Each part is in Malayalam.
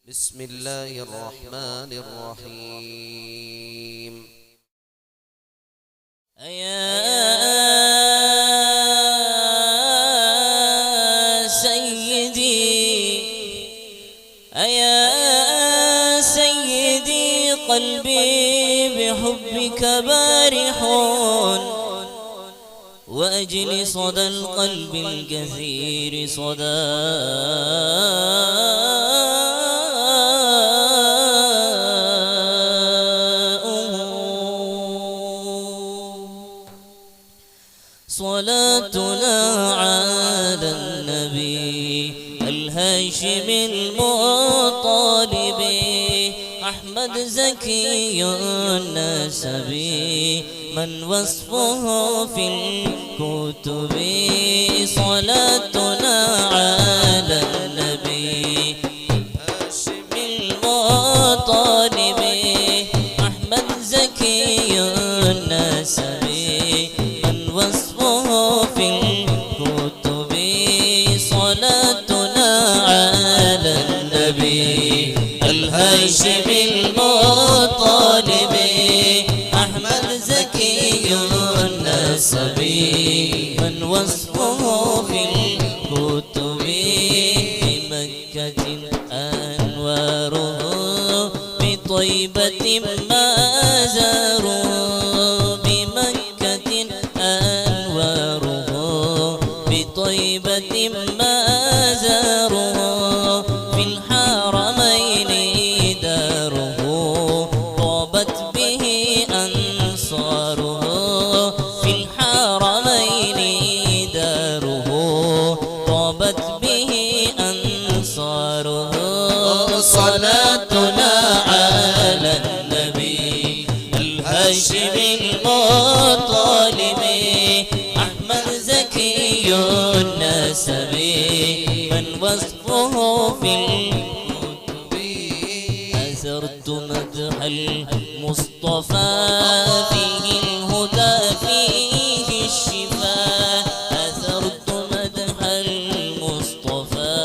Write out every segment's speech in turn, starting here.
بسم الله الرحمن الرحيم. أيا سيدي قلبي بحبك بارح، وأجل صدى القلب الكثير صلاتنا على النبي الهاشم المطالب أحمد زكي النسبي من وصفه في الكتب. صلاتنا على النبي الهاشم المطالب أحمد زكي النسبي من وصفه في الكتب. صلاتنا على النبي الهاشم المطالب أحمد زكي النسبي من وصفه في الكتب. بمكة أنواره بطيبة ما زاروا، بمكة أنواره بطيبة ما زاروا، في الحرمين داره طابت به أنصاره، في الحرمين داره طابت به أنصاره. صلاتنا على النبي الهاشم المطالب أحمد زكي النسبي من وصفه في الكتب. أثرت مدح المصطفى فيه الهدى فيه الشفاء، أثرت مدح المصطفى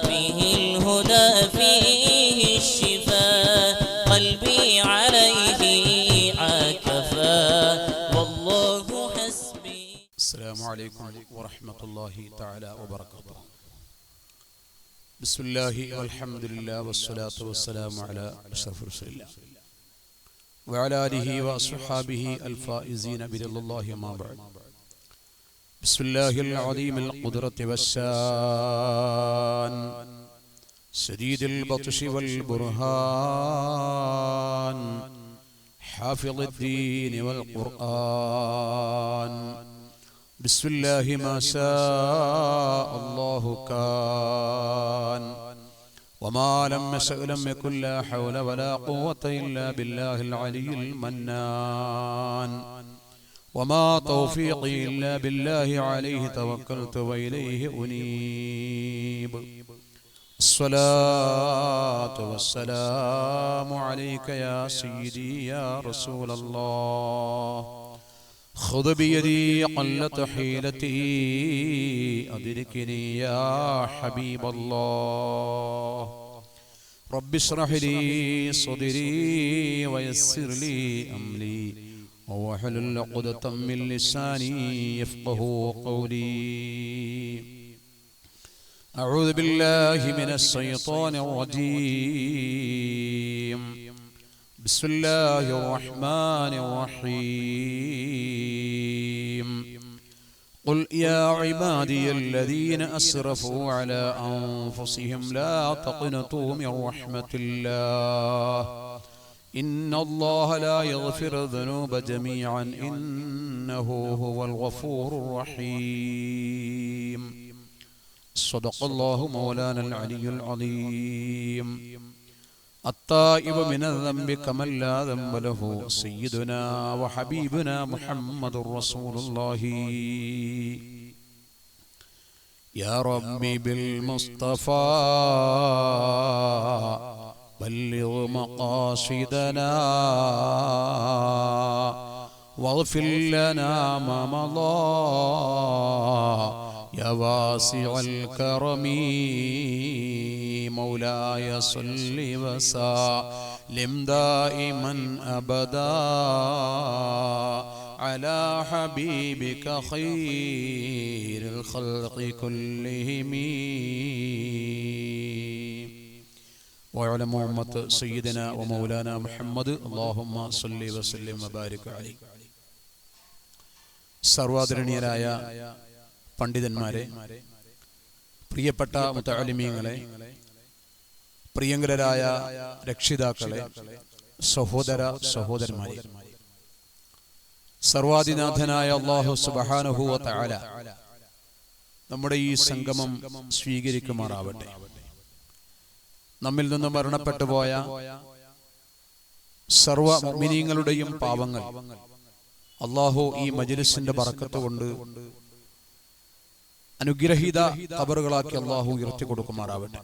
فيه الهدى فيه الشفاء، قلبي عليه عاكفا والله حسبي. السلام عليكم ورحمة الله تعالى وبركاته. بسم الله والحمد لله والصلاة والسلام على أشرف رسول الله وعلى آله وأصحابه الفائزين برضا الله ما بعد. بسم الله العظيم القدرة والشان شديد البطش والبرهان حافظ الدين والقرآن. بسم الله ما شاء الله كان وما لم يشأ لم يكن لا حول ولا قوة إلا بالله العلي المنان. وما توفيقي إلا بالله عليه توكلت وإليه أنيب. الصلاة والسلام عليك يا سيدي يا رسول الله. خذ بيدي قلت حيلتي أدركني يا حبيب الله. رب اشرح لي صدري ويسر لي أمري واحلل عقدة من لساني يفقه قولي. أعوذ بالله من الشيطان الرجيم. بسم الله الرحمن الرحيم. قل يا عبادي الذين أسرفوا على أنفسهم لا تقنطوا من رحمة الله إن الله لا يغفر الذنوب جميعا إنه هو الغفور الرحيم. صدق الله مولانا العلي العظيم. التائب من الذنب كمن لا ذنب له سيدنا وحبيبنا محمد رسول الله. يا ربي بالمصطفى بلغ مقاصدنا واغفر لنا ما مضى يا واسع الكرم مولاي صل وسلم دائما أبدا على حبيبك خير الخلق كلهم وعلى محمد سيدنا ومولانا محمد اللهم صل وسلم وبارك عليه. സർവാദരണീയരായ പണ്ഡിതന്മാരെ, പ്രിയപ്പെട്ട മുതഅല്ലിമീങ്ങളെ, പ്രിയങ്കരായ രക്ഷിതാക്കളെ, സഹോദര സഹോദരന്മാരെ, സർവാധിനാഥനായ അല്ലാഹു സുബ്ഹാനഹു വ തആല നമ്മുടെ ഈ സംഗമം സ്വീകരിക്കുമാറാവട്ടെ. നമ്മിൽ നിന്ന് മരണപ്പെട്ടു പോയ സർവ മുഅ്മിനീങ്ങളുടെയും പാവങ്ങൾ അല്ലാഹു ഈ മജ്ലിസിന്റെ ബറക്കത്ത് കൊണ്ട് അനുഗ്രഹീത ഖബറുകളാക്കി അല്ലാഹു ഉയർത്തി കൊടുക്കുമാറാവട്ടെ.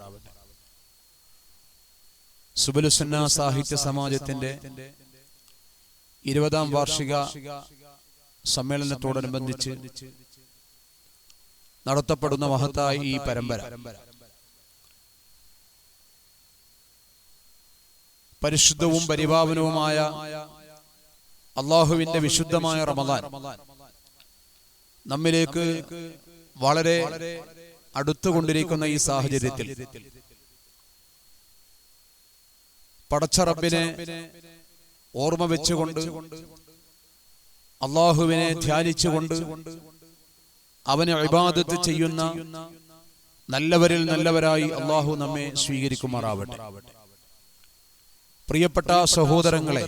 സുബ്ലുസുന്ന സാഹിത്യ സമാജത്തിന്റെ 20ാം വാർഷിക സമ്മേളനത്തോടനുബന്ധിച്ച് നടത്തപ്പെടുന്ന മഹത്തായ ഈ പരമ്പര പരിശുദ്ധവും പരിപാവനവുമായ അല്ലാഹുവിന്റെ വിശുദ്ധമായ റമദാൻ നമ്മിലേക്ക് വളരെ അടുത്തുകൊണ്ടിരിക്കുന്ന ഈ സാഹചര്യത്തിൽ പടച്ച റബ്ബിനെ ഓർമ്മ വെച്ചുകൊണ്ട്, അല്ലാഹുവിനെ ധ്യാനിച്ചുകൊണ്ട് അവനെ ഇബാദത്ത് ചെയ്യുന്ന നല്ലവരിൽ നല്ലവരായി അല്ലാഹു നമ്മെ സ്വീകരിക്കുമാറാവട്ടെ. പ്രിയപ്പെട്ട സഹോദരങ്ങളെ,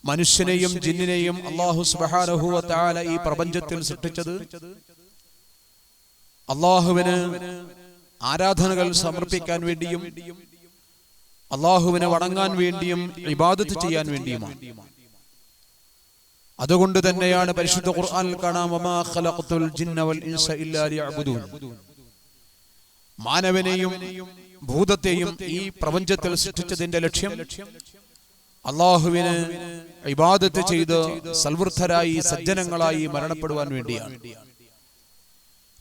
മനുഷ്യനെയും ജിന്നിനെയും അല്ലാഹു സുബ്ഹാനഹു വ തആല ഈ പ്രപഞ്ചത്തിൽ സൃഷ്ടിച്ചത് അല്ലാഹുവിന് ആരാധനകൾ സമർപ്പിക്കാൻ വേണ്ടിയും അല്ലാഹുവിനെ വണങ്ങാൻ വേണ്ടിയും ഇബാദത്ത് ചെയ്യാൻ വേണ്ടിയുമാണ്. അതുകൊണ്ട് തന്നെയാണ് പരിശുദ്ധ ഖുർആനിൽ കാണാം, വമാ ഖലഖതുൽ ജിന്ന വൽ ഇൻസ ഇല്ലാ ലിയഅ്ബുദൂൻ. മാനവനെയും ഭൂതത്തെയും ഈ പ്രപഞ്ചത്തിൽ സൃഷ്ടിച്ചതിന്റെ ലക്ഷ്യം അല്ലാഹുവിന് ഇബാദത്ത് ചെയ്ത് സൽവൃദ്ധരായി സജ്ജനങ്ങളായി മരണപ്പെടുവാൻ വേണ്ടിയാണ്.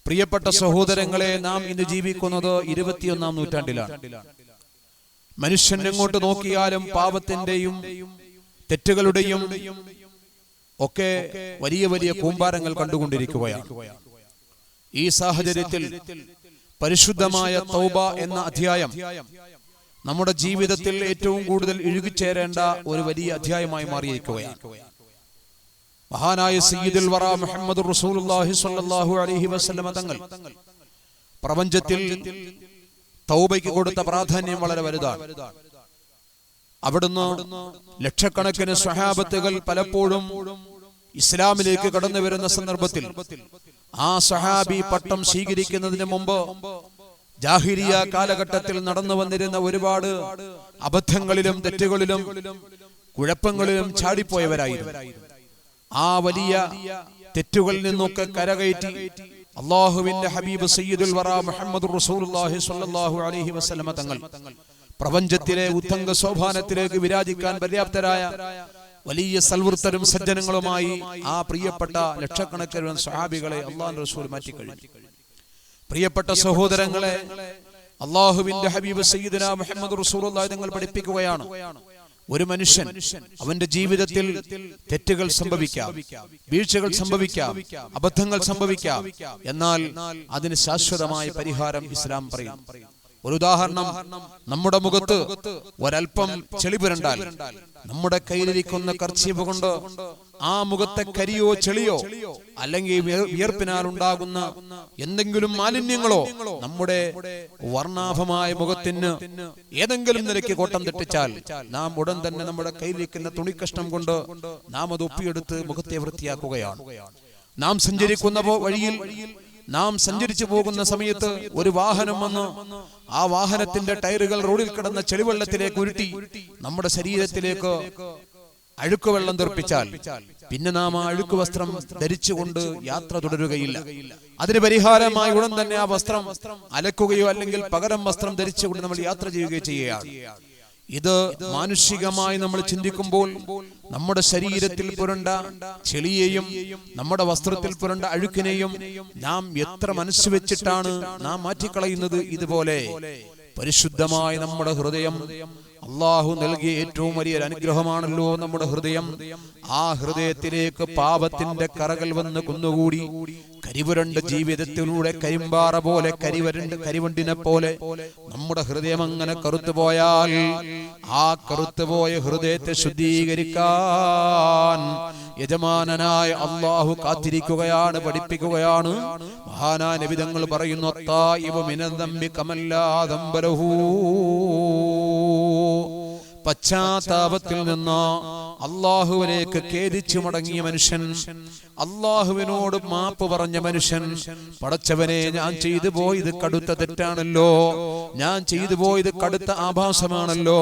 പ്രിയപ്പെട്ട സഹോദരങ്ങളെ, നാം ഇന്ന് ജീവിക്കുന്നത് 21ാം നൂറ്റാണ്ടിലാണ്. മനുഷ്യൻ എങ്ങോട്ട് നോക്കിയാലും പാപത്തിന്റെയും തെറ്റുകളുടെയും ഒക്കെ വലിയ വലിയ കൂമ്പാരങ്ങൾ കണ്ടുകൊണ്ടിരിക്കുകയാണ്. ഈ സാഹചര്യത്തിൽ പരിശുദ്ധമായ തൗബ എന്ന അധ്യായം നമ്മുടെ ജീവിതത്തിൽ ഏറ്റവും കൂടുതൽ ഇഴുകിച്ചേരേണ്ട ഒരു വലിയ അധ്യായമായി മാറിയിരിക്കുകയാണ്. മഹാനായ സയ്യിദുൽ വറ മുഹമ്മദുർ റസൂലുള്ളാഹി സ്വല്ലല്ലാഹു അലൈഹി വസല്ലമ തങ്ങൾ പ്രപഞ്ചത്തിൽ തൗബയ്ക്ക് കൊടുത്ത പ്രാധാന്യം വളരെ വലുതാണ്. അവിടുന്ന് ലക്ഷക്കണക്കിന് സ്വഹാബത്തുകൾ പലപ്പോഴും ഇസ്ലാമിലേക്ക് കടന്നു വരുന്ന സന്ദർഭത്തിൽ ആ സ്വഹാബി പട്ടം സ്വീകരിക്കുന്നതിന് മുമ്പ് ജാഹിലിയ കാലഘട്ടത്തിൽ നടന്നു വന്നിരുന്ന ഒരുപാട് അബദ്ധങ്ങളിലും തെറ്റുകളിലും കുഴപ്പങ്ങളിലും ചാടിപ്പോയവരായിരുന്നു. ആ വലിയ തെറ്റുകളിൽ നിന്നൊക്കെ കരകയറ്റി അല്ലാഹുവിന്റെ ഹബീബ് സയ്യിദുൽ വറ മുഹമ്മദുർ റസൂലുള്ളാഹി സ്വല്ലല്ലാഹു അലൈഹി വസല്ലമ തങ്ങൾ പ്രപഞ്ചത്തിലെ ഉത്തംഗ സോപാനത്തിലേക്ക് വിരാജിക്കാൻ പര്യാപ്തരായ വലിയ സൽവൃത്തരും സജ്ജനങ്ങളുമായി ആ പ്രിയപ്പെട്ട ലക്ഷക്കണക്കിന് സ്വഹാബികളെ അല്ലാഹുവിന്റെ റസൂൽ മാറ്റിക്കഴിഞ്ഞു. പ്രിയപ്പെട്ട സഹോദരങ്ങളെ, അല്ലാഹുവിന്റെ ഹബീബ് സയ്യിദുനാ മുഹമ്മദ് റസൂലുള്ളാഹി തങ്ങൾ പഠിപ്പിക്കുകയാണ്, ഒരു മനുഷ്യൻ അവന്റെ ജീവിതത്തിൽ തെറ്റുകൾ സംഭവിക്കാം, വീഴ്ചകൾ സംഭവിക്കാം, അബദ്ധങ്ങൾ സംഭവിക്കാം. എന്നാൽ അതിന് ശാശ്വതമായ പരിഹാരം ഇസ്ലാം പറയും. ഒരു ഉദാഹരണം, നമ്മുടെ മുഖത്ത് ഒരൽപ്പം ചെളി പുരണ്ടാൽ നമ്മുടെ കയ്യിലിരിക്കുന്ന കർച്ചീഫ് കൊണ്ട് ആ മുഖത്തെ കരിയോ ചെളിയോ അല്ലെങ്കിൽ വിയർപ്പിനാൽ ഉണ്ടാകുന്ന എന്തെങ്കിലും മാലിന്യങ്ങളോ നമ്മുടെ വർണ്ണാഭമായ മുഖത്തിന് ഏതെങ്കിലും നിലയ്ക്ക് കോട്ടം തെറ്റിച്ചാൽ നാം ഉടൻ തന്നെ നമ്മുടെ കയ്യിലിരിക്കുന്ന തുണിക്കഷ്ണം കൊണ്ട് നാം അത് ഒപ്പിയെടുത്ത് മുഖത്തെ വൃത്തിയാക്കുകയാണ്. നാം സഞ്ചരിക്കുന്ന വഴിയിൽ നാം സഞ്ചരിച്ചു പോകുന്ന സമയത്ത് ഒരു വാഹനം വന്ന് ആ വാഹനത്തിന്റെ ടയറുകൾ റോഡിൽ കിടന്ന ചെളിവെള്ളത്തിലേക്ക് ഉരുട്ടി നമ്മുടെ ശരീരത്തിലേക്ക് അഴുക്കുവെള്ളം തെറിപ്പിച്ചാൽ പിന്നെ നാം ആ അഴുക്ക് വസ്ത്രം ധരിച്ചുകൊണ്ട് യാത്ര തുടരുകയില്ല. അതിന് പരിഹാരമായി ഉടൻ തന്നെ ആ വസ്ത്രം അലക്കുകയോ അല്ലെങ്കിൽ പകരം വസ്ത്രം ധരിച്ചുകൊണ്ട് നമ്മൾ യാത്ര ചെയ്യുകയോ ചെയ്യുകയാണ്. ഇത് മാനുഷികമായി നമ്മൾ ചിന്തിക്കുമ്പോൾ നമ്മുടെ ശരീരത്തിൽ പുരണ്ട ചെളിയെയും നമ്മുടെ വസ്ത്രത്തിൽ പുരണ്ട അഴുക്കിനെയും നാം എത്ര മനസ്സ് വെച്ചിട്ടാണ് നാം മാറ്റിക്കളയുന്നത്. ഇതുപോലെ പരിശുദ്ധമായ നമ്മുടെ ഹൃദയം അള്ളാഹു നൽകിയ ഏറ്റവും വലിയൊരു അനുഗ്രഹമാണല്ലോ നമ്മുടെ ഹൃദയം. ആ ഹൃദയത്തിലേക്ക് പാപത്തിന്റെ കറകൾ വന്ന് കുന്നുകൂടി കരിവരണ്ട ജീവിതത്തിലൂടെ കരിമ്പാറ പോലെ കരിവണ്ടിനെ പോലെ നമ്മുടെ ഹൃദയം അങ്ങനെ കറുത്തുപോയാൽ ആ കറുത്തുപോയ ഹൃദയത്തെ ശുദ്ധീകരിക്കാൻ യജമാനനായ അള്ളാഹു കാത്തിരിക്കുകയാണ്, പഠിപ്പിക്കുകയാണ്. മഹാനായ നബി തങ്ങൾ പറയുന്നു, അത്തായിബു മിനദ്ദംബി കമല്ലാ ദംബലഹു, പശ്ചാത്താപത്തിൽ നിന്ന് അള്ളാഹുവിലേക്ക് ഖേദിച്ചു മടങ്ങിയ മനുഷ്യൻ, അള്ളാഹുവിനോട് മാപ്പ് പറഞ്ഞ മനുഷ്യൻ, പടച്ചവനെ ഞാൻ ചെയ്തു പോയത് കടുത്ത തെറ്റാണല്ലോ, ഞാൻ ചെയ്തു പോയത് കടുത്ത ആഭാസമാണല്ലോ,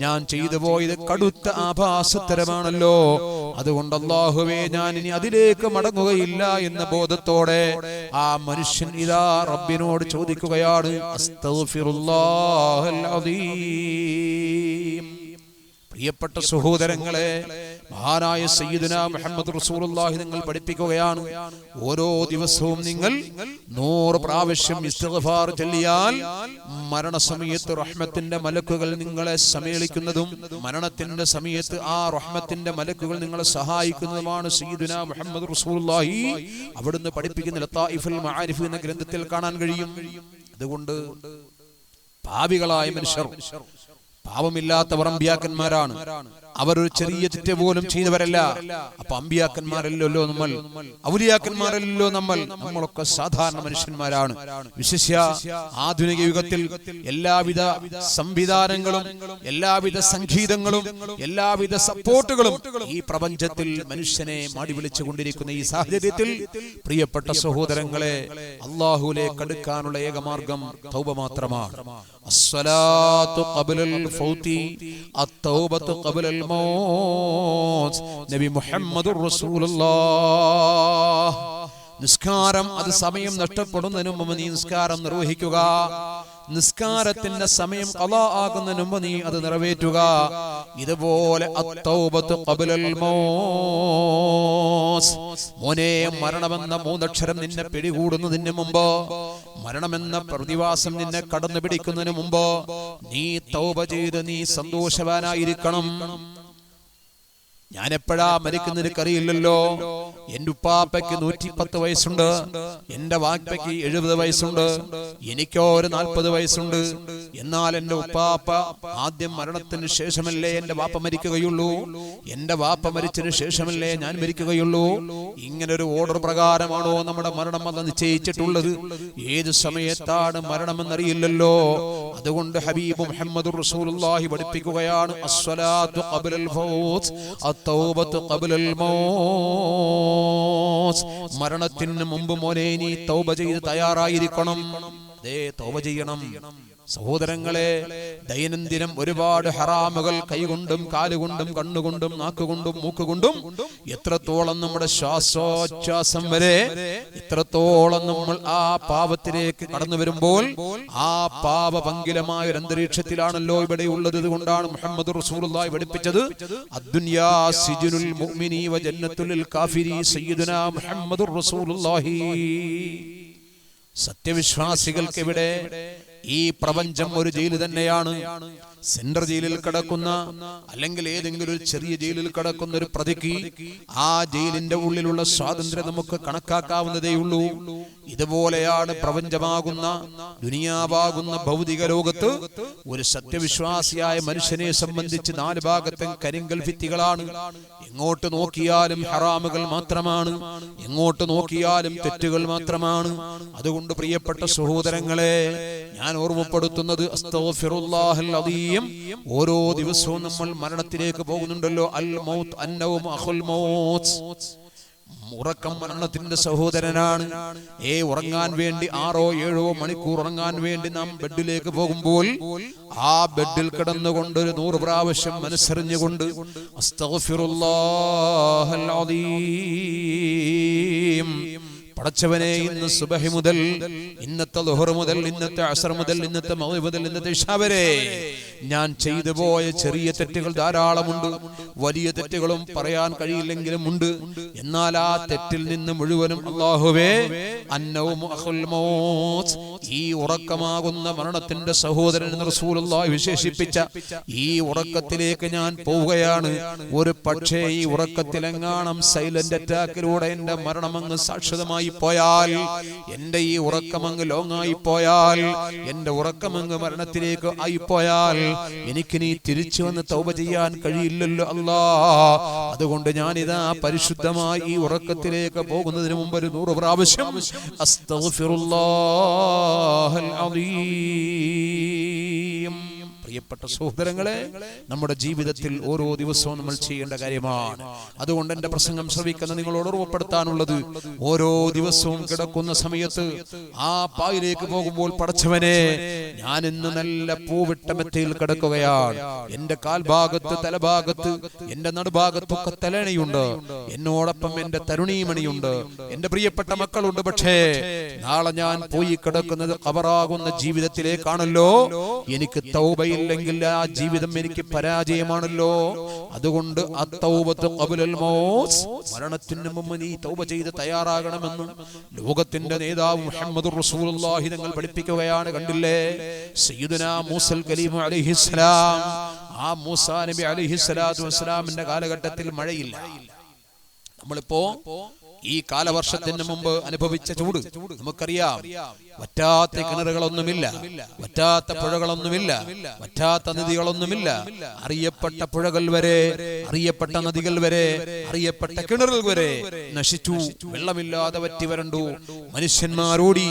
ഞാൻ ചെയ്തു പോയത് കടുത്ത ആഭാസത്തരമാണല്ലോ, അതുകൊണ്ട് അള്ളാഹുവേ ഞാൻ ഇനി അതിലേക്ക് മടങ്ങുകയില്ല എന്ന ബോധത്തോടെ ആ മനുഷ്യൻ ഇതാ റബ്ബിനോട് ചോദിക്കുകയാണ്, അസ്തഗ്ഫിറുല്ലാഹൽ അദീം. പ്രിയപ്പെട്ട സഹോദരങ്ങളെ, മഹാനായ സയ്യിദുനാ മുഹമ്മദ് റസൂലുള്ളാഹി നിങ്ങൾ പഠിപ്പിക്കുകയാണ്, ഓരോ ദിവസവും നിങ്ങൾ 100 പ്രാവശ്യം ഇസ്തിഗ്ഫാർ ചൊല്ലിയാൽ മരണസമയത്ത് റഹ്മത്തിന്റെ മലക്കുകൾ നിങ്ങളെ സമ്മേളിക്കുന്നതും മരണത്തിന്റെ സമയത്ത് ആ റഹ്മത്തിന്റെ മലക്കുകൾ നിങ്ങളെ സഹായിക്കുന്നതുമാണ് സയ്യിദുനാ മുഹമ്മദ് റസൂലുള്ളാഹി അവിടുന്ന് പഠിപ്പിക്കുന്ന ലതായിഫുൽ മആരിഫ് എന്ന ഗ്രന്ഥത്തിൽ കാണാൻ കഴിയും. അതുകൊണ്ട് പാപികളായ മനുഷ്യർ, പാപമില്ലാത്തവർ അമ്പിയാക്കന്മാരാണ്. അവരൊരു ചെറിയ തെറ്റ് പോലും ചെയ്തവരല്ല. അപ്പൊ അമ്പിയാക്കന്മാരല്ലോ നമ്മൾ, ഔലിയാക്കന്മാരല്ലോ നമ്മളൊക്കെ സാധാരണ മനുഷ്യന്മാരാണ്. വിശേഷ്യ ആധുനിക യുഗത്തിൽ എല്ലാവിധ സംവിധാനങ്ങളും എല്ലാവിധ സംഗീതങ്ങളും എല്ലാവിധ സപ്പോർട്ടുകളും ഈ പ്രപഞ്ചത്തിൽ മനുഷ്യനെ മാടി വിളിച്ചുകൊണ്ടിരിക്കുന്ന ഈ സാഹചര്യത്തിൽ പ്രിയപ്പെട്ട സഹോദരങ്ങളെ, അല്ലാഹുവിലേക്ക് അടുക്കാനുള്ള ഏകമാർഗം തൗബ മാത്രമാണ്. അസ്സലാത്തു ഖബ്ലൽ ഫൗതി അത്തൗബത്തു ഖബ്ലൽ മൗത്ത്. നബി മുഹമ്മദുർ റസൂലുള്ളാഹ്. നിസ്കാരം അത് സമയം നഷ്ടപ്പെടുന്നതിന് മുമ്പ് നീ നിസ്കാരം നിർവഹിക്കുക. നിസ്കാരത്തിന്റെ സമയം ഖളാ ആകുന്നതിന് മുമ്പ് നീ അത് നിറവേറ്റുക. ഇതുപോലെ അത്തൗബത്തു ഖബ്ലൽ മൗത്ത്. മോനെ, മരണമെന്ന 3 അക്ഷരം നിന്നെ പിടികൂടുന്നതിന് മുമ്പ്, മരണമെന്ന പ്രതിവാസം നിന്നെ കടന്നു പിടിക്കുന്നതിന് മുമ്പ് നീ തൗബ ചെയ്ത് നീ സന്തോഷവാനായിരിക്കണം. ഞാൻ എപ്പോഴാ മരിക്കുന്നത് എനിക്കറിയില്ലല്ലോ. എന്റെ ഉപ്പാപ്പയ്ക്ക് 110 വയസ്സുണ്ട്, എന്റെ വാപ്പയ്ക്ക് 70 വയസ്സുണ്ട്, എനിക്കോ ഒരു 40 വയസ്സുണ്ട്. എന്നാൽ എന്റെ ഉപ്പാപ്പ ആദ്യം മരണത്തിന് ശേഷമല്ലേ എന്റെ വാപ്പ മരിക്കുകയുള്ളൂ, എന്റെ വാപ്പ മരിച്ചതിന് ശേഷമല്ലേ ഞാൻ മരിക്കുകയുള്ളൂ. ഇങ്ങനൊരു ഓർഡർ പ്രകാരമാണോ നമ്മുടെ മരണം എന്ന് നിശ്ചയിച്ചിട്ടുള്ളത്? ഏത് സമയത്താണ് മരണമെന്നറിയില്ലല്ലോ. അതുകൊണ്ട് ഹബീബ് മുഹമ്മദുർ റസൂലുള്ളാഹി പഠിപ്പിക്കുകയാണ്, അസ്സലാത്തു ഖബ്ലൽ ഫൗത്ത് അത്തൗബത്തു ഖബ്ലൽ മൗത്ത്. മരണത്തിന് മുമ്പ് മോനെ നീ തൗബ ചെയ്ത് തയ്യാറായിരിക്കണം. തൗബ ചെയ്യണം. സഹോദരങ്ങളെ, ദൈനംദിനം ഒരുപാട് ഹറാമുകൾ കൈകൊണ്ടും കാലുകൊണ്ടും കണ്ണുകൊണ്ടും നാക്കുകൊണ്ടും മൂക്കുകൊണ്ടും എത്രത്തോളം നമ്മുടെ ശ്വാസോച്ഛ്വാസം വരെ എത്രത്തോളം നമ്മൾ ആ പാപത്തിലേക്ക് കടന്നു വരുമ്പോൾ ആ പാപപങ്കിലമായ ഒരു അന്തരീക്ഷത്തിലാണല്ലോ ഇവിടെ ഉള്ളത്. കൊണ്ടാണ് മുഹമ്മദ് റസൂലുള്ളാഹി പഠിപ്പിച്ചത്, അദ്ദുനിയാ സിജ്നുൽ മുഅ്മിനി വ ജന്നത്തുൽ കാഫിരി സയ്യിദുനാ മുഹമ്മദുർ റസൂലുള്ളാഹി. സത്യവിശ്വാസികൾക്ക് ഇവിടെ ഈ പ്രപഞ്ചം ഒരു ജയിൽ തന്നെയാണ്. സെൻട്രൽ ജയിലിൽ കിടക്കുന്ന അല്ലെങ്കിൽ ഏതെങ്കിലും ഒരു ചെറിയ ജയിലിൽ കിടക്കുന്ന ഒരു പ്രതിക്ക് ആ ജയിലിന്റെ ഉള്ളിലുള്ള സ്വാതന്ത്ര്യം നമുക്ക് കണക്കാക്കാവുന്നതേ ഉള്ളൂ. ഇതുപോലെയാണ് പ്രപഞ്ചമാകുന്ന ദുനിയാവാകുന്ന ഭൗതിക ലോകത്ത് ഒരു സത്യവിശ്വാസിയായ മനുഷ്യനെ സംബന്ധിച്ച് 4 ഭാഗത്തും കരിങ്കൽ ഭിത്തികളാണ്. എങ്ങോട്ട് നോക്കിയാലും ഹറാമുകൾ മാത്രമാണ്, എങ്ങോട്ട് നോക്കിയാലും തെറ്റുകൾ മാത്രമാണ്. അതുകൊണ്ട് പ്രിയപ്പെട്ട സഹോദരങ്ങളെ, ഞാൻ ഓർമ്മപ്പെടുത്തുന്നത്, അസ്തഗ്ഫിറുല്ലാഹൽ അദീം. ഓരോ ദിവസവും നമ്മൾ മരണത്തിലേക്ക് പോകുന്നുണ്ടല്ലോ. അൽ മൗത്ത് അന്നൗം അഖുൽ മൗത്ത്. ഉറക്കം മരണത്തിന്റെ സഹോദരനാണ്. ഉറങ്ങാൻ വേണ്ടി 6-7 മണിക്കൂർ ഉറങ്ങാൻ വേണ്ടി നാം ബെഡിലേക്ക് പോകുമ്പോൾ ആ ബെഡിൽ കിടന്നുകൊണ്ട് ഒരു 100 പ്രാവശ്യം മനസ്സറിഞ്ഞുകൊണ്ട് അസ്തഗ്ഫിറുല്ലാഹൽ അദീം. പടച്ചവനെ, ഇന്ന് സുബഹി മുതൽ ഇന്നത്തെ ളുഹർ മുതൽ ഇന്നത്തെ അസ്ർ മുതൽ ഇന്നത്തെ മഗ്രിബ് മുതൽ ഇന്നത്തെ ഇശാ വരെ ഞാൻ ചെയ്തു പോയ ചെറിയ തെറ്റുകൾ ധാരാളമുണ്ട്, വലിയ തെറ്റുകളും പറയാൻ കഴിയില്ലെങ്കിലും ഉണ്ട്. എന്നാൽ ആ തെറ്റിൽ നിന്ന് മുഴുവനും അല്ലാഹുവേ അന്നൗമു അഖുൽ മൗത്ത്, ഈ ഉറക്കമാകുന്ന മരണത്തിന്റെ സഹോദരൻ എന്ന് റസൂലുള്ളാഹി വിശേഷിപ്പിച്ച ഈ ഉറക്കത്തിലേക്ക് ഞാൻ പോവുകയാണ്. ഒരു പക്ഷേ ഈ ഉറക്കത്തിലെങ്ങാനും സൈലന്റ് അറ്റാക്കിലൂടെ എന്റെ മരണം അങ്ങ് സാക്ഷിതമായി പോയാൽ, എന്റെ ഈ ഉറക്കം അങ്ങ് ലോങ്ങായി പോയാൽ, എന്റെ ഉറക്കം അങ്ങ് മരണത്തിലേക്ക് ആയിപ്പോയാൽ എനിക്ക് നീ തിരിച്ചു വന്ന് തൗബ ചെയ്യാൻ കഴിയില്ലല്ലോ അല്ലാ. അതുകൊണ്ട് ഞാനിതാ പരിശുദ്ധമായി ഈ ഉറക്കത്തിലേക്ക് പോകുന്നതിന് മുമ്പ് ഒരു 100 പ്രാവശ്യം അസ്തഗ്ഫിറുല്ലാഹൽ അദീം. പ്രിയപ്പെട്ട സഹോദരങ്ങളെ, നമ്മുടെ ജീവിതത്തിൽ ഓരോ ദിവസവും നമ്മൾ ചെയ്യേണ്ട കാര്യമാണ്. അതുകൊണ്ട് എന്റെ പ്രസംഗം ശ്രവിക്കുന്ന നിങ്ങളോട് ഓർമ്മപ്പെടുത്താനുള്ളത്, ഓരോ ദിവസവും കിടക്കുന്ന സമയത്ത് ആ പായിലേക്ക് പോകുമ്പോൾ, പടച്ചവനെ ഞാൻ ഇന്ന് നല്ല പൂവിട്ട മെത്തയിൽ കിടക്കുകയാണ്, എന്റെ കാൽഭാഗത്ത് തലഭാഗത്ത് എന്റെ നടുഭാഗത്തൊക്കെ തലണയുണ്ട്, എന്നോടൊപ്പം എന്റെ തരുണീമണിയുണ്ട്, എന്റെ പ്രിയപ്പെട്ട മക്കളുണ്ട്. പക്ഷേ നാളെ ഞാൻ പോയി കിടക്കുന്നത് ഖബറാകുന്ന ജീവിതത്തിലേക്കാണല്ലോ. എനിക്ക് തൗബയിൽ ഇല്ലെങ്കിൽ ആ ജീവിതം എനിക്ക് പരാജയമാണല്ലോ. അതുകൊണ്ട് അത്തൗബത്തു ഖബ്ലൽ മൗത്ത്, മരണത്തിന് മുമ്പ് നീ തൗബ ചെയ്ത് തയ്യാറാകണമെന്ന് ലോകത്തിന്റെ നേതാവ് മുഹമ്മദുർ റസൂലുള്ളാഹി തങ്ങൾ പഠിപ്പിക്കുകയാണ്. കണ്ടില്ലേ, സയ്യിദുനാ മൂസൽ കലീം അലൈഹിസ്സലാം, ആ മൂസാ നബി അലൈഹിസ്സലാത്തു വസ്സലാമിന്റെ കാലഘട്ടത്തിൽ മഴയില്ല. നമ്മളിപ്പോ ഈ കാലവർഷത്തിന് മുമ്പ് അനുഭവിച്ച ചൂട് നമുക്കറിയാം. വറ്റാത്ത കിണറുകളൊന്നുമില്ല, വറ്റാത്ത പുഴകളൊന്നുമില്ല, വറ്റാത്ത നദികളൊന്നുമില്ല. അറിയപ്പെട്ട പുഴകൾ വരെ, അറിയപ്പെട്ട നദികൾ വരെ, അറിയപ്പെട്ട കിണറുകൾ വരെ നശിച്ചു, വെള്ളമില്ലാതെ വറ്റി വരണ്ടു. മനുഷ്യന്മാരോടി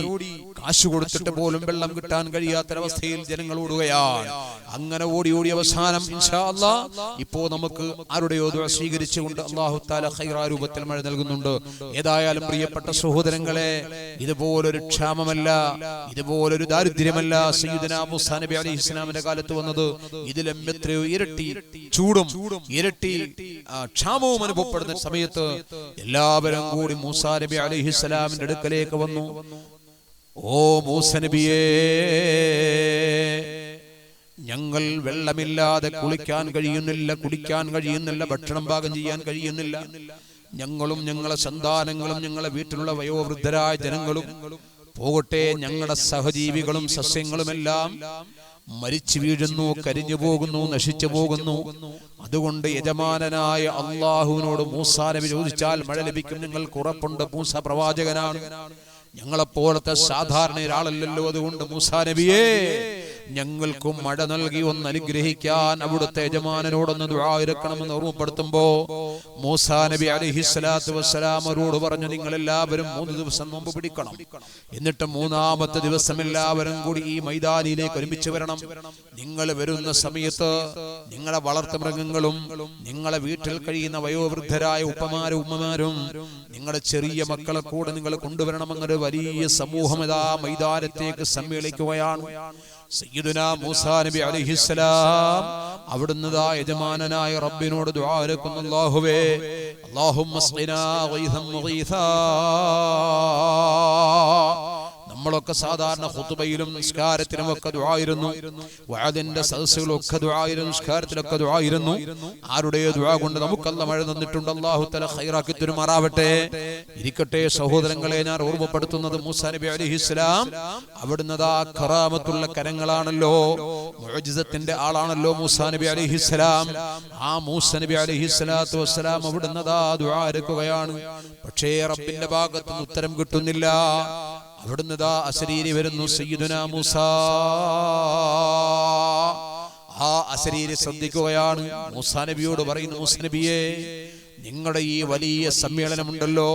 കാശ് കൊടുത്തിട്ട് പോലും വെള്ളം കിട്ടാൻ കഴിയാത്തൊരവസ്ഥയിൽ ജനങ്ങൾ ഓടുകയാണ്. അങ്ങനെ ഓടി ഓടി അവസാനം ഇൻഷാ അല്ലാഹ് ഇപ്പോ നമുക്ക് ആരുടെയോ ദുആ സ്വീകരിച്ചുകൊണ്ട് അല്ലാഹു തആല ഖൈറാ രൂപത്തിൽ മഴ നൽകുന്നുണ്ട്. ഏതായാലും പ്രിയപ്പെട്ട സഹോദരങ്ങളെ, ഇതുപോലൊരു ക്ഷാമമല്ല, ഇതുപോലൊരു ദാരിദ്ര്യമല്ല സയ്യിദുനാ മൂസാ നബി അലൈഹിസ്സലാമിന്റെ കാലത്ത് വന്നത്. ഇതിലും എത്രയോ ഇരട്ടി ചൂടും ഇരട്ടി ക്ഷാമവും അനുഭവപ്പെടുന്ന സമയത്ത് എല്ലാവരും കൂടി മൂസാ നബി അലൈഹിസ്സലാമിന്റെ അടുക്കലേക്ക് വന്നു. ഓ മൂസാ നബിയേ, ഞങ്ങൾ വെള്ളമില്ലാതെ കുളിക്കാൻ കഴിയുന്നില്ല, കുടിക്കാൻ കഴിയുന്നില്ല, ഭക്ഷണം പാകം ചെയ്യാൻ കഴിയുന്നില്ല. ഞങ്ങളും ഞങ്ങളെ സന്താനങ്ങളും ഞങ്ങളെ വീട്ടിലുള്ള വയോവൃദ്ധരായ ജനങ്ങളും പോകട്ടെ, ഞങ്ങളുടെ സഹജീവികളും സസ്യങ്ങളുമെല്ലാം മരിച്ചു വീഴുന്നു, കരിഞ്ഞു പോകുന്നു, നശിച്ചു പോകുന്നു. അതുകൊണ്ട് യജമാനനായ അള്ളാഹുവിനോട് മൂസാ നബി ചോദിച്ചാൽ മഴ ലഭിക്കും, നിങ്ങൾക്ക് ഉറപ്പുണ്ട്. മൂസ പ്രവാചകനാണ്, ഞങ്ങളെപ്പോലത്തെ സാധാരണ ഒരാളല്ലല്ലോ. അതുകൊണ്ട് മൂസാ നബിയേ, ഞങ്ങൾക്കും മഴ നൽകി ഒന്ന് അനുഗ്രഹിക്കാൻ അവിടുത്തെ യജമാനനോടൊന്ന് ദുആ ഇറക്കണമെന്ന് ഓർമ്മപ്പെടുത്തുമ്പോ മൂസാ നബി അലൈഹിസ്സലാത്തു വസ്സലാം അവരോട് പറഞ്ഞു, നിങ്ങൾ എല്ലാവരും 3 ദിവസം നോമ്പ് പിടിക്കണം. എന്നിട്ട് 3-ാമത്തെ ദിവസം എല്ലാവരും കൂടി ഈ മൈതാനിയിലേക്ക് ഒരുമിച്ച് വരണം. നിങ്ങൾ വരുന്ന സമയത്ത് നിങ്ങളെ വളർത്തുമൃഗങ്ങളും നിങ്ങളെ വീട്ടിൽ കഴിയുന്ന വയോവൃദ്ധരായ ഉപ്പമാരും ഉമ്മമാരും നിങ്ങളുടെ ചെറിയ മക്കളെ കൂടെ നിങ്ങൾ കൊണ്ടുവരണമെന്നൊരു വലിയ സമൂഹം ഇതാ മൈതാനത്തേക്ക് സമ്മേളിക്കുകയാണ്. സയ്യിദുനാ മൂസാ നബി അലൈഹിസ്സലാം അവിടുന്ന് യജമാനനായ റബ്ബിനോട് ദുആ ഇറക്കുന്നു. അല്ലാഹുവേ, അല്ലാഹുമ്മ സ്ഖിനാ ഗൈഥൻ മുഗീഥാ. നമ്മളൊക്കെ സാധാരണ ഖുതുബയിലും നിസ്കാരത്തിലും ഒക്കെ ദുആയിരുന്നു, വഅദിന്റെ സദസ്സുകളൊക്കെ ദുആയിരുന്നു, നിസ്കാരത്തിലൊക്കെ ദുആയിരുന്നു. ആരുടെ ദുആ കൊണ്ട് നമുക്ക് അല്ലാഹു മഴ തന്നിട്ടുണ്ട്. അല്ലാഹു തആല ഖൈറാക്കി തരുമാറാവട്ടെ. ഇരിക്കട്ടെ സഹോദരങ്ങളെ, ഞാൻ ഓർമ്മപ്പെടുത്തുന്നത് മൂസാ നബി അലൈഹിസ്സലാം അവിടുന്ന് കറാമത്തുള്ള കരങ്ങളാണല്ലോ, മുഅ്ജിസത്തിന്റെ ആളാണല്ലോ മൂസാ നബി അലൈഹിസ്സലാം. ആ മൂസാ നബി അലൈഹിസ്സലാത്തു വസ്സലാം അവിടുന്ന് ദുആ ഇറക്കുകയാണ്. പക്ഷേ റബ്ബിന്റെ ഭാഗത്തുനിന്ന് ഉത്തരം കിട്ടുന്നില്ല. അവിടുന്ന് അശരീരി വരുന്നു. സയ്യിദുനാ മൂസാ ആ അശരീരി ശ്രദ്ധിക്കുകയാണ്. മൂസാ നബിയോട് പറയുന്നു, മൂസാ നബിയേ, നിങ്ങളുടെ ഈ വലിയ സമ്മേളനമുണ്ടല്ലോ,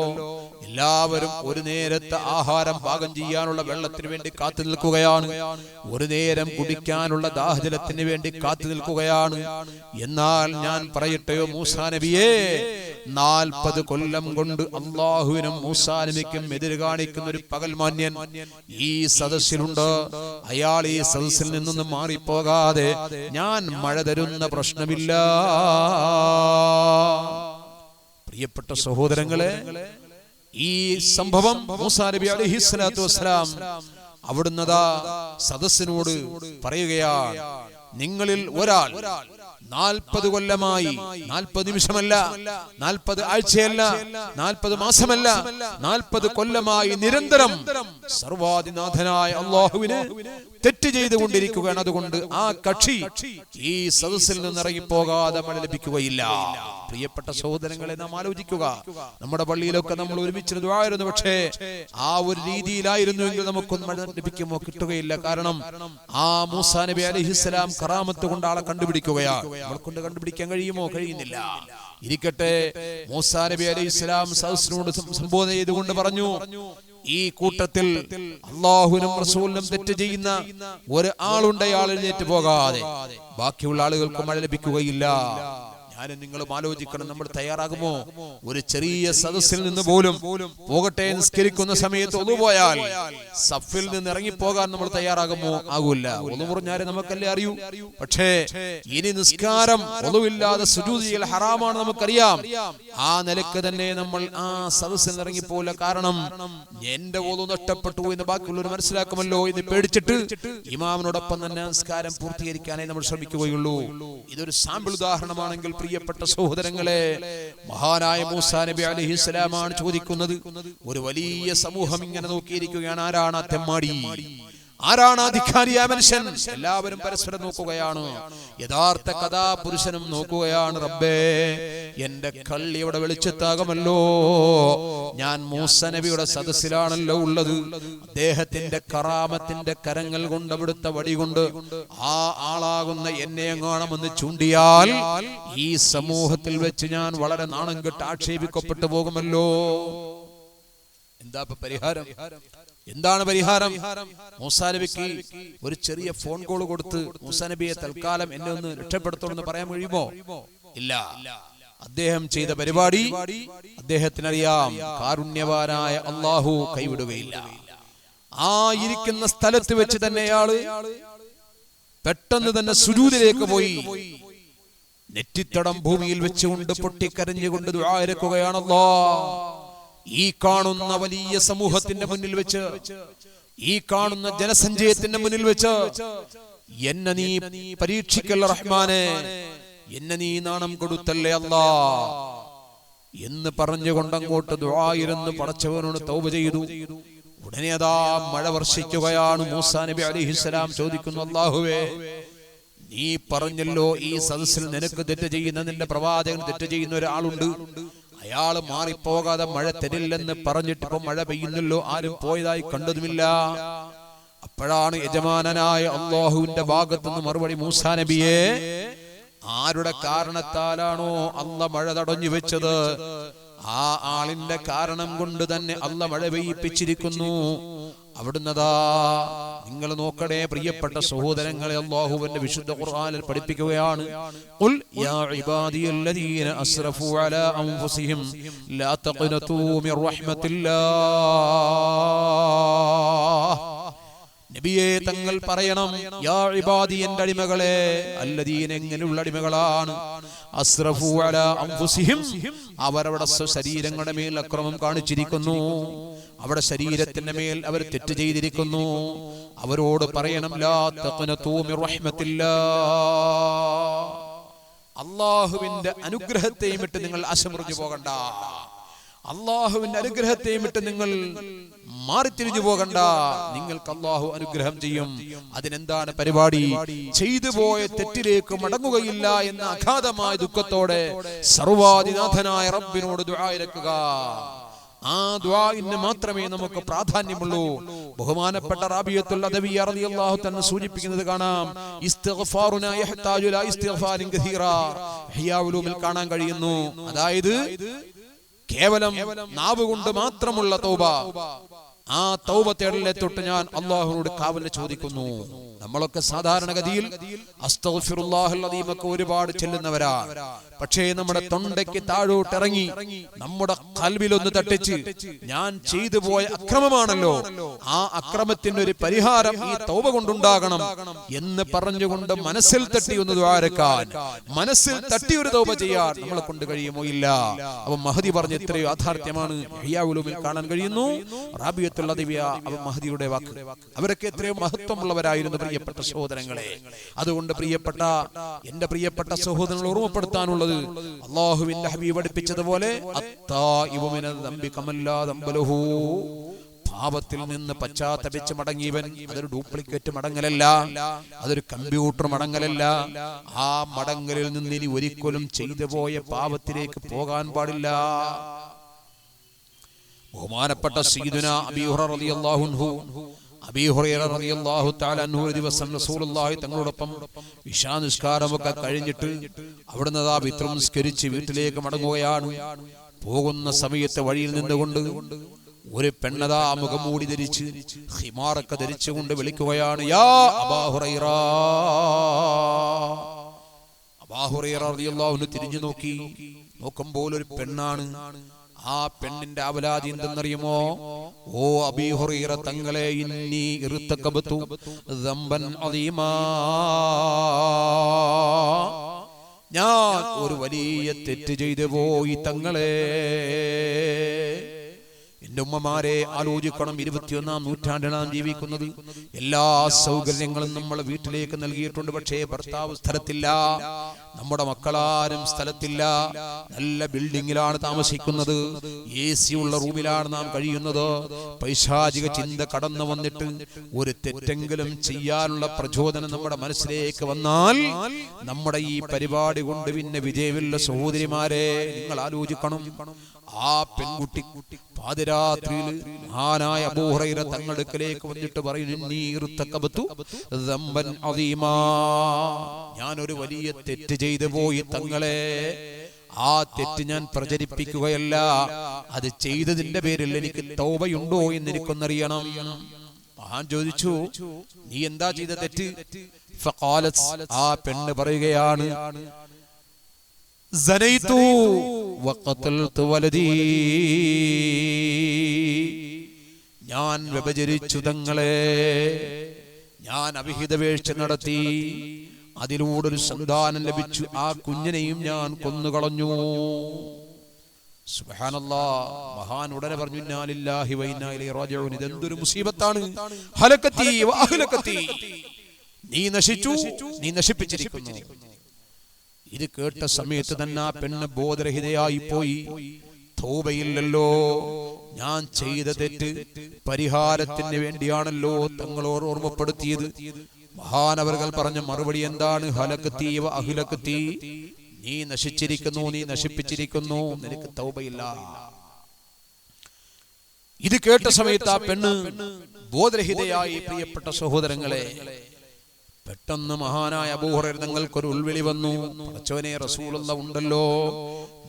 എല്ലാവരും ഒരു നേരത്തെ ആഹാരം പാകം ചെയ്യാനുള്ള വെള്ളത്തിന് വേണ്ടി കാത്തു നിൽക്കുകയാണ്, ഒരു നേരം കുടിക്കാനുള്ള ദാഹജലത്തിന് വേണ്ടി കാത്തു നിൽക്കുകയാണ്. എന്നാൽ ഞാൻ പറയട്ടെയോ മൂസാ നബിയേ, 40 കൊല്ലം കൊണ്ട് അള്ളാഹുവിനും മൂസാ നബിക്കും എതിര് കാണിക്കുന്ന ഒരു പകൽമാന്യൻ ഈ സദസ്സിലുണ്ട്. അയാൾ ഈ സദസ്സിൽ നിന്നൊന്നും മാറിപ്പോകാതെ ഞാൻ മഴ തരുന്ന പ്രശ്നമില്ല. പ്രിയപ്പെട്ട സഹോദരങ്ങളെ, ഈ സംഭവം മൂസാ നബി അലൈഹിസ്സലാത്തു വസ്സലാം അവിടുന്ന് സദസ്സിനോട് പറയുകയാണ്. നിങ്ങളിൽ ഒരാൾ 40 കൊല്ലമായി, 40 നിമിഷമല്ല, 40 ആഴ്ചയല്ല, 40 മാസമല്ല, 40 കൊല്ലമായി നിരന്തരം സർവാധിനാഥനായ അല്ലാഹുവിന് തെറ്റ് ചെയ്തുകൊണ്ടിരിക്കുകയാണ്. അതുകൊണ്ട് ആ കക്ഷി ഈ സദസ്സിൽ നിന്ന് ഇറങ്ങിപ്പോകാതെ മഴ ലഭിക്കുകയില്ല. പ്രിയപ്പെട്ട സഹോദരങ്ങളെ, നാം ആലോചിക്കുക. നമ്മുടെ പള്ളിയിലൊക്കെ നമ്മൾ ഒരുമിച്ച് ദുആയിരുന്നു, പക്ഷേ ആ ഒരു രീതിയിലായിരുന്നുവെങ്കിൽ നമുക്കൊന്നും മഴ ലഭിക്കുമോ? കിട്ടുകയില്ല. കാരണം ആ മൂസാ നബി അലൈഹിസ്സലാം കറാമത്ത് കൊണ്ട് ആളെ കണ്ടുപിടിക്കുകയാണ്. നമ്മളെ കൊണ്ട് കണ്ടുപിടിക്കാൻ കഴിയുമോ? കഴിയുന്നില്ല. ഇരിക്കട്ടെ, മൂസാ നബി അലൈഹിസ്സലാം സദസ്സിനോട് സംബോധന ചെയ്തുകൊണ്ട് പറഞ്ഞു, ഈ കൂട്ടത്തിൽ അല്ലാഹുവിനും റസൂലിനും തെറ്റ് ചെയ്യുന്ന ഒരു ആളുണ്ട്, അയാൾ എഴുന്നേറ്റ് പോകാതെ ബാക്കിയുള്ള ആളുകൾക്ക് മഴ ലഭിക്കുകയില്ല. ഞാനും നിങ്ങളും ആലോചിക്കണം, നമ്മൾ തയ്യാറാകുമോ? ഒരു ചെറിയ സദസ്സിൽ നിന്ന് പോലും പോകട്ടെ, നിസ്കരിക്കുന്ന സമയത്ത് ഒന്നു പോയാൽ സഫിൽ നിന്ന് ഇറങ്ങിപ്പോകാൻ നമ്മൾ തയ്യാറാകുമോ? ആകൂല. ഒന്ന് പറഞ്ഞാലേ നമുക്കല്ലേ അറിയൂ. പക്ഷേ ഇനി നിസ്കാരം ഒന്നുമില്ലാതെ സുജൂദ് ചെയ്യൽ ഹറാമാണ്, നമുക്കറിയാം. ആ നിലക്ക് തന്നെ നമ്മൾ ആ സദസ്സിൽ നിന്ന് ഇറങ്ങിപ്പോകില്ല. കാരണം എന്റെ ഒന്നു നഷ്ടപ്പെട്ടു എന്ന് ബാക്കിയുള്ളവർ മനസ്സിലാക്കുമല്ലോ എന്ന് പേടിച്ചിട്ട് ഇമാമിനോടൊപ്പം തന്നെ നിസ്കാരം പൂർത്തീകരിക്കാനേ നമ്മൾ ശ്രമിക്കുകയുള്ളൂ. ഇതൊരു സാമ്പിൾ ഉദാഹരണമാണെങ്കിൽ പ്രിയപ്പെട്ട സഹോദരങ്ങളെ, മഹാനായ മൂസാ നബി അലൈഹിസ്സലാമാണ് ചോദിക്കുന്നത്. ഒരു വലിയ സമൂഹം ഇങ്ങനെ നോക്കിയിരിക്കുകയാണ്. ആരാണ് ആ തെമ്മാടി? ആരാണ് അധികാരിയായ മനുഷ്യൻ? എല്ലാവരും പരസ്പരം നോക്കുകയാണ്. യഥാർത്ഥ കഥാപുരുഷനും നോക്കുകയാണ്. റബ്ബേ, എന്റെ കള്ളി ഇവിടെ വെളിച്ചത്താകുമല്ലോ. ഞാൻ മൂസാ നബിയുടെ സദസ്സിലാണല്ലോ ഉള്ളത്. അദ്ദേഹത്തിന്റെ കറാമത്തിന്റെ കരങ്ങൾ കൊണ്ട്, അവിടുത്തെ വടി കൊണ്ട് ആ ആളാകുന്ന എന്നെ എങ്ങാണമെന്ന് ചൂണ്ടിയാൽ ഈ സമൂഹത്തിൽ വെച്ച് ഞാൻ വളരെ നാണം കെട്ട് ആക്ഷേപിക്കപ്പെട്ടു പോകുമല്ലോ. എന്താ പരിഹാരം? എന്താണ് പരിഹാരം? മൂസാ നബിക്ക് ഒരു ചെറിയ ഫോൺ കോൾ കൊടുത്ത് മൂസാ നബിയെ തൽക്കാലം എന്നെ ഒന്ന് രക്ഷപ്പെടുത്തണമെന്ന് പറയാൻ കഴിയുമോ? ഇല്ല. അദ്ദേഹം ചെയ്ത പരിപാടി അദ്ദേഹത്തിനറിയാം, കാരുണ്യവാനായ അല്ലാഹു കൈവിടുകയില്ല. ആ ഇരിക്കുന്ന സ്ഥലത്ത് വെച്ച് തന്നെ അയാള് പെട്ടെന്ന് തന്നെ സുജൂദിലേക്ക് പോയി. നെറ്റിത്തടം ഭൂമിയിൽ വെച്ചുകൊണ്ട് പൊട്ടിക്കരഞ്ഞുകൊണ്ട് ദുആ ഇറക്കുകയാണ്. അല്ലാഹ്, ഈ കാണുന്ന വലിയ സമൂഹത്തിന്റെ മുന്നിൽ വെച്ച്, ഈ കാണുന്ന ജനസഞ്ചയത്തിന്റെ മുന്നിൽ വെച്ച് എന്നെ നീ പരീക്ഷിക്കല്ല റഹ്മാനെ, എന്നെ നീ നാണം കൊടുത്തല്ലേ അല്ലാ എന്ന് പറഞ്ഞുകൊണ്ട് അങ്ങോട്ട് ദുആയിരുന്ന് പടച്ചവനോട് തൗബ ചെയ്തു. ഉടനെ അതാ മഴ വർഷിക്കുകയാണ്. മൂസാ നബി അലൈഹിസ്സലാം ചോദിക്കുന്നു, അല്ലാഹുവേ, നീ പറഞ്ഞല്ലോ ഈ സദസ്സിൽ നിനക്ക് തെറ്റ് ചെയ്യുന്ന, നിന്റെ പ്രവാചകൻ തെറ്റ് ചെയ്യുന്ന ഒരാളുണ്ട്, അയാള് മാറിപ്പോകാതെ മഴ തരില്ലെന്ന് പറഞ്ഞിട്ട് ഇപ്പൊ മഴ പെയ്യുന്നല്ലോ, ആരും പോയതായി കണ്ടതുമില്ല. അപ്പോഴാണ് യജമാനനായ അല്ലാഹുവിന്റെ ഭാഗത്തുനിന്ന് മറുപടി, മൂസാ നബിയെ, ആരുടെ കാരണത്താലാണോ അല്ല മഴ തടഞ്ഞു വെച്ചത്, ആ ആളിന്റെ കാരണം കൊണ്ട് തന്നെ അല്ല മഴ പെയ്യിപ്പിച്ചിരിക്കുന്നു. അവിടുന്നതാ നിങ്ങൾ നോക്കണേ പ്രിയപ്പെട്ട സഹോദരങ്ങളെ, അല്ലാഹുവിന്റെ വിശുദ്ധ ഖുർആനിൽ പഠിപ്പിക്കുകയാണ്, ഖുൽ യാ ഇബാദിയല്ലദീന അസ്റഫു അലാ അൻഫുസിഹിം ലാ തഖ്നതു മിർ റഹ്മത്തില്ലാഹ്. നബിയെ, തങ്ങൾ പറയണം, യാ ഇബാദി, എന്റെ അടിമകളെ, അല്ലദീന, എങ്ങനെയുള്ള അടിമകളാണ്, അസ്റഫു അലാ അൻഫുസിഹിം, അവരവരുടെ ശരീരങ്ങളുടെ മേൽ അക്രമം കാണിച്ചിരിക്കുന്നു, അവിടെ ശരീരത്തിന്റെ മേൽ അവർ തെറ്റ് ചെയ്തിരിക്കുന്നു. അവരോട് പറയണം, ലാ തഖ്നതു മിർ റഹ്മത്തില്ലാഹ്, അല്ലാഹുവിന്റെ അനുഗ്രഹത്തെയും വിട്ട് നിങ്ങൾ ആശമുറിഞ്ഞു പോകണ്ട, അല്ലാഹുവിന്റെ അനുഗ്രഹത്തെയും വിട്ട് നിങ്ങൾ മാറിത്തിരിഞ്ഞു പോകണ്ട. നിങ്ങൾക്ക് അല്ലാഹു അനുഗ്രഹം ചെയ്യും. അതിനെന്താണ് പരിപാടി? ചെയ്തു പോയ തെറ്റിലേക്ക് മടങ്ങുകയില്ല എന്ന അഗാധമായ ദുഃഖത്തോടെ സർവാധിനാഥനായ റബ്ബിനോട് ദുആ ഇറക്കുക. ആ ദുആഇന് മാത്രമേ നമുക്ക് പ്രാധാന്യമുള്ളൂ. ബഹുമാനപ്പെട്ട റാബിയത്തുൽ അദവിയ്യ റളിയല്ലാഹു തആല സൂചിപ്പിക്കുന്നത് കാണാം, ഇസ്തിഗ്ഫാറുനാ യഹ്താജു ഇലാ ഇസ്തിഗ്ഫാരിൻ കസീറാ. ഇഹ്യാ ഉലൂമിൽ കാണാൻ കഴിയുന്നു. അതായത് കേവലം നാവ് കൊണ്ട് മാത്രമുള്ള തൗബ, ആ തൗബ തേടലെ തൊട്ട് ഞാൻ അല്ലാഹുവോട് കാവൽ ചോദിക്കുന്നു. നമ്മളൊക്കെ സാധാരണഗതിയിൽ അസ്തഗ്ഫിറുല്ലാഹൽ അദീം ഒക്കെ ഒരുപാട് ചെല്ലുന്നവരാണ്. പക്ഷേ നമ്മുടെ തൊണ്ടയ്ക്ക് താഴോട്ടിറങ്ങി നമ്മുടെ ഖൽബിലൊന്ന് തട്ടിച്ച്, ഞാൻ ചെയ്തു പോയ അക്രമമാണല്ലോ, ആ അക്രമത്തിന്റെ ഒരു പരിഹാരം ഈ തൗബ കൊണ്ടുണ്ടാകണം എന്ന് പറഞ്ഞുകൊണ്ട് മനസ്സിൽ തട്ടി ഒന്ന് ദ്വാരക്കാൻ, മനസ്സിൽ തട്ടി ഒരു തൗബ ചെയ്യാൻ നമ്മളെ കൊണ്ട് കഴിയുമോ? ഇല്ല. അപ്പൊ മഹദി പറഞ്ഞ എത്രയോ യാഥാർത്ഥ്യമാണ് ഇഹ്യാ ഉലൂമിൽ കാണാൻ കഴിയുന്നു. റാബിയത്തുൽ ഹാദിയത്തുൽ അദിവിയ മഹദിയുടെ വാക്ക്. അവരൊക്കെ എത്രയോ മഹത്വമുള്ളവരായിരുന്നു പ്രിയപ്പെട്ട സഹോദരങ്ങളെ. അതുകൊണ്ട് എന്റെ പ്രിയപ്പെട്ട സഹോദരങ്ങൾ ഓർമ്മപ്പെടുത്താനുള്ളത്, അല്ലാഹുവിന്റെ ഹബീബ് പഠിപ്പിച്ചതുപോലെ അത്താഇബു മിനൽ ദംബി കമല്ലാ ദംബലഹു, പാപത്തിൽ നിന്ന് പശ്ചാത്തപിച്ച് മടങ്ങിയവൻ അതൊരു ഡ്യൂപ്ലിക്കേറ്റ് മടങ്ങലല്ല, അതൊരു കമ്പ്യൂട്ടർ മടങ്ങലല്ല. ആ മടങ്ങലിൽ നിന്ന് ഇനി ഒരിക്കലും ചെയ്തു പോയ പാപത്തിലേക്ക് പോകാൻ പാടില്ല. ബഹുമാനപ്പെട്ട സയ്യിദുനാ അബീ ഹുറൈറ റളിയല്ലാഹു അൻഹു, അബീ ഹുറൈറ റളിയല്ലാഹു തആല അൻഹു ഒരു ദിവസം റസൂലുള്ളാഹി തങ്ങളോടൊപ്പം ഇശാ നിസ്കാരമൊക്കെ കഴിഞ്ഞിട്ട് അവിടുന്ന് ആ വിത്രം നിസ്കരിച്ച് വീട്ടിലേക്ക് മടങ്ങുകയാണ്. പോകുന്ന സമയത്ത് വഴിയിൽ നിന്നുകൊണ്ട് ഒരു പെണ്ണതാ മുഖം മൂടി ധരിച്ച് ഹിമാറൊക്കെ ധരിച്ചുകൊണ്ട് വിളിക്കുകയാണ്, യാ അബാ ഹുറൈറ. അബൂ ഹുറൈറ റളിയല്ലാഹു അൻഹു തിരിഞ്ഞു നോക്കുമ്പോൾ ഒരു പെണ്ണാണ്. ആ പെണ്ണിന്റെ അവലാദി എന്തെന്നറിയുമോ? ഓ അബീ ഹുറൈറ തങ്ങളെ, ഇന്നി ഇർതകബതു ദംബൻ അദീമാ, ഞാൻ ഒരു വലിയ തെറ്റ് ചെയ്തു പോയി തങ്ങളെ. എന്റെ ഉമ്മമാരെ ആലോചിക്കണം, 21-ാം നൂറ്റാണ്ടിലാണ് ജീവിക്കുന്നത്. എല്ലാ സൗകര്യങ്ങളും നമ്മൾ വീട്ടിലേക്ക് നൽകിയിട്ടുണ്ട്. പക്ഷേ ഭർത്താവ് സ്ഥലത്തില്ല, നമ്മുടെ മക്കളാരും സ്ഥലത്തില്ല. നല്ല ബിൽഡിങ്ങിലാണ് താമസിക്കുന്നത്, AC ഉള്ള റൂമിലാണ് നാം കഴിയുന്നത്. പൈശാചിക ചിന്ത കടന്നു വന്നിട്ട് ഒരു തെറ്റെങ്കിലും ചെയ്യാനുള്ള പ്രചോദനം നമ്മുടെ മനസ്സിലേക്ക് വന്നാൽ നമ്മുടെ ഈ പരിപാടി കൊണ്ട് പിന്നെ വിജയമില്ല. സഹോദരിമാരെ, നിങ്ങൾ ആലോചിക്കണം. ആ പെൺകുട്ടി പാതിരാത്രിയിൽ മഹാനായ അബൂ ഹുറൈറ തങ്ങളടുക്കലേക്ക് വന്നിട്ട് പറയുന്നു, ഞാനൊരു വലിയ തെറ്റ് ചെയ്തു പോയി തങ്ങളെ. ആ തെറ്റ് ഞാൻ പ്രചരിപ്പിക്കുകയല്ല, അത് ചെയ്തതിന്റെ പേരിൽ എനിക്ക് തൗബയുണ്ടോ എന്ന് എനിക്കൊന്നറിയണം. മഹാൻ ചോദിച്ചു, നീ എന്താ ചെയ്ത തെറ്റ്? ഫഖാലത്, ആ പെണ്ണ് പറയുകയാണ്, സനൈതു വഖതൽതു വലദീ, ഞാൻ വ്യഭിചരിച്ചു തങ്ങളെ, ഞാൻ അവിഹിത വീഴ്ച നടത്തി, അതിലൂടെ ഒരു സന്താനം ലഭിച്ചു, ആ കുഞ്ഞിനെയും ഞാൻ കൊന്നുകളഞ്ഞു. സുബ്ഹാനല്ലാഹ്. മഹാൻ ഉടനെ പറഞ്ഞു, ഇന്നാ ലില്ലാഹി വ ഇന്നാ ഇലൈഹി റാജിഊൻ. ഇതെന്തൊരു മുസീബത്താണ്! ഹലകതി വ അഹ്ലകതി, നീ നശിച്ചു, നീ നശിപ്പിച്ചിരിക്കുന്നു. ഇത് കേട്ട സമയത്ത് തന്നെ ആ പെണ്ണ് ബോധരഹിതയായി പോയി. തൗബയില്ലല്ലോ, ഞാൻ ചെയ്ത തെറ്റ് പരിഹാരത്തിന് വേണ്ടിയാണല്ലോ തങ്ങളോട് ഓർമ്മപ്പെടുത്തിയത്. മഹാനവറുകൾ പറഞ്ഞ മറുപടി എന്താണ്? ഹലകതി വ അഹ്ലകതി, നീ നശിച്ചിരിക്കുന്നു, നീ നശിപ്പിച്ചിരിക്കുന്നു, നിനക്ക് തൗബയില്ല. ഇത് കേട്ട സമയത്ത് ആ പെണ്ണ് ബോധരഹിതയായി. പ്രിയപ്പെട്ട സഹോദരങ്ങളെ, പെട്ടെന്ന് മഹാനായ അബൂ ഹുറൈറ തങ്ങൾക്കൊരു ഉൾവിളി വന്നു. പടച്ചോനെ, റസൂലുള്ളാഹി ഉണ്ടല്ലോ,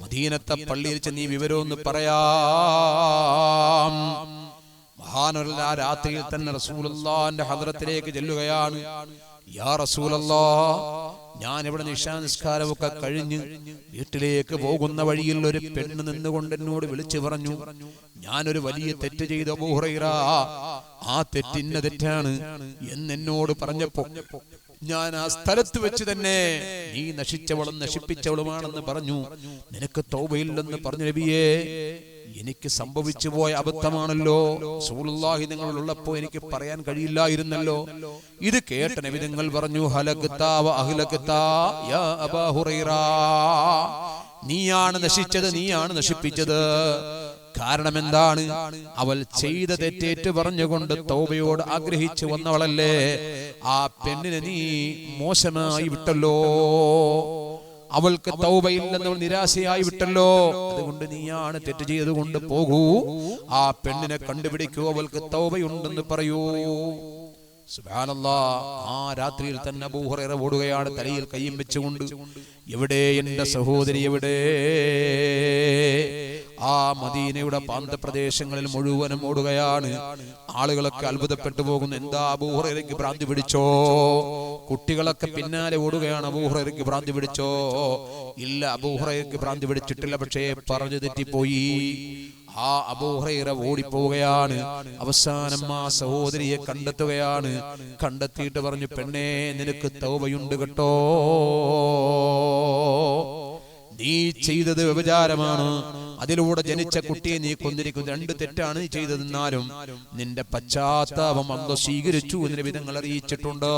മദീനത്തെ പള്ളിയിൽ ചെന്ന് ഈ വിവരം ഒന്ന് പറയാം. മഹാനവറുകൾ ആ രാത്രിയിൽ തന്നെ റസൂലുള്ളാഹിന്റെ ഹദ്റത്തിലേക്ക് ചെല്ലുകയാണ്. യാ റസൂലല്ലാഹ്, ഞാൻ ഇവിടെ ഇശാ നിസ്കാരമൊക്കെ കഴിഞ്ഞ് വീട്ടിലേക്ക് പോകുന്ന വഴിയിൽ ഒരു പെണ്ണ് നിന്നുകൊണ്ട് എന്നോട് വിളിച്ചു പറഞ്ഞു, ഞാനൊരു വലിയ തെറ്റ് ചെയ്തു അബൂ ഹുറൈറ, ആ തെറ്റിന്ന തെറ്റാണ് എന്നോട് പറഞ്ഞപ്പോ ഞാൻ ആ സ്ഥലത്ത് വെച്ച് തന്നെ നീ നശിച്ചവളും നശിപ്പിച്ചവളുമാണെന്ന് പറഞ്ഞു. നിനക്ക് തൗബയില്ലെന്ന് പറഞ്ഞു. നബിയേ, എനിക്ക് സംഭവിച്ചു പോയ അബദ്ധമാണല്ലോ, റസൂലുള്ളാഹി നിങ്ങളുള്ളപ്പോ എനിക്ക് പറയാൻ കഴിയില്ലായിരുന്നല്ലോ. ഇത് കേട്ട നബി തങ്ങൾ പറഞ്ഞു, ഹലകതാ വ അഹ്ലകതാ യാ അബൂ ഹുറൈറ, നീയാണ് നശിച്ചത്, നീയാണ് നശിപ്പിച്ചത്. കാരണം എന്താണ്? അവൾ ചെയ്ത തെറ്റേറ്റ് പറഞ്ഞുകൊണ്ട് തൗബയോട് ആഗ്രഹിച്ചു വന്നവളല്ലേ. ആ പെണ്ണിനെ നീ മോശമായി വിട്ടല്ലോ, അവൾക്ക് തൗബയില്ലെന്നവൾ നിരാശയായി വിട്ടല്ലോ. അതുകൊണ്ട് നീയാണ് തെറ്റ് ചെയ്തത് കൊണ്ട് പോകൂ, ആ പെണ്ണിനെ കണ്ടുപിടിക്കൂ, അവൾക്ക് തൗബയുണ്ടെന്ന് പറയൂ. സുബ്ഹാനല്ലാഹ്. ആ രാത്രിയിൽ തന്നെ അബൂ ഹുറൈറ ഓടുകയാണ്, തലയിൽ കൈയും വെച്ചുകൊണ്ട്. എവിടെ എന്റെ സഹോദരി, എവിടെ? ആ മദീനയുടെ പ്രാന്തപ്രദേശങ്ങളിൽ മുഴുവനും ഓടുകയാണ്. ആളുകളൊക്കെ അത്ഭുതപ്പെട്ടു പോകുന്നു. എന്താ അബൂ ഹുറൈറയ്ക്ക് ഭ്രാന്തി പിടിച്ചോ? കുട്ടികളൊക്കെ പിന്നാലെ ഓടുകയാണ്. അബൂ ഹുറൈറയ്ക്ക് ഭ്രാന്തി പിടിച്ചോ? ഇല്ല, അബൂ ഹുറൈറയ്ക്ക് ഭ്രാന്തി പിടിച്ചിട്ടില്ല, പക്ഷേ പറഞ്ഞു തെറ്റിപ്പോയി. ആ അബൂ ഹുറൈറ ഓടിപ്പോവുകയാണ്. അവസാനം ആ സഹോദരിയെ കണ്ടെത്തുകയാണ്. കണ്ടെത്തിയിട്ട് പറഞ്ഞു, പെണ്ണേ, നിനക്ക് തൗബയുണ്ട് കേട്ടോ, നീ ചെയ്തത് വ്യഭിചാരമാണ്, അതിലൂടെ ജനിച്ച കുട്ടിയെ നീ കൊന്നിരിക്കുന്നു. 2 തെറ്റാണ് നീ ചെയ്തതെന്നാലും നിന്റെ പശ്ചാത്താപം അല്ലാഹു സ്വീകരിച്ചു എന്ന് നബി തങ്ങൾ അറിയിച്ചിട്ടുണ്ട്.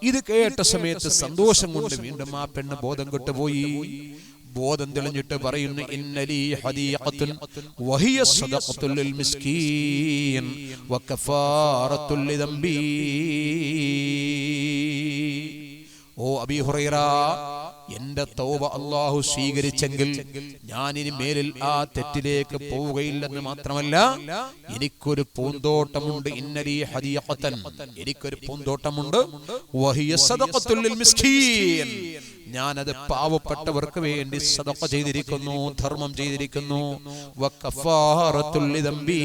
ഇത് കേട്ട സമയത്ത് സന്തോഷം കൊണ്ട് വീണ്ടും ആ പെണ്ണ് ബോധം കെട്ടുപോയി. ബോധം തെളിഞ്ഞിട്ട് പറയുന്നു, ഇന്നലി ഹദീഖത്തുൻ വഹിയ സദഖത്തുൽ ലിൽ മിസ്കീൻ വകഫാറത്തുൽ ലിദംബി. ഓ അബീ ഹുറൈറ, എന്റെ തൗബ അല്ലാഹു സ്വീകരിച്ചെങ്കിൽ ഞാൻ ഇനി മേലിൽ ആ തെറ്റിലേക്ക് പോവുകയില്ലെന്ന് മാത്രമല്ല, എനിക്കൊരു പൂന്തോട്ടമുണ്ട്. ഇന്നലി ഹദീഖത്തൻ, എനിക്കൊരു പൂന്തോട്ടമുണ്ട്. വഹിയ സദഖത്തുൽ ലിൽ മിസ്കീൻ, ഞാനത് പാവപ്പെട്ടവർക്ക് വേണ്ടി സദഖ ചെയ്തിരിക്കുന്നു, ധർമ്മം ചെയ്തിരിക്കുന്നു. വകഫാറത്തുൽ ലിദംബി,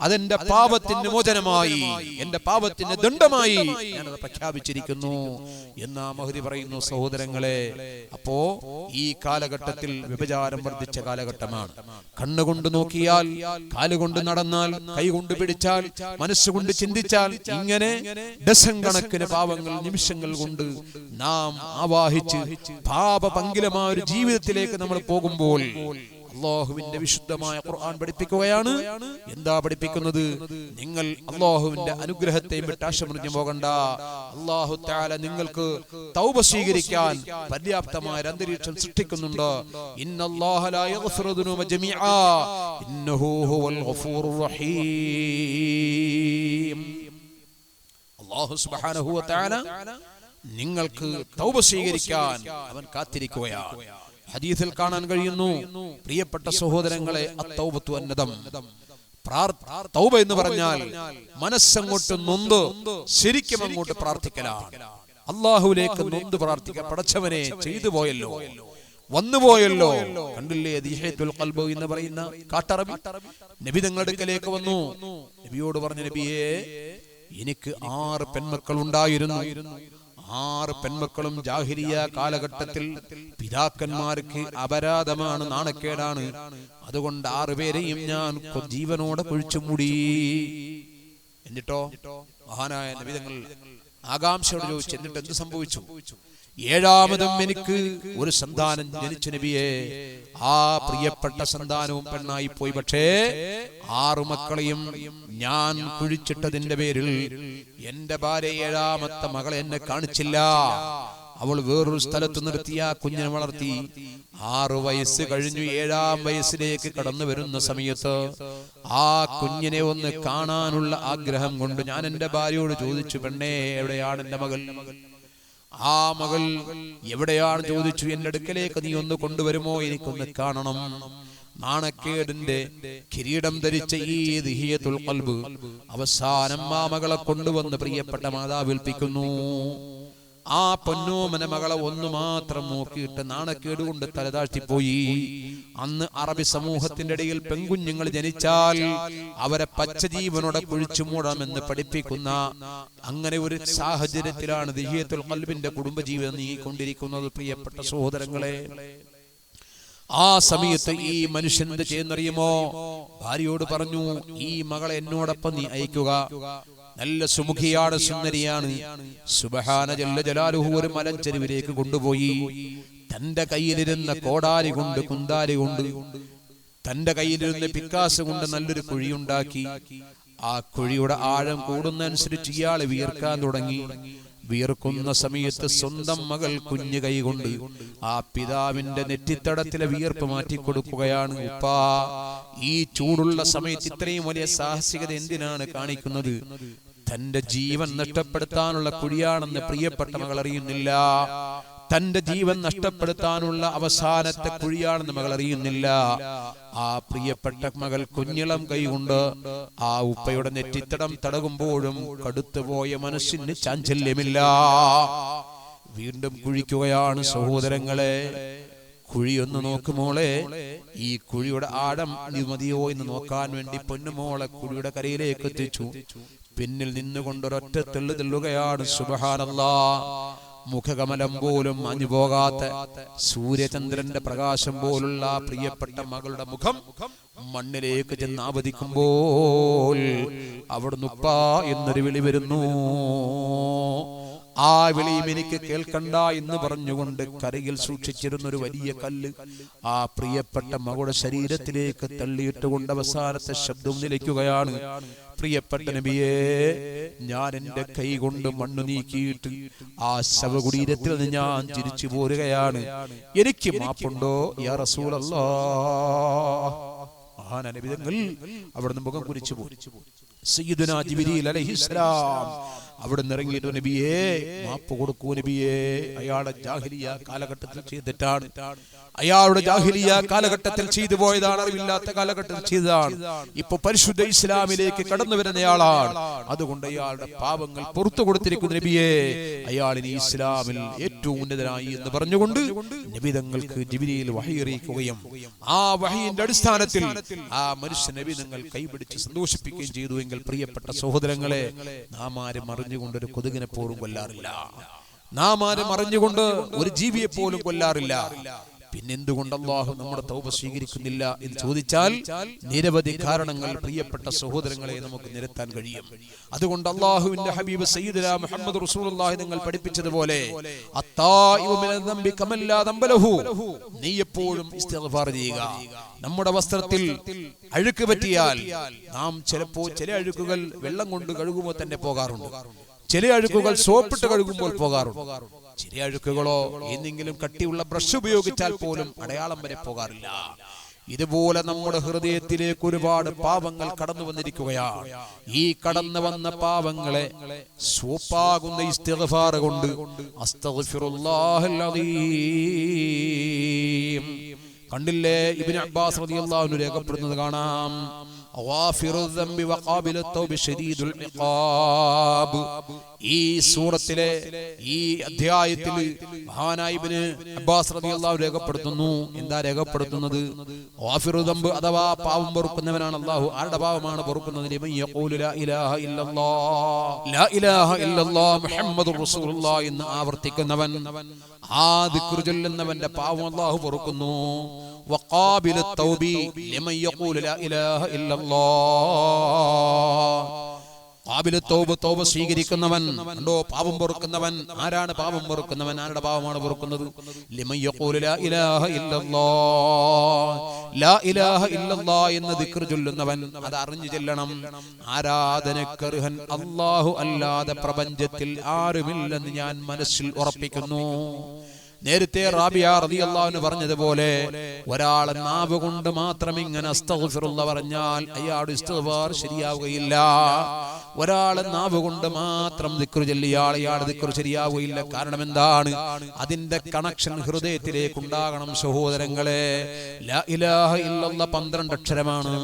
അതെന്റെ പാപത്തിന് മോചനമായി, എന്റെ പാപത്തിന് ദണ്ഡമായി ഞാനത് പ്രഖ്യാപിച്ചിരിക്കുന്നു എന്ന് മഹദി പറയുന്നു. സഹോദരങ്ങളെ, അപ്പോ ഈ കാലഘട്ടത്തിൽ വ്യഭിചാരം വർദ്ധിച്ച കാലഘട്ടമാണ്. കണ്ണുകൊണ്ട് നോക്കിയാൽ, കാലുകൊണ്ട് നടന്നാൽ, കൈകൊണ്ട് പിടിച്ചാൽ, മനസ്സുകൊണ്ട് ചിന്തിച്ചാൽ, ഇങ്ങനെ ഡസൻ കണക്കിന് പാവങ്ങൾ നിമിഷങ്ങൾ കൊണ്ട് നാം ആവാഹിച്ച് പാപപങ്കിലമായ ഒരു ജീവിതത്തിലേക്ക് നമ്മൾ പോകുമ്പോൾ അല്ലാഹുവിന്റെ വിശുദ്ധമായ ഖുർആൻ പഠിപ്പിക്കുകയാണ്. എന്താ പഠിപ്പിക്കുന്നത്? നിങ്ങൾ അല്ലാഹുവിന്റെ അനുഗ്രഹത്തെ വിട്ട് ആശമുറിഞ്ഞു പോകണ്ട. അല്ലാഹു തആല നിങ്ങൾക്ക് തൗബ സ്വീകരിക്കാൻ പര്യാപ്തമായ അന്തരീക്ഷം സൃഷ്ടിക്കുന്നുണ്ട്. ഇന്നല്ലാഹ ലാ യഗ്ഫിറു ദുനൂബ ജമീആ ഇന്നഹു ഹുവൽ ഗഫൂറുർ റഹീം. അല്ലാഹു സുബ്ഹാനഹു വ തആല നിങ്ങൾക്ക് തൗബ സ്വീകരിക്കാൻ അവൻ കാത്തിരിക്കുകയാണ്. ഹദീസിൽ കാണാൻ കഴിയുന്നു, പ്രിയപ്പെട്ട സഹോദരങ്ങളെ, അത്തൗബത്തു അന്നദം, തൗബ എന്ന് പറഞ്ഞാൽ മനസ്സങ്ങോട്ട് നൊന്ത് ശരിക്കും അങ്ങോട്ട് പ്രാർത്ഥിക്കലാണ്. അല്ലാഹുവിലേക്ക് നൊന്ത് പ്രാർത്ഥിക്കുക. പടച്ചവനെ, ചെയ്തു പോയല്ലോ, വന്നുപോയല്ലോ. കണ്ടില്ലേ ദിഹ്യത്തുൽ ഖൽബ് എന്ന് പറയുന്ന കാട്ടറബി നബി തങ്ങളുടെ അടുക്കലേക്ക് വന്നു. നബിയോട് പറഞ്ഞു, നബിയേ, എനിക്ക് 6 പെൺമക്കൾ ഉണ്ടായിരുന്നു. 6 പെൺമക്കളും ജാഹിലിയ കാലഘട്ടത്തിൽ പിതാക്കന്മാർക്ക് അപരാധമാണ്, നാണക്കേടാണ്. അതുകൊണ്ട് 6 പേരെയും ഞാൻ ജീവനോടെ കുഴിച്ചുമൂടി. എന്നിട്ടോ മഹാനായ നബി തങ്ങൾ ആകാംക്ഷയോട് ചോദിച്ചു, എന്നിട്ട് എന്ത് സംഭവിച്ചു? 7ാമതും എനിക്ക് ഒരു സന്താനം ജനിച്ചു നബിയെ. ആ പ്രിയപ്പെട്ട സന്താനവും പെണ്ണായി പോയി. പക്ഷേ 6 മക്കളെയും ഞാൻ കുഴിച്ചിട്ടതിന്റെ പേരിൽ എന്റെ ഭാര്യ 7ാമത്തെ മകളെ എന്നെ കാണിച്ചില്ല. അവൾ വേറൊരു സ്ഥലത്ത് നിർത്തി ആ കുഞ്ഞിനെ വളർത്തി. 6 വയസ്സ് കഴിഞ്ഞു 7ാം വയസ്സിലേക്ക് കടന്നു വരുന്ന സമയത്ത് ആ കുഞ്ഞിനെ ഒന്ന് കാണാനുള്ള ആഗ്രഹം കൊണ്ട് ഞാൻ എന്റെ ഭാര്യയോട് ചോദിച്ചു, പെണ്ണേ, എവിടെയാണ് എന്റെ മകൾ? ആ മകൾ എവിടെയാണ് ചോദിച്ചു. എന്റെ അടുക്കലേക്ക് നീ ഒന്ന് കൊണ്ടുവരുമോ, എനിക്കൊന്ന് കാണണം. നാണക്കേടിന്റെ കിരീടം ധരിച്ച ഈ ദിഹിയത്തുൽ ഖൽബ് അവസാനം ആ മകളെ കൊണ്ടുവന്ന് പ്രിയപ്പെട്ട മാതാവ് ഏൽപ്പിക്കുന്നു. ആ പൊന്നോമന മകളെ ഒന്ന് മാത്രം നോക്കിയിട്ട് നാണക്കേട് കൊണ്ട് തലതാഴ്ത്തിപ്പോയി. അന്ന് അറബി സമൂഹത്തിന്റെ ഇടയിൽ പെൺകുഞ്ഞുങ്ങൾ ജനിച്ചാൽ അവരെ പച്ചജീവനോടെ കുഴിച്ചു മൂടാമെന്ന് പഠിപ്പിക്കുന്ന അങ്ങനെ ഒരു സാഹചര്യത്തിലാണ് ദിഹിയത്തുൽ ഖൽബിന്റെ കുടുംബജീവിതം നീങ്ങിക്കൊണ്ടിരിക്കുന്നത്. പ്രിയപ്പെട്ട സഹോദരങ്ങളെ, ആ സമയത്ത് ഈ മനുഷ്യൻ എന്ത് ചെയ്യുന്നറിയുമോ? ഭാര്യയോട് പറഞ്ഞു, ഈ മകളെ എന്നോടൊപ്പം നീ അയക്കുക. നല്ല സുമുഖിയാണ്, സുന്ദരിയാണ്. സുബ്ഹാന ജല്ല ജലാലുഹു ഒരു മലഞ്ചെരുവിലേക്ക് കൊണ്ടുപോയി. തന്റെ കയ്യിലിരുന്ന കോടാലി കൊണ്ട്, കുന്താലി കൊണ്ട്, തന്റെ കയ്യിലിരുന്ന പിക്കാസ് കൊണ്ട് നല്ലൊരു കുഴിയുണ്ടാക്കി. ആ കുഴിയുടെ ആഴം കൂടുന്നതനുസരിച്ച് ഇയാൾ വിയർക്കാൻ തുടങ്ങി. വിയർക്കുന്ന സമയത്ത് സ്വന്തം മകൾ കുഞ്ഞു കൈകൊണ്ട് ആ പിതാവിന്റെ നെറ്റിത്തടത്തിലെ വിയർപ്പ് മാറ്റിക്കൊടുക്കുകയാണ്. ഉപ്പാ, ഈ ചൂടുള്ള സമയത്ത് ഇത്രയും വലിയ സാഹസികത എന്തിനാണ് കാണിക്കുന്നത്? തന്റെ ജീവൻ നഷ്ടപ്പെടുത്താനുള്ള കുഴിയാണെന്ന് പ്രിയപ്പെട്ട മകൾ അറിയുന്നില്ല. തന്റെ ജീവൻ നഷ്ടപ്പെടുത്താനുള്ള അവസാനത്തെ കുഴിയാണെന്ന് മകൾ അറിയുന്നില്ല. ആ പ്രിയപ്പെട്ട മകൾ കുഞ്ഞിളം കൈകൊണ്ട് ആ ഉപ്പയുടെ നെറ്റിത്തടം തടകുമ്പോഴും കടുത്തുപോയ മനസ്സിന് ചാഞ്ചല്യമില്ല. വീണ്ടും കുഴിക്കുകയാണ്. സഹോദരങ്ങളെ, കുഴിയൊന്ന് നോക്കുമോളെ, ഈ കുഴിയുടെ ആഴം മതിയോ എന്ന് നോക്കാൻ വേണ്ടി പൊന്നുമോളെ കുഴിയുടെ കരയിലേക്ക് എത്തിച്ചു. പിന്നിൽ നിന്നുകൊണ്ടൊരൊറ്റ തെള്ളു തെള്ളുകയാണ്. സുബ്ഹാനല്ലാഹ്, മുഖകമലം പോലും അഞ്ഞുപോകാത്ത സൂര്യചന്ദ്രന്റെ പ്രകാശം പോലുള്ള പ്രിയപ്പെട്ട മകളുടെ മുഖം മണ്ണിലേക്ക് ചെന്ന് ആവതിക്കുമ്പോൾ അവിടുന്ന് ഉപ്പാ എന്നൊരു വിളി വരുന്നു. ആ വിളിയും എനിക്ക് കേൾക്കണ്ട എന്ന് പറഞ്ഞുകൊണ്ട് കരയിൽ സൂക്ഷിച്ചിരുന്ന ഒരു വലിയ കല്ല് ആ പ്രിയപ്പെട്ട മകളുടെ ശരീരത്തിലേക്ക് തള്ളിയിട്ടുകൊണ്ട് അവസാനത്തെ ശബ്ദം നിലയ്ക്കുകയാണ്. പ്രിയപ്പെട്ട നബിയേ, ഞാൻ എന്റെ കൈ കൊണ്ട് മണ്ണ് നീക്കിയിട്ട് ആ ശവകുടീരത്തിൽ നിന്ന് ഞാൻ തിരിച്ചു പോരുകയാണ്. എനിക്ക് മാപ്പുണ്ടോ യാ റസൂലല്ലാഹ്? മഹാനബിതങ്ങൾ അവിടുന്ന് മുഖം കുരിച്ചു പോയി. സയ്യിദുനാ ജിബ്രീൽ അലൈഹിസ്സലാം അവിടുന്ന് ഇറങ്ങിയിട്ട്, നബിയേ മാപ്പ് കൊടുക്കൂ നബിയേ, അയാളുടെ ജാഹിലിയ കാലഘട്ടത്തിൽ ചെയ്തിട്ടാണ്, അയാളുടെ ജാഹിലിയ കാലഘട്ടത്തിൽ ചെയ്തു പോയതാണ്, അറിവില്ലാത്ത കാലഘട്ടത്തിൽ ചെയ്തതാണ്. ഇപ്പൊ പരിശുദ്ധ ഇസ്ലാമിലേക്ക് കടന്നു വരുന്നയാളാണ്, അതുകൊണ്ട് അയാളുടെ പാപങ്ങൾ പുറത്തു കൊടുത്തിരിക്കുന്ന നബിയെ, അയാളിന് ഇസ്ലാമിൽ ഏറ്റവും ഉന്നതനായി എന്ന് പറഞ്ഞുകൊണ്ട് നബിതങ്ങൾക്ക് ജിബ്രീൽ വഹി അറിയിക്കുകയും ആ വഹിയുടെ അടിസ്ഥാനത്തിൽ ആ മനുഷ്യ നബിതങ്ങൾ കൈപിടിച്ച് സന്തോഷിപ്പിക്കുകയും ചെയ്തു. എങ്കിൽ പ്രിയപ്പെട്ട സഹോദരങ്ങളെ, നാം ആരും അറിഞ്ഞുകൊണ്ട് ഒരു കൊതുകിനെ പോലും കൊല്ലാറില്ല, നാം ആരും അറിഞ്ഞുകൊണ്ട് ഒരു ജീവിയെ പോലും കൊല്ലാറില്ല. പിന്നെന്തുകൊണ്ട് അല്ലാഹു നമ്മുടെ തൗബ സ്വീകരിക്കുന്നില്ല എന്ന് ചോദിച്ചാൽ നിരവധി കാരണങ്ങൾ പ്രിയപ്പെട്ട സഹോദരങ്ങളെ നമുക്ക് നിരത്താൻ കഴിയും. അതുകൊണ്ട് അല്ലാഹുവിന്റെ ഹബീബ് സയ്യിദുനാ മുഹമ്മദ് റസൂലുള്ളാഹി നിങ്ങൾ പഠിപ്പിച്ചതുപോലെ അത്തായിബു മിനൽ ദംബി കമല്ലാ ദംബലഹു, നീ എപ്പോഴും ഇസ്തിഗ്ഫാർ ചെയ്യുക. നമ്മുടെ വസ്ത്രത്തിൽ അഴുക്ക് പറ്റിയാൽ നാം ചിലപ്പോൾ ചില അഴുക്കുകൾ വെള്ളം കൊണ്ട് കഴുകുമ്പോൾ തന്നെ പോകാറുണ്ട്, ചില അഴുക്കുകൾ സോപ്പിട്ട് കഴുകുമ്പോൾ പോകാറുണ്ട്, ചില അഴുക്കുകളോ എന്തെങ്കിലും കട്ടിയുള്ള ബ്രഷ് ഉപയോഗിച്ചാൽ പോലും അടയാളം വരെ പോകാറില്ല. ഇതുപോലെ നമ്മുടെ ഹൃദയത്തിലേക്ക് ഒരുപാട് പാപങ്ങൾ കടന്നു വന്നിരിക്കുകയാണ്. ഈ കടന്നു വന്ന പാപങ്ങളെ സോപ്പാകുന്ന ഇസ്തിഗ്ഫാർ കൊണ്ട് അസ്തഗ്ഫിറുല്ലാഹൽ അദീം. കണ്ടില്ലേ, ഇബ്നു അബ്ബാസ് റളിയല്ലാഹു അൻഹു രേഖപ്പെടുന്നത് കാണാം, ഈ സൂറത്തിലെ ഈ അധ്യായത്തിൽ മഹാനായ ഇബ്നു അബ്ബാസ് റളിയല്ലാഹു അൻഹു രേഖപ്പെടുത്തുന്നു. എന്താ രേഖപ്പെടുത്തുന്നത്? ഗാഫിറു ദംബ് അഥവാ പാപം പൊറുക്കുന്നവനാണ് അല്ലാഹു. ആരുടെ പാപമാണ് പൊറുക്കുന്നത്? ലിമൻ യഖൂലു ലാ ഇലാഹ ഇല്ലല്ലാഹ്, ലാ ഇലാഹ ഇല്ലല്ലാഹ് മുഹമ്മദുർ റസൂലുള്ളാഹ് എന്ന് ആവർത്തിക്കുന്നവൻ, ആ ദിക്ർ ചൊല്ലുന്നവന്റെ പാപം അല്ലാഹു പൊറുക്കുന്നു. وقابل التوبة لمن يقول لا إله إلا الله. ഖാബില തൗബ, തൗബ സ്വീകരിക്കുന്നവൻ ഉണ്ടോ, പാപം പൊറുക്കുന്നവൻ. ആരാണ് പാപം പൊറുക്കുന്നവൻ? ആരുടെ പാപമാണ് പൊറുക്കുന്നത്? ലിമൻ യഖൂലു ലാ ഇലാഹ ഇല്ലല്ലാഹ്, ലാ ഇലാഹ ഇല്ലല്ലാഹ് എന്ന് ദിക്ർ ചൊല്ലുന്നവൻ. അത് അറിഞ്ഞു ചെല്ലണം. ആരാധനക്കർഹൻ അല്ലാഹു അല്ലാതെ പ്രപഞ്ചത്തിൽ ആരുമില്ലെന്ന് ഞാൻ മനസ്സിൽ ഉറപ്പിക്കുന്നു. നേരത്തെ റാബിയ റളിയല്ലാഹു അൻഹ പറഞ്ഞതുപോലെ ഒരാൾ നാവ് കൊണ്ട് മാത്രം ഇങ്ങനെ അസ്തഗ്ഫിറുല്ലാഹ് പറഞ്ഞാൽ അയാളുടെ ഇസ്തിഗ്ഫാർ ശരിയാവുകയില്ല. ഒരാൾ നാവ് കൊണ്ട് മാത്രം ദിക്ർ ചൊല്ലിയാൽ അയാളുടെ ദിക്ർ ശരിയാവുകയില്ല. കാരണം എന്താണ്? അതിന്റെ കണക്ഷൻ ഹൃദയത്തിലേക്ക് ഉണ്ടാകണം. സഹോദരങ്ങളെ, ലാ ഇലാഹ ഇല്ലല്ലാഹ് 12 അക്ഷരമാണ്,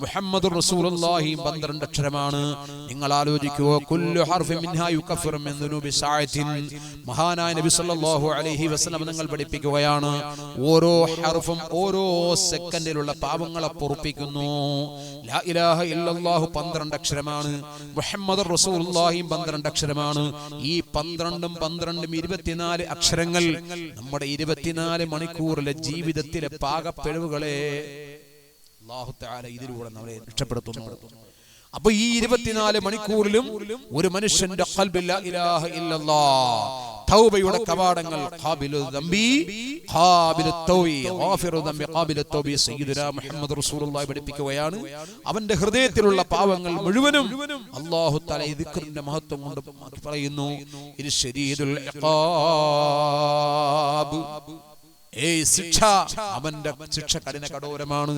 മുഹമ്മദുർ റസൂലുള്ളാഹി 12 അക്ഷരമാണ്. നിങ്ങൾ ആലോചിക്കുക, കുല്ലു ഹർഫിൻ മിൻഹാ യുകഫിറു മിൻ ദുനൂബി സഅത്തിൻ. മഹാനായ നബി സല്ലല്ലാഹു അലൈഹി വസല്ലം നിങ്ങൾ പഠിപ്പിക്കുകയാണ്, ഓരോ ഹർഫും ഓരോ സെക്കൻഡിലുള്ള പാപങ്ങളെ പൊറുപ്പിക്കുന്നു. ലാ ഇലാഹ ഇല്ലല്ലാഹു 12 അക്ഷരമാണ്, മുഹമ്മദുർ റസൂലുള്ളാഹി 12 അക്ഷരമാണ്. ഈ 12ഉം 12ഉം 24 അക്ഷരങ്ങൾ നമ്മുടെ 24 മണിക്കൂറിലെ ജീവിതത്തിലെ പാകപ്പിഴവുകളെ അല്ലാഹു തആല ഇതിലൂടെ നമ്മളെ രക്ഷപ്പെടുത്തുന്നു. അപ്പൊ ഈ 24 മണിക്കൂറിലും ഒരു മനുഷ്യന്റെ ഖൽബിൽ ലാ ഇലാഹ ഇല്ലല്ലാഹ്, തൗബയുടെ കവാടങ്ങൾ, ഖാബിലു ദംബി ഖാബിലു തൗബി, ഗാഫിറു ദംബി ഖാബിലു തൗബി സയ്യിദുനാ മുഹമ്മദ് റസൂലുള്ളാഹി പഠിപ്പിക്കുകയാണ്. അവന്റെ ഹൃദയത്തിലുള്ള പാവങ്ങൾ മുഴുവനും അല്ലാഹു തആല ഈ ദിക്റിന്റെ മഹത്വം കൊണ്ട് പറയുന്നു. ഇത് ശരീദുൽ ഇഖാബ്, ശിക്ഷ, അവന്റെ ശിക്ഷ കഠിന കഠോരമാണ്.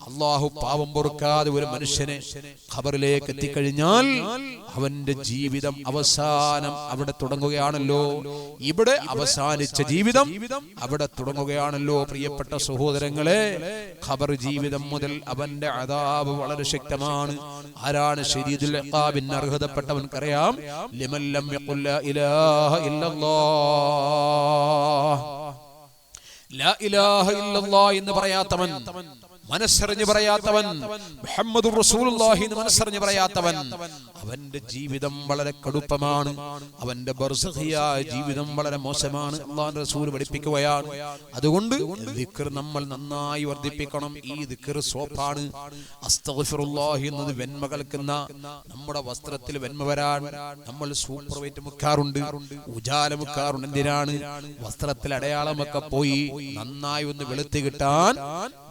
അല്ലാഹു പാപം പൊറുക്കാതെ ഒരു മനുഷ്യനെ ഖബറിലേക്ക് എത്തിക്കഴിഞ്ഞാൽ അവന്റെ ജീവിതം അവസാനം അവിടെ തുടങ്ങുകയാണല്ലോ. ഇവിടെ അവസാനിച്ച ജീവിതം അവിടെ തുടങ്ങുകയാണല്ലോ. പ്രിയപ്പെട്ട സഹോദരങ്ങളെ, ഖബർ ജീവിതം മുതൽ അവന്റെ അദാബ് വളരെ ശക്തമാണ്. ആരാണ് ശരീദുൽ ഇഖാബിന് അർഹതപ്പെട്ടവൻക്കറിയാം? ലിമൻ ലം യഖുൽ ലാ ഇലാഹ ഇല്ലല്ലാഹ്, ലാ ഇലാഹ ഇല്ലല്ലാഹ് എന്ന് പറയാത്തവൻ, മനസ്സറിഞ്ഞ് പറയാത്തവൻ, മുഹമ്മദുർ റസൂലുള്ളാഹി എന്ന് മനസ്സറിഞ്ഞ് പറയാത്തവൻ, അവന്റെ ജീവിതം വളരെ കടുപ്പമാണ്, അവന്റെ ബർസഖിയായ ജീവിതം വളരെ മോശമാണ്. അല്ലാഹുവിന്റെ റസൂൽ പഠിപ്പിക്കുകയാണ്. അതുകൊണ്ട് ദിക്ർ നമ്മൾ നന്നായി വർദ്ധിപ്പിക്കണം. ഈ ദിക്ർ സോപ്പാണ്. അസ്തഗ്ഫിറുല്ലാഹ് എന്നത് വെന്മ കലക്കുന്ന, നമ്മുടെ വസ്ത്രത്തിൽ വെന്മ വരാൻ നമ്മൾ സൂപ്പർ വെയിറ്റ് മുക്കാറുണ്ട്, ഉജാല മുക്കാറുണ്ട്. എന്തിനാണ്? വസ്ത്രത്തിൽ അടയാളമൊക്കെ പോയി നന്നായി ഒന്ന് വെളുത്ത് കിട്ടാൻ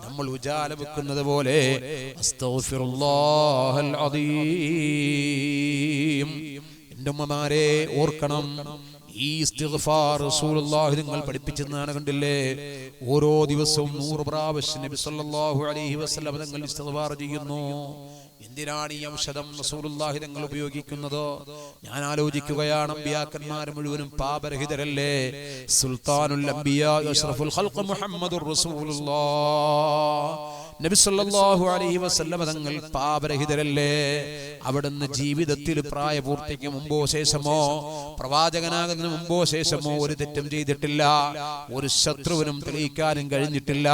നമ്മൾ ഉജാല വെക്കുന്നത് പോലെ അസ്തഗ്ഫിറുല്ലാഹൽ അദീം. എൻ്റെ ഉമ്മമാരെ ഓർക്കണം, ഈ ഇസ്തിഗ്ഫാർ റസൂലുള്ളാഹി നിങ്ങൾ പഠിപ്പിച്ചെന്നാണ്. കണ്ടില്ലേ, ഓരോ ദിവസവും 100 പ്രാവശ്യം നബി സല്ലല്ലാഹു അലൈഹി വസല്ലം തങ്ങൾ ഇസ്തിഗ്ഫാർ ചെയ്യുന്നു. എന്തിനാണ് ഈ ഔഷധം റസൂലുള്ളാഹി തങ്ങൾ ഉപയോഗിക്കുന്നത്? ഞാൻ ആലോചിക്കുകയാണ്, അമ്പിയാക്കന്മാർ മുഴുവനും പാപരഹിതരല്ലേ? സുൽത്താനുൽ അംബിയാ അഷ്റഫുൽ ഖൽഖ് മുഹമ്മദുർ റസൂലുള്ളാഹ് നബി സല്ലല്ലാഹു അലൈഹി വസല്ലം തങ്ങൾ പാപരഹിതരല്ലേ? അവിടുന്ന് ജീവിതത്തിൽ പ്രായപൂർത്തിക്ക് മുമ്പോ ശേഷമോ, പ്രവാചകനാകുന്നതിന് മുമ്പോ ശേഷമോ ഒരു തെറ്റും ചെയ്തിട്ടില്ല. ഒരു ശത്രുവിനും തെളിയിക്കാനും കഴിഞ്ഞിട്ടില്ല.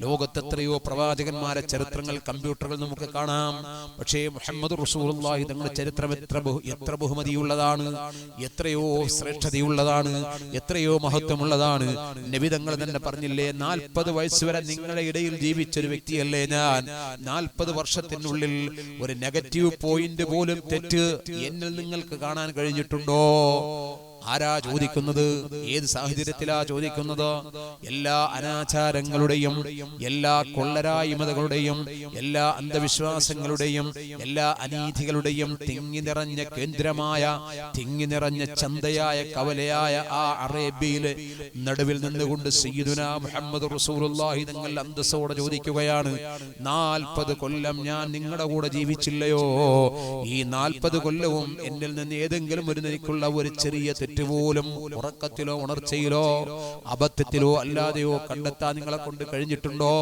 ലോകത്തെത്രയോ പ്രവാചകന്മാരെ ചരിത്രങ്ങൾ കമ്പ്യൂട്ടറുകൾ നമുക്ക് കാണാം. പക്ഷേ മുഹമ്മദ് റസൂലുള്ളാഹി തങ്ങളുടെ ചരിത്രം എത്ര ബഹുമതിയുള്ളതാണ്, എത്രയോ ശ്രേഷ്ഠതയുള്ളതാണ്, എത്രയോ മഹത്വമുള്ളതാണ്. നബി തങ്ങൾ തന്നെ പറഞ്ഞില്ലേ, 40 വയസ്സ് വരെ നിങ്ങളുടെ ഇടയിൽ ജീവിച്ചൊരു വ്യക്തിയല്ലേ ഞാൻ. 40 വർഷത്തിനുള്ളിൽ ഒരു നെഗറ്റീവ് പോയിന്റ് പോലും തെറ്റ് എന്നിൽ നിങ്ങൾക്ക് കാണാൻ കഴിഞ്ഞിട്ടുണ്ടോ? ആരാ ചോദിക്കുന്നത്? ഏത് സാഹചര്യത്തിലാ ചോദിക്കുന്നത്? എല്ലാ അനാചാരങ്ങളുടെയും, എല്ലാ കൊള്ളരായ്മകളുടെയും, എല്ലാ അന്ധവിശ്വാസങ്ങളുടെയും, എല്ലാ അനീതികളുടെയും തിങ്ങി നിറഞ്ഞ കേന്ദ്രമായ, തിങ്ങി നിറഞ്ഞ ചന്തയായ, കവലയായ ആ അറേബ്യയിലെ നടുവിൽ നിന്നുകൊണ്ട് സയ്യിദുനാ മുഹമ്മദ് റസൂലുള്ളാഹി തങ്ങൾ അന്തസ്സോടെ ചോദിക്കുകയാണ്, 40 കൊല്ലം ഞാൻ നിങ്ങളുടെ കൂടെ ജീവിച്ചില്ലയോ? ഈ 40 കൊല്ലവും എന്നിൽ നിന്ന് ഏതെങ്കിലും ഒരു നിലയ്ക്കുള്ള ഒരു ചെറിയ പോലും ഉറക്കത്തിലോ ഉണർച്ചയിലോ അബദ്ധത്തിലോ അല്ലാതെയോ കണ്ടെത്താൻ നിങ്ങളെ കൊണ്ട് കഴിഞ്ഞിട്ടുണ്ടോ?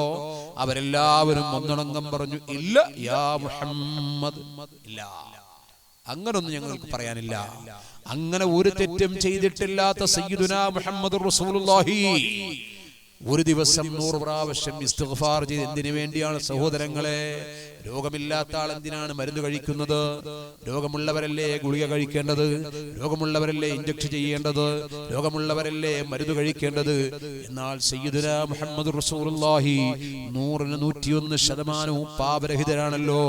അവരെല്ലാവരും ഒന്നടങ്കം പറഞ്ഞു, ഇല്ല യാ മുഹമ്മദ്, ഇല്ല, അങ്ങനൊന്നും ഞങ്ങൾക്ക് പറയാനില്ല. അങ്ങനെ ഒരു തെറ്റും ചെയ്തിട്ടില്ലാത്ത സയ്യിദുനാ മുഹമ്മദ് റസൂലുള്ളാഹി ഒരു ദിവസം 100 പ്രാവശ്യം ഇസ്തിഗ്ഫാർ ചെയ്ത്. എന്തിനു വേണ്ടിയാണ് സഹോദരങ്ങളെ? രോഗമില്ലാത്ത ആൾ എന്തിനാണ് മരുന്ന് കഴിക്കുന്നത്? രോഗമുള്ളവരല്ലേ ഗുളിക കഴിക്കേണ്ടത്? രോഗമുള്ളവരല്ലേ ഇഞ്ചക്ഷൻ ചെയ്യേണ്ടത്? രോഗമുള്ളവരല്ലേ മരുന്ന് കഴിക്കേണ്ടത്? എന്നാൽ സയ്യിദുനാ മുഹമ്മദ് റസൂലുള്ളാഹി 101% പാപരഹിതരാണല്ലോ.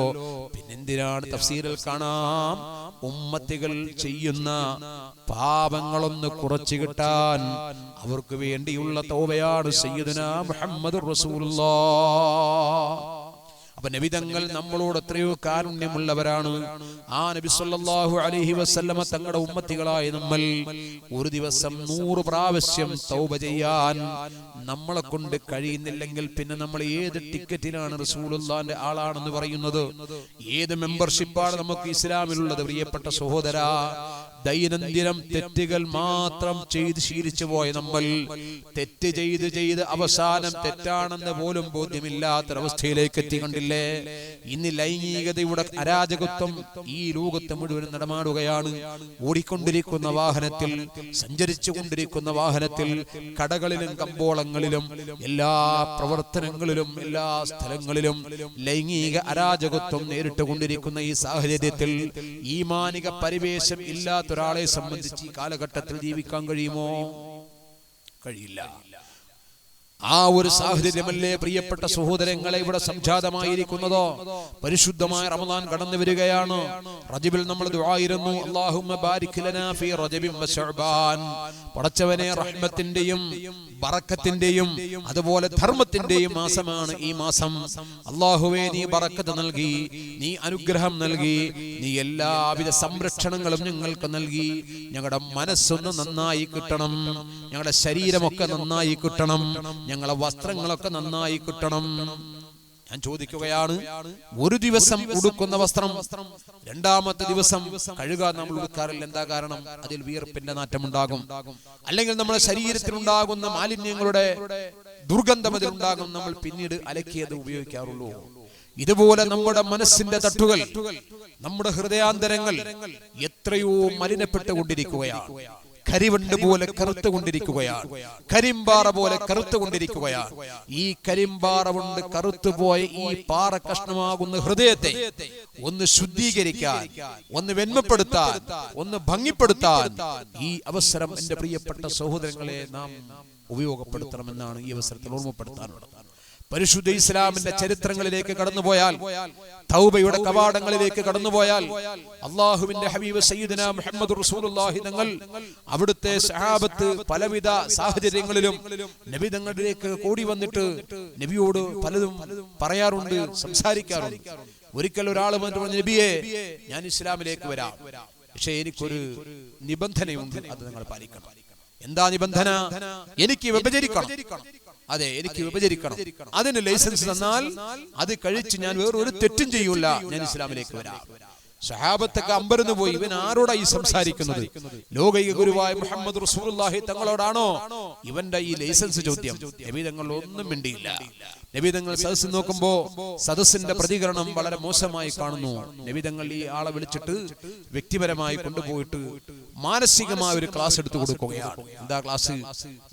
പിന്നെന്തിനാണ്? തഫ്സീറിൽ കാണാം, ഉമ്മത്തികൾ ചെയ്യുന്ന പാപങ്ങളൊന്ന് കുറച്ചു കിട്ടാൻ അവർക്ക് വേണ്ടിയുള്ള തൗബയാണ് സയ്യിദുനാ മുഹമ്മദ് റസൂലുള്ളാഹ്. അപ്പൊ നബി തങ്ങൾ നമ്മളോട് എത്രയോ കാരുണ്യമുള്ളവരാണ്. ആ നബി സല്ലല്ലാഹു അലൈഹി വസല്ലമ തങ്ങളുടെ ഉമ്മത്തികളായ നമ്മൾ ഒരു ദിവസം 100 പ്രാവശ്യം തൗബ ചെയ്യാൻ നമ്മളെ കൊണ്ട് കഴിയുന്നില്ലെങ്കിൽ പിന്നെ നമ്മൾ ഏത് ടിക്കറ്റിലാണ് റസൂലുള്ളാഹിന്റെ ആളാണെന്ന് പറയുന്നത്? ഏത് മെമ്പർഷിപ്പാണ് നമുക്ക് ഇസ്ലാമിലുള്ളത്? പ്രിയപ്പെട്ട സഹോദരാ, ദൈനംദിനം തെറ്റുകൾ മാത്രം ചെയ്ത് ശീലിച്ചു പോയ നമ്മൾ തെറ്റ് ചെയ്ത് അവസാനം തെറ്റാണെന്ന് പോലും ബോധ്യമില്ലാത്തൊരവസ്ഥയിലേക്ക് എത്തിക്കണ്ടില്ലേ? ഇന്ന് ലൈംഗികതയുടെ അരാജകത്വം ഈ ലോകത്ത് മുഴുവൻ നടമാടുകയാണ്. ഓടിക്കൊണ്ടിരിക്കുന്ന വാഹനത്തിൽ, സഞ്ചരിച്ചു കൊണ്ടിരിക്കുന്ന വാഹനത്തിൽ, കടകളിലും കമ്പോളങ്ങളിലും, എല്ലാ പ്രവർത്തനങ്ങളിലും, എല്ലാ സ്ഥലങ്ങളിലും ലൈംഗിക അരാജകത്വം നേരിട്ട് കൊണ്ടിരിക്കുന്ന ഈ സാഹചര്യത്തിൽ ഈമാനിക പരിവേശം ഇല്ലാത്ത ഒരാളെ സംബന്ധിച്ച് ഈ കാലഘട്ടത്തിൽ ജീവിക്കാൻ കഴിയുമോ? കഴിയില്ല. ആ ഒരു സാഹചര്യമല്ലേ പ്രിയപ്പെട്ട സഹോദരങ്ങളെ ഇവിടെ സംജാതമായിരിക്കുന്നതോ? പരിശുദ്ധമായ റമദാൻ കടന്നു വരികയാണ്. റജബിൽ നമ്മൾ ദുആയിരുന്നു, അല്ലാഹുമ്മ ബാരിക് ലനാ ഫീ റജബിൻ വ ശഅബാൻ. പടച്ചവനെ, റഹ്മത്തിന്റെയും ബറക്കത്തിന്റെയും അതുപോലെ ധർമ്മത്തിന്റെയും മാസമാണ് ഈ മാസം. അല്ലാഹുവേ, നീ ബറക്കത്ത് നൽകി, നീ അനുഗ്രഹം നൽകി, നീ എല്ലാവിധ സംരക്ഷണങ്ങളും ഞങ്ങൾക്ക് നൽകി. ഞങ്ങളുടെ മനസ്സൊന്ന് നന്നായി കിട്ടണം, ഞങ്ങളുടെ ശരീരമൊക്കെ നന്നായി കിട്ടണം, ഞങ്ങളെ വസ്ത്രങ്ങളൊക്കെ നന്നായി കിട്ടണം. ഞാൻ ചോദിക്കുകയാണ്, ഒരു ദിവസം ഉടുക്കുന്ന വസ്ത്രം രണ്ടാമത്തെ ദിവസം കഴുകാൻ നമ്മൾ ഉടുക്കാറില്ല. എന്താ കാരണം? അതിൽ വിയർപ്പിന്റെ നാറ്റമുണ്ടാകും, അല്ലെങ്കിൽ നമ്മുടെ ശരീരത്തിലുണ്ടാകുന്ന മാലിന്യങ്ങളുടെ ദുർഗന്ധം അതിലുണ്ടാകും. നമ്മൾ പിന്നീട് അലക്കിയത് ഉപയോഗിക്കാറുള്ളൂ. ഇതുപോലെ നമ്മുടെ മനസ്സിന്റെ തട്ടുകൾ, നമ്മുടെ ഹൃദയാന്തരങ്ങൾ എത്രയോ മലിനപ്പെട്ടുകൊണ്ടിരിക്കുകയാണ്. കരിവണ്ട് പോലെ കറുത്തുകൊണ്ടിരിക്കുകയാണ്, കരിമ്പാറ പോലെ കറുത്തുകൊണ്ടിരിക്കുകയാണ്. ഈ കരിമ്പാറ കൊണ്ട് കറുത്തുപോയ ഈ പാറ കഷ്ണമാകുന്ന ഹൃദയത്തെ ഒന്ന് ശുദ്ധീകരിക്കാൻ, ഒന്ന് വെണ്മപ്പെടുത്താൻ, ഒന്ന് ഭംഗിപ്പെടുത്താൻ ഈ അവസരം എന്റെ പ്രിയപ്പെട്ട സഹോദരങ്ങളെ നാം ഉപയോഗപ്പെടുത്തണമെന്നാണ് ഈ അവസരത്തിൽ ഓർമ്മപ്പെടുത്താനുള്ളത്. പരിശുദ്ധ ഇസ്ലാമിന്റെ ചരിത്രങ്ങളിലേക്ക് കടന്നുപോയാൽ, തൗബയുടെ കവാടങ്ങളിലേക്ക് കടന്നുപോയാൽ, അള്ളാഹുവിന്റെ ഹബീബ് സയ്യിദുനാ മുഹമ്മദ് റസൂലുള്ളാഹി തങ്ങൾ അവിടുത്തെ സഹാബത്ത് പലവിധ സാഹചര്യങ്ങളിലും നബി തങ്ങളിലേക്ക് കൂടി വന്നിട്ട് നബിയോട് പലതും പറയാറുണ്ട്, സംസാരിക്കാറുണ്ട്. ഒരിക്കൽ ഒരാൾ വന്നിട്ട് പറഞ്ഞു, നബിയെ ഞാൻ ഇസ്ലാമിലേക്ക് വരാം, പക്ഷെ എനിക്കൊരു നിബന്ധനയുണ്ട്, അത് നിങ്ങൾ പാലിക്കണം. എന്താ നിബന്ധന? എനിക്ക് വിഭജിക്കണം. അതെ, എനിക്ക് വിഭജിക്കണം. അതിന് ലൈസൻസ് തന്നാൽ അത് കഴിച്ച് ഞാൻ വേറൊരു തെറ്റും ചെയ്യൂല, ഞാൻ ഇസ്ലാമിലേക്ക് വരാം. സഹാബത്തൊക്കെ അമ്പരന്ന് പോയി, ഇവൻ ആരോടായി സംസാരിക്കുന്നത്? ലോകൈക ഗുരുവായ മുഹമ്മദ് റസൂലുള്ളാഹി തങ്ങളോടാണോ ഇവന്റെ ഈ ലൈസൻസ് ചോദ്യം? നബി തങ്ങൾ ഒന്നും മിണ്ടിയില്ല. നബി തങ്ങൾ സദസ്സ് നോക്കുമ്പോ സദസ്സിന്റെ പ്രതികരണം വളരെ മോശമായി കാണുന്നു. നബി തങ്ങൾ ഈ ആളെ വിളിച്ചിട്ട് വ്യക്തിപരമായി കൊണ്ടുപോയിട്ട് മാനസികമായ ഒരു ക്ലാസ് എടുത്തു കൊടുക്കുകയാണ്. എന്താ ക്ലാസ്?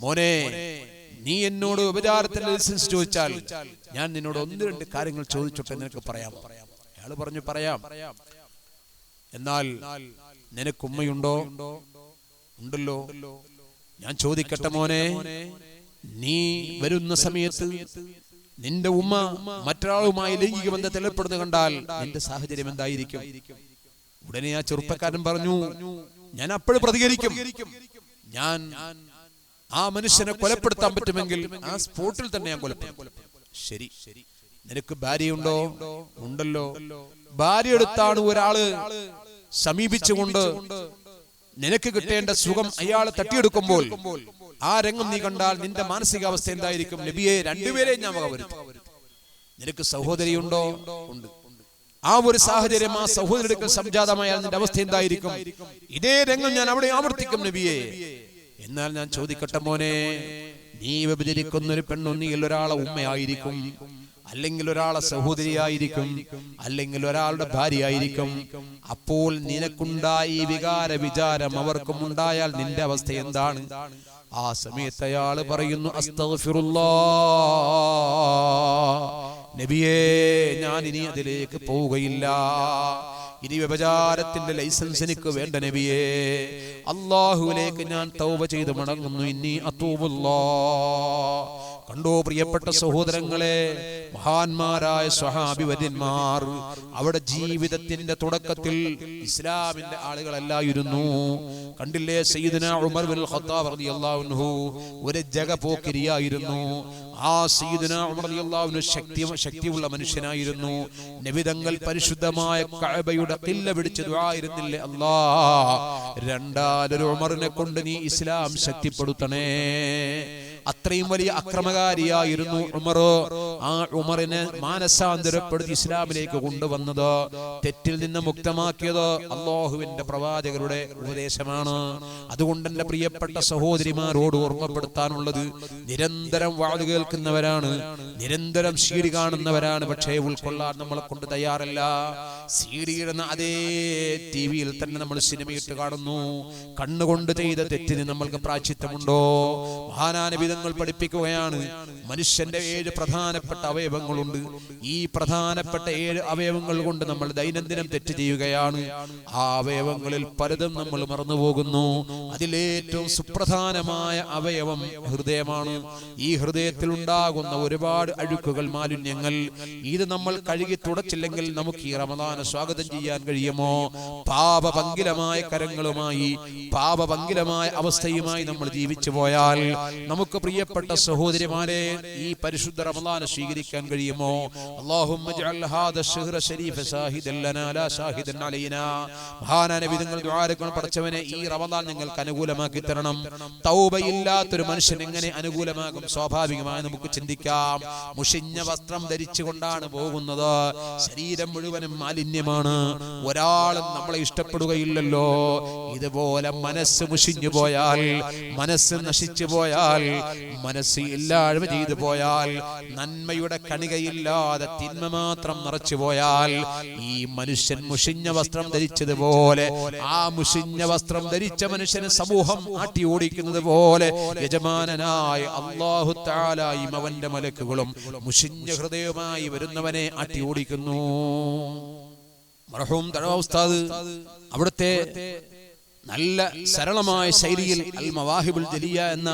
മോനെ, നീ എന്നോട് ഉപചാരത്തിന്റെ ലൈസൻസ് ചോദിച്ചാൽ ഞാൻ നിന്നോട് 1-2 കാര്യങ്ങൾ ചോദിച്ചോട്ടെ, നിനക്ക് പറയാമോ? അയാൾ പറഞ്ഞു, പറയാം. എന്നാൽ നിനക്ക് ഉമ്മയുണ്ടോ? ഉണ്ടല്ലോ. ഞാൻ ചോദിക്കട്ടെ മോനെ, നീ വരുന്ന സമയത്ത് നിന്റെ ഉമ്മ മറ്റൊരാളുമായി ലൈംഗിക ബന്ധത്തിൽ ഏർപ്പെടുന്നത് കണ്ടാൽ നിന്റെ സാഹചര്യം എന്തായിരിക്കും? ഉടനെ ആ ചെറുപ്പക്കാരൻ പറഞ്ഞു, ഞാൻ അപ്പോഴും പ്രതികരിക്കും. ഞാൻ ആ മനുഷ്യനെ കൊലപ്പെടുത്താൻ പറ്റുമെങ്കിൽ ആ സ്പോട്ടിൽ തന്നെ ഞാൻ കൊലപ്പെടുത്തും. ശരി, നിനക്ക് ഭാര്യയുണ്ടോ? ഉണ്ടല്ലോ. ഭാര്യ എടുത്താണ് ഒരാള് സമീപിച്ചുകൊണ്ട് നിനക്ക് കിട്ടേണ്ട സുഖം അയാളെ തട്ടിയെടുക്കുമ്പോൾ ആ രംഗം നീ കണ്ടാൽ നിന്റെ മാനസികാവസ്ഥ എന്തായിരിക്കും? നബിയെ, 2 പേരെയും ഞാൻ വകവരുത്തും. നിനക്ക് സഹോദരിയുണ്ടോ? ഉണ്ട്. ആ ഒരു സാഹചര്യം ആ സഹോദരിക്ക് സംജാതമായാൽ നിന്റെ അവസ്ഥ എന്തായിരിക്കും? ഇതേ രംഗം ഞാൻ അവിടെ ആവർത്തിക്കും നബിയെ. എന്നാൽ ഞാൻ ചോദിക്കട്ടെ മോനെ, നീ വ്യഭിചരിക്കുന്ന ഒരു പെണ്ണൊന്നിയിൽ ഒരാളെ ഉമ്മയായിരിക്കും, അല്ലെങ്കിൽ ഒരാളെ സഹോദരിയായിരിക്കും, അല്ലെങ്കിൽ ഒരാളുടെ ഭാര്യയായിരിക്കും. അപ്പോൾ നിനക്കുണ്ടായ ഈ വിചാരം അവർക്കും ഉണ്ടായാൽ നിന്റെ അവസ്ഥ എന്താണ്? ആ സമയത്ത് അയാൾ പറയുന്നു, അസ്തഗ്ഫിറുല്ലാഹ്, നബിയേ ഞാൻ ഇനി അതിലേക്ക് പോവുകയില്ല, ഇനി വ്യഭിചാരത്തിന്റെ ലൈസൻസ് എനിക്ക് വേണ്ട നബിയേ, അല്ലാഹുവിലേക്ക് ഞാൻ തൗബ ചെയ്ത് മടങ്ങുന്നു, ഇന്നി അത്തൂബുല്ലാഹ്. കണ്ടോ പ്രിയപ്പെട്ട സഹോദരങ്ങളെ, മഹാന്മാരായ സ്വഹാബിവര്യന്മാർ അവിടെ ജീവിതത്തിന്റെ തുടക്കത്തിൽ ഇസ്ലാമിന്റെ ആളുകളല്ലായിരുന്നു. കണ്ടില്ലേ, സയ്യിദുനാ ഉമർ ബിൻ ഖത്താബ് റളിയല്ലാഹു അൻഹു ഒരു ജഗപോക്കിരിയായിരുന്നു. ആ സയ്യിദുനാ ഉമർ റളിയല്ലാഹു അൻഹു ശക്തിയുള്ള മനുഷ്യനായിരുന്നു. നബി തങ്ങൾ പരിശുദ്ധമായ കഅബയുടെ ഖില്ല പിടിച്ച് ദുആയിരുന്നില്ലേ, അല്ലാഹ് രണ്ടാലൊരു ഉമറിനെ കൊണ്ട് നീ ഇസ്ലാം ശക്തിപ്പെടുത്തണേ. അത്രയും വലിയ അക്രമകാരിയായിരുന്നു ഉമർ. ആ ഉമറിനെ മാനസാന്തരപ്പെടുത്തി ഇസ്ലാമിലേക്ക് കൊണ്ടുവന്നത്, തെറ്റിൽ നിന്ന് മുക്തമാക്കിയത് അല്ലാഹുവിന്റെ പ്രവാചകരുടെ ഉപദേശമാണ്. അതുകൊണ്ട് എന്റെ പ്രിയപ്പെട്ട സഹോദരിമാരോട് ഓർമ്മപ്പെടുത്താനുള്ളത്, നിരന്തരം വാഴ കേൾക്കുന്നവരാണ്, നിരന്തരം സീഡി കാണുന്നവരാണ്, പക്ഷേ ഉൾക്കൊള്ളാൻ നമ്മളെ കൊണ്ട് തയ്യാറല്ല. സീഡിയിടുന്ന അതേ ടിവിയിൽ തന്നെ നമ്മൾ സിനിമയിട്ട് കാണുന്നു. കണ്ണുകൊണ്ട് ചെയ്ത തെറ്റിന് നമ്മൾക്ക് പ്രായശ്ചിത്തമുണ്ടോ? മഹാനാനബി പഠിപ്പിക്കുകയാണ്, മനുഷ്യന്റെ 7 പ്രധാനപ്പെട്ട അവയവങ്ങളുണ്ട്. ഈ പ്രധാനപ്പെട്ട 7 അവയവങ്ങൾ കൊണ്ട് നമ്മൾ ദൈനംദിനം തെറ്റ് ചെയ്യുകയാണ്. ആ അവയവങ്ങളിൽ പലതും നമ്മൾ മറന്നുപോകുന്നു. അതിലേറ്റവും സുപ്രധാനമായ അവയവം ഹൃദയമാണ്. ഈ ഹൃദയത്തിൽ ഉണ്ടാകുന്ന ഒരുപാട് അഴുക്കുകൾ, മാലിന്യങ്ങൾ, ഇത് നമ്മൾ കഴുകി തുടച്ചില്ലെങ്കിൽ നമുക്ക് ഈ റമദാനെ സ്വാഗതം ചെയ്യാൻ കഴിയുമോ? പാപഭംഗിലമായ കരങ്ങളുമായി, പാപഭംഗിലമായ അവസ്ഥയുമായി നമ്മൾ ജീവിച്ചു പോയാൽ നമുക്ക് പ്രിയപ്പെട്ട സഹോദരിമാരെ ഈ പരിശുദ്ധ റമദാനെ സ്വീകരിക്കാൻ കഴിയുമോ? അല്ലാഹുമ്മ ജഅൽ ഹാദ ശഹ്റ ശരീഫ ശാഹിദൻ ലനാ ലാ ശാഹിദൻ അലൈനാ. മഹാനായ വിധങ്ങൾ ദുആരകൾ പടച്ചവനെ ഈ റമദാൻ നിങ്ങൾക്ക് അനുകൂലമാക്കി തരണം. തൗബയില്ലാത്തൊരു മനുഷ്യൻ എങ്ങനെ അനുകൂലമാകും? സ്വാഭാവികമായി നമുക്ക് ചിന്തിക്കാം. മുഷിഞ്ഞ വസ്ത്രം ധരിച്ചുകൊണ്ടാണ് പോകുന്നത്, ശരീരം മുഴുവനും മാലിന്യം മാലിന്യമാണ്. ഒരാളും നമ്മളെ ഇഷ്ടപ്പെടുകയില്ലല്ലോ. ഇതുപോലെ മനസ്സ് മുഷിഞ്ഞു പോയാൽ, മനസ്സ് നശിച്ചു പോയാൽ, മനസ്സ് ഇല്ലായ്മ ചെയ്തു പോയാൽ, നന്മയുടെ കണികയില്ലാതെ തിന്മ മാത്രം നിറച്ചു പോയാൽ, ഈ മനുഷ്യൻ മുഷിഞ്ഞ വസ്ത്രം ധരിച്ചതുപോലെ, ആ മുഷിഞ്ഞ വസ്ത്രം ധരിച്ച മനുഷ്യന് സമൂഹം ആട്ടി ഓടിക്കുന്നത് പോലെ യജമാനനായ അല്ലാഹു തആലയും അവന്റെ മലക്കുകളും മുഷിഞ്ഞ ഹൃദയവുമായി വരുന്നവനെ ആട്ടി ഓടിക്കുന്നു. മർഹൂം തഴവ ഉസ്താദ് അവിടുത്തെ നല്ല സരളമായ ശൈലിയിൽ അൽ മവാഹിബുൽ ജലിയ എന്ന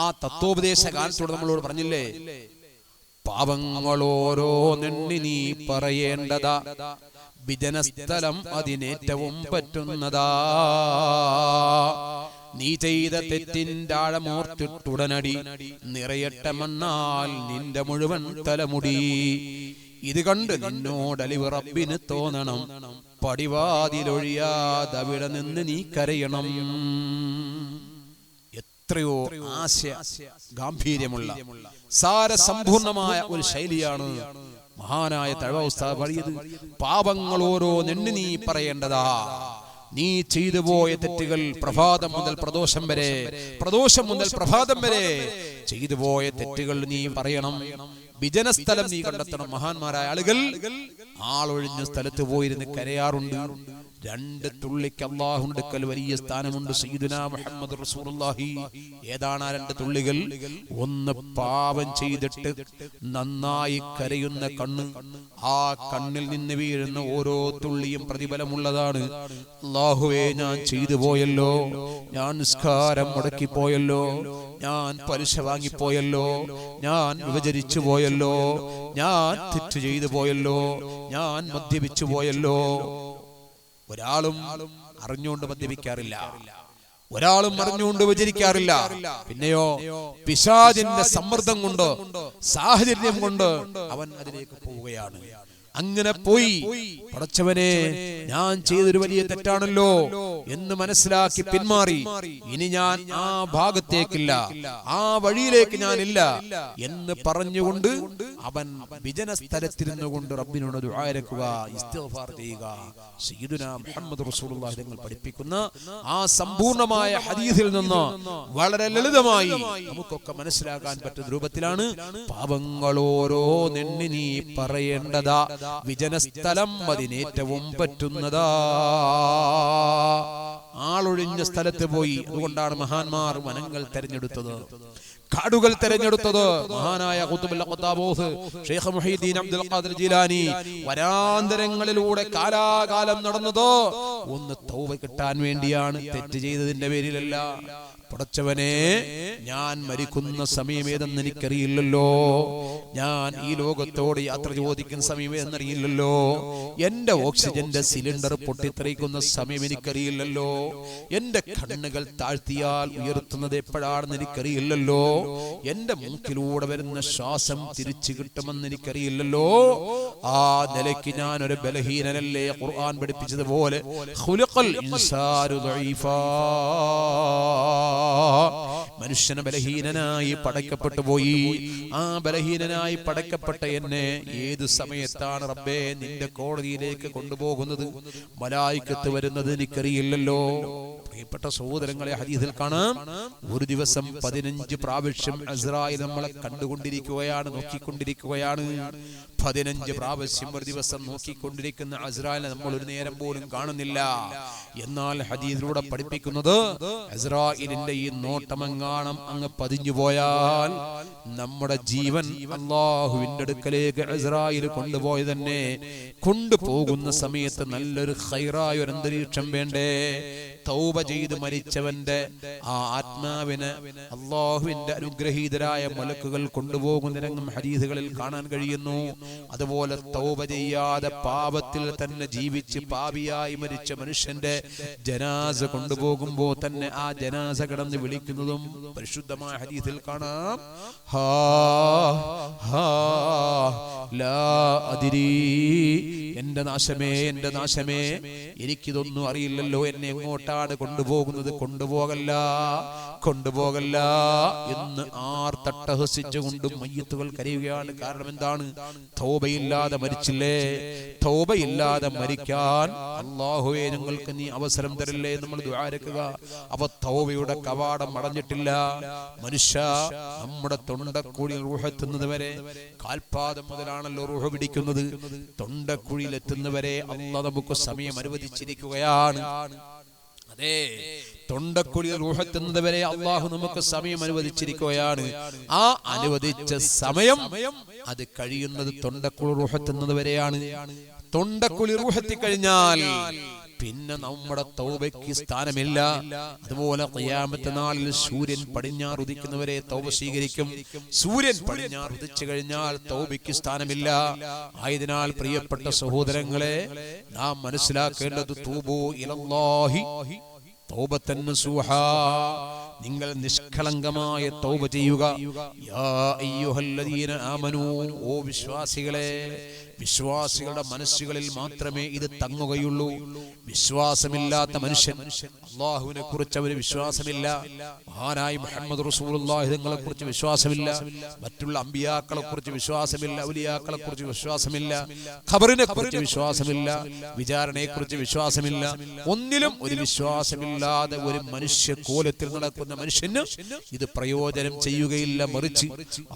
ആ തത്വോപദേശ ഗാനത്തോട് നമ്മളോട് പറഞ്ഞില്ലേ, പാപങ്ങളോരോന്നെണ്ണി നീ പറയേണ്ടതാ, വിജനസ്ഥലം അതിനേറ്റവും പറ്റുന്നതാ, നീ ചെയ്ത തെറ്റിൻ്റെ ആഴമോർത്തിട്ടുടനടി നിറയട്ട മണ്ണാൽ നിന്റെ മുഴുവൻ തലമുടി. ഇത് കണ്ട് നിന്നോടലിവ് റബ്ബിന് തോന്നണം, പടിവാതിലൊഴിയാതെ അവിടെ നിന്ന് നീ കരയണം. എത്രയോ ആശയ ഗാംഭീര്യമുള്ള സാരസമ്പൂർണമായ ഒരു ശൈലിയാണ് മഹാനായ തഴവ ഉസ്താദ് പറയുന്നത്. പാപങ്ങൾ ഓരോന്നെണ്ണി നീ പറയേണ്ടതാ, നീ ചെയ്തു പോയ തെറ്റുകൾ പ്രഭാതം മുതൽ പ്രദോഷം വരെ, പ്രദോഷം മുതൽ പ്രഭാതം വരെ ചെയ്തു പോയ തെറ്റുകൾ നീ പറയണം. വിജനസ്ഥലം നീ കണ്ടെത്തണം. മഹാന്മാരായ ആളുകൾ ആളൊഴിഞ്ഞ സ്ഥലത്ത് പോയിരുന്ന് കരയാറുണ്ട്. രണ്ട് തുള്ളിക്ക് അല്ലാഹുവിന്റെ അടുക്കൽ വലിയ സ്ഥാനമുണ്ട്. സയ്യിദുനാ മുഹമ്മദ് റസൂലുള്ളാഹി. ഏതാണ് ആ രണ്ട് തുള്ളികൾ? ഒന്ന് പാപം ചെയ്തിട്ട് നന്നായി കരയുന്ന കണ്ണ്, ആ കണ്ണിൽ നിന്ന് വീഴുന്ന ഓരോ തുള്ളിയും പ്രതിഫലമുള്ളതാണ്. അല്ലാഹുവേ, ഞാൻ ചെയ്തു പോയല്ലോ, ഞാൻ നിസ്കാരം മുടക്കിപ്പോയല്ലോ, ഞാൻ പലിശ വാങ്ങിപ്പോയല്ലോ, ഞാൻ വിഭജിച്ചു പോയല്ലോ, ഞാൻ തെറ്റ് ചെയ്തു പോയല്ലോ, ഞാൻ മദ്യപിച്ചു പോയല്ലോ. ഒരാളും അറിഞ്ഞുകൊണ്ട് മദ്യപിക്കാറില്ല, ഒരാളും അറിഞ്ഞുകൊണ്ട് വിചരിക്കാറില്ല. പിന്നെയോ പിശാചിന്റെ സമ്മർദ്ദം കൊണ്ട്, സാഹചര്യം കൊണ്ട് അവൻ അതിലേക്ക് പോവുകയാണ്. അങ്ങനെ പോയി പടച്ചവനെ, ഞാൻ ചെയ്തൊരു വലിയ തെറ്റാണല്ലോ എന്ന് മനസ്സിലാക്കി പിന്മാറി, ഇനി ഞാൻ ആ ഭാഗത്തേക്കില്ല, ആ വഴിയിലേക്ക് ഞാനില്ല എന്ന് പറഞ്ഞുകൊണ്ട് അവൻ വിജന സ്ഥലത്തിരുന്നു കൊണ്ട് റബ്ബിനോട് ദുആ ഇറക്കുക, ഇസ്തിഗ്ഫാർ ചെയ്യുക. സയ്യിദുനാ മുഹമ്മദ് റസൂലുള്ളാഹി തങ്ങൾ പഠിപ്പിക്കുന്ന ആ സമ്പൂർണമായ ഹദീസിൽ നിന്ന് വളരെ ലളിതമായി നമുക്കൊക്കെ മനസ്സിലാക്കാൻ പറ്റുന്ന രൂപത്തിലാണ് പാപങ്ങളോരോന്നെണ്ണി നീ പറയേണ്ടതാ, വിജനസ്ഥലം അതിനേറ്റവും പറ്റുന്നതാ. ആളൊഴിഞ്ഞ സ്ഥലത്ത് പോയി. അതുകൊണ്ടാണ് മഹാന്മാർ വനങ്ങൾ തെരഞ്ഞെടുത്തത്, കാടുകൾ തെരഞ്ഞെടുത്തത്. മഹാനായ ഖുത്ബുൽ ഖത്താബൂസ് ശൈഖ് മുഹീദ്ദീൻ അബ്ദുൽ ഖാദിർ ജീലാനി വനാന്തരങ്ങളിലൂടെ കാലാകാലം നടന്നത് ഒന്ന് തൗബ കിട്ടാൻ വേണ്ടിയാണ്, തെറ്റ് ചെയ്തതിന്റെ പേരിലല്ല. പടച്ചവനെ, ഞാൻ മരിക്കുന്ന സമയം ഏതെന്ന് എനിക്കറിയില്ലല്ലോ, ഞാൻ ഈ ലോകത്തോട് യാത്ര ചോദിക്കുന്ന സമയം ഏതെന്നറിയില്ലല്ലോ, എന്റെ ഓക്സിജന്റെ സിലിണ്ടർ പൊട്ടിത്തെറിക്കുന്ന സമയം എനിക്കറിയില്ലല്ലോ, എന്റെ കണ്ണുകൾ താഴ്ത്തിയാൽ ഉയർത്തുന്നത് എപ്പോഴാണെന്ന് എനിക്കറിയില്ലല്ലോ, എന്റെ മൂക്കിലൂടെ വരുന്ന ശ്വാസം തിരിച്ചു കിട്ടുമെന്ന് എനിക്കറിയില്ലല്ലോ. ആ നിലയ്ക്ക് ഞാൻ ഒരു ബലഹീനനല്ലേ? ഖുർആൻ പഠിപ്പിച്ചതുപോലെ ഖുലിഖൽ ഇൻസാനു ദഈഫാ, മനുഷ്യന് ബലഹീനനായി പടക്കപ്പെട്ടു പോയി. ആ ബലഹീനനായി പടക്കപ്പെട്ട എന്നെ ഏതു സമയത്താണ് റബ്ബേ നിന്റെ കോടതിയിലേക്ക് കൊണ്ടുപോകുന്നത്, മലായിക്കത്ത് വരുന്നത് എനിക്കറിയില്ലല്ലോ. പ്രിയപ്പെട്ട സഹോദരങ്ങളെ, ഹദീസിൽ കാണാം, ഒരു ദിവസം 15 പ്രാവശ്യം അസ്രായിൽ നമ്മളെ കണ്ടുകൊണ്ടിരിക്കുകയാണ്, നോക്കിക്കൊണ്ടിരിക്കുകയാണ്. 15 പ്രാവശ്യം ഒരു ദിവസം നോക്കിക്കൊണ്ടിരിക്കുന്ന അസ്രായിലെ നമ്മൾ ഒരു നേരം പോലും കാണുന്നില്ല. എന്നാൽ ഹദീസിലൂടെ പഠിപ്പിക്കുന്നത്, അസ്രായിലിന്റെ ഈ നോട്ടമെങ്ങാണം അങ്ങ് പതിഞ്ഞു പോയാൽ നമ്മുടെ ജീവൻ അല്ലാഹുവിന്റെ അടുക്കലേക്ക് അസ്രായിൽ കൊണ്ടുപോയി തന്നെ കൊണ്ടുപോകുന്ന സമയത്ത് നല്ലൊരു ഖൈറായ ഒരു അന്തരീക്ഷം വേണ്ടേ? തൗബ ചെയ്ത് മരിച്ചവന്റെ ആ ആത്മാവിന് അല്ലാഹുവിന്റെ അനുഗ്രഹീതരായ മലക്കുകൾ കൊണ്ടുപോകുന്ന രംഗം ഹദീസുകളിൽ കാണാൻ കഴിയുന്നു. അതുപോലെ തൗബ ചെയ്യാതെ പാപത്തിൽ തന്നെ ജീവിച്ച് പാപിയായി മരിച്ച മനുഷ്യന്റെ ജനാസ കൊണ്ടുപോകുമ്പോൾ തന്നെ ആ ജനാസ കടന്ന് വിളിക്കുന്നതും പരിശുദ്ധമായ ഹദീസിൽ കാണാം. ഹാ ഹാ ലാ അദ്രി, എന്റെ നാശമേ, എന്റെ നാശമേ, എനിക്കിതൊന്നും അറിയില്ലല്ലോ, എന്നെ എങ്ങോട്ടാണ് കൊണ്ടുപോകുന്നത്? കൊണ്ടുപോകല്ല, കൊണ്ടുപോകല്ല എന്ന് ആർത്തട്ടഹസിച്ചുകൊണ്ട് മയ്യത്തുകൾ കരയുകയാണ്. കാരണം എന്താണ്? തൗബയില്ലാതെ മരിച്ചില്ലേ? തൗബയില്ലാതെ മരിക്കാൻ അല്ലാഹുവേ ഞങ്ങൾക്ക് നീ അവസരം തരില്ലേ നമ്മൾ ദുആരക്കുക. അവ തൗബയുടെ കവാടം അടഞ്ഞിട്ടില്ല. മനുഷ്യ, നമ്മുടെ തൊണ്ടക്കുഴിയിൽ റൂഹ് എത്തുന്നത് വരെ, കാൽപാദം മുതലാണല്ലോ റൂഹ് പിടിക്കുന്നത്, തൊണ്ടക്കുഴിയിൽ എത്തുന്നവരെ അല്ലാഹ് നമുക്ക് സമയം അനുവദിച്ചിരിക്കുകയാണ്. അതെ, തൊണ്ടക്കുഴിയിൽ റൂഹ് എത്തുന്നത് വരെ അല്ലാഹു നമുക്ക് സമയം അനുവദിച്ചിരിക്കുകയാണ്. ആ അനുവദിച്ച സമയം അത് കഴിയുന്നത് തൊണ്ടക്കുഴി റൂഹ് എത്തുന്നത് വരെയാണ്. തൊണ്ടക്കുഴി റൂഹ് എത്തിക്കഴിഞ്ഞാൽ പിന്നെ നമ്മുടെ തൗബയ്ക്ക് സ്ഥാനമില്ല. അതുപോലെ ഖിയാമത്ത് നാളിൽ സൂര്യൻ പടിഞ്ഞാറ് ഉദിക്കുന്നവരെ തൗബ സ്വീകരിക്കും. സൂര്യൻ പടിഞ്ഞാറ് ഉദിച്ചു കഴിഞ്ഞാൽ തൗബയ്ക്ക് സ്ഥാനമില്ല. ആയതിനാൽ പ്രിയപ്പെട്ട സഹോദരങ്ങളെ, നാം മനസ്സിലാക്കേണ്ടത് തൂബൂ ഇലല്ലാഹി തൗബത്തൻ നസൂഹാ, നിങ്ങൾ നിഷ്കളങ്കമായ തൗബ ചെയ്യുക. യാ അയ്യുഹല്ലദീന ആമനൂ, ഓ വിശ്വാസികളെ, വിശ്വാസികളുടെ മനസ്സുകളിൽ മാത്രമേ ഇത് തങ്ങുകയുള്ളൂ. വിശ്വാസമില്ലാത്ത മനുഷ്യൻ, അല്ലാഹുവിനെ കുറിച്ച് അവന് വിശ്വാസമില്ല, മഹാനായ മുഹമ്മദ് റസൂലുള്ളാഹി തങ്ങളെ കുറിച്ച് വിശ്വാസമില്ല, മറ്റുള്ള അമ്പിയാക്കളെ കുറിച്ച് വിശ്വാസമില്ല, ഔലിയാക്കളെ കുറിച്ച് വിശ്വാസമില്ല, ഖബറിനെ കുറിച്ച് വിശ്വാസമില്ല, വിചാരണയെ കുറിച്ച് വിശ്വാസമില്ല. ഒന്നിലും ഒരു വിശ്വാസമില്ലാതെ ഒരു മനുഷ്യ കോലത്തിൽ നടക്കുന്ന മനുഷ്യന് ഇത് പ്രയോജനം ചെയ്യുകയില്ല. മറിച്ച്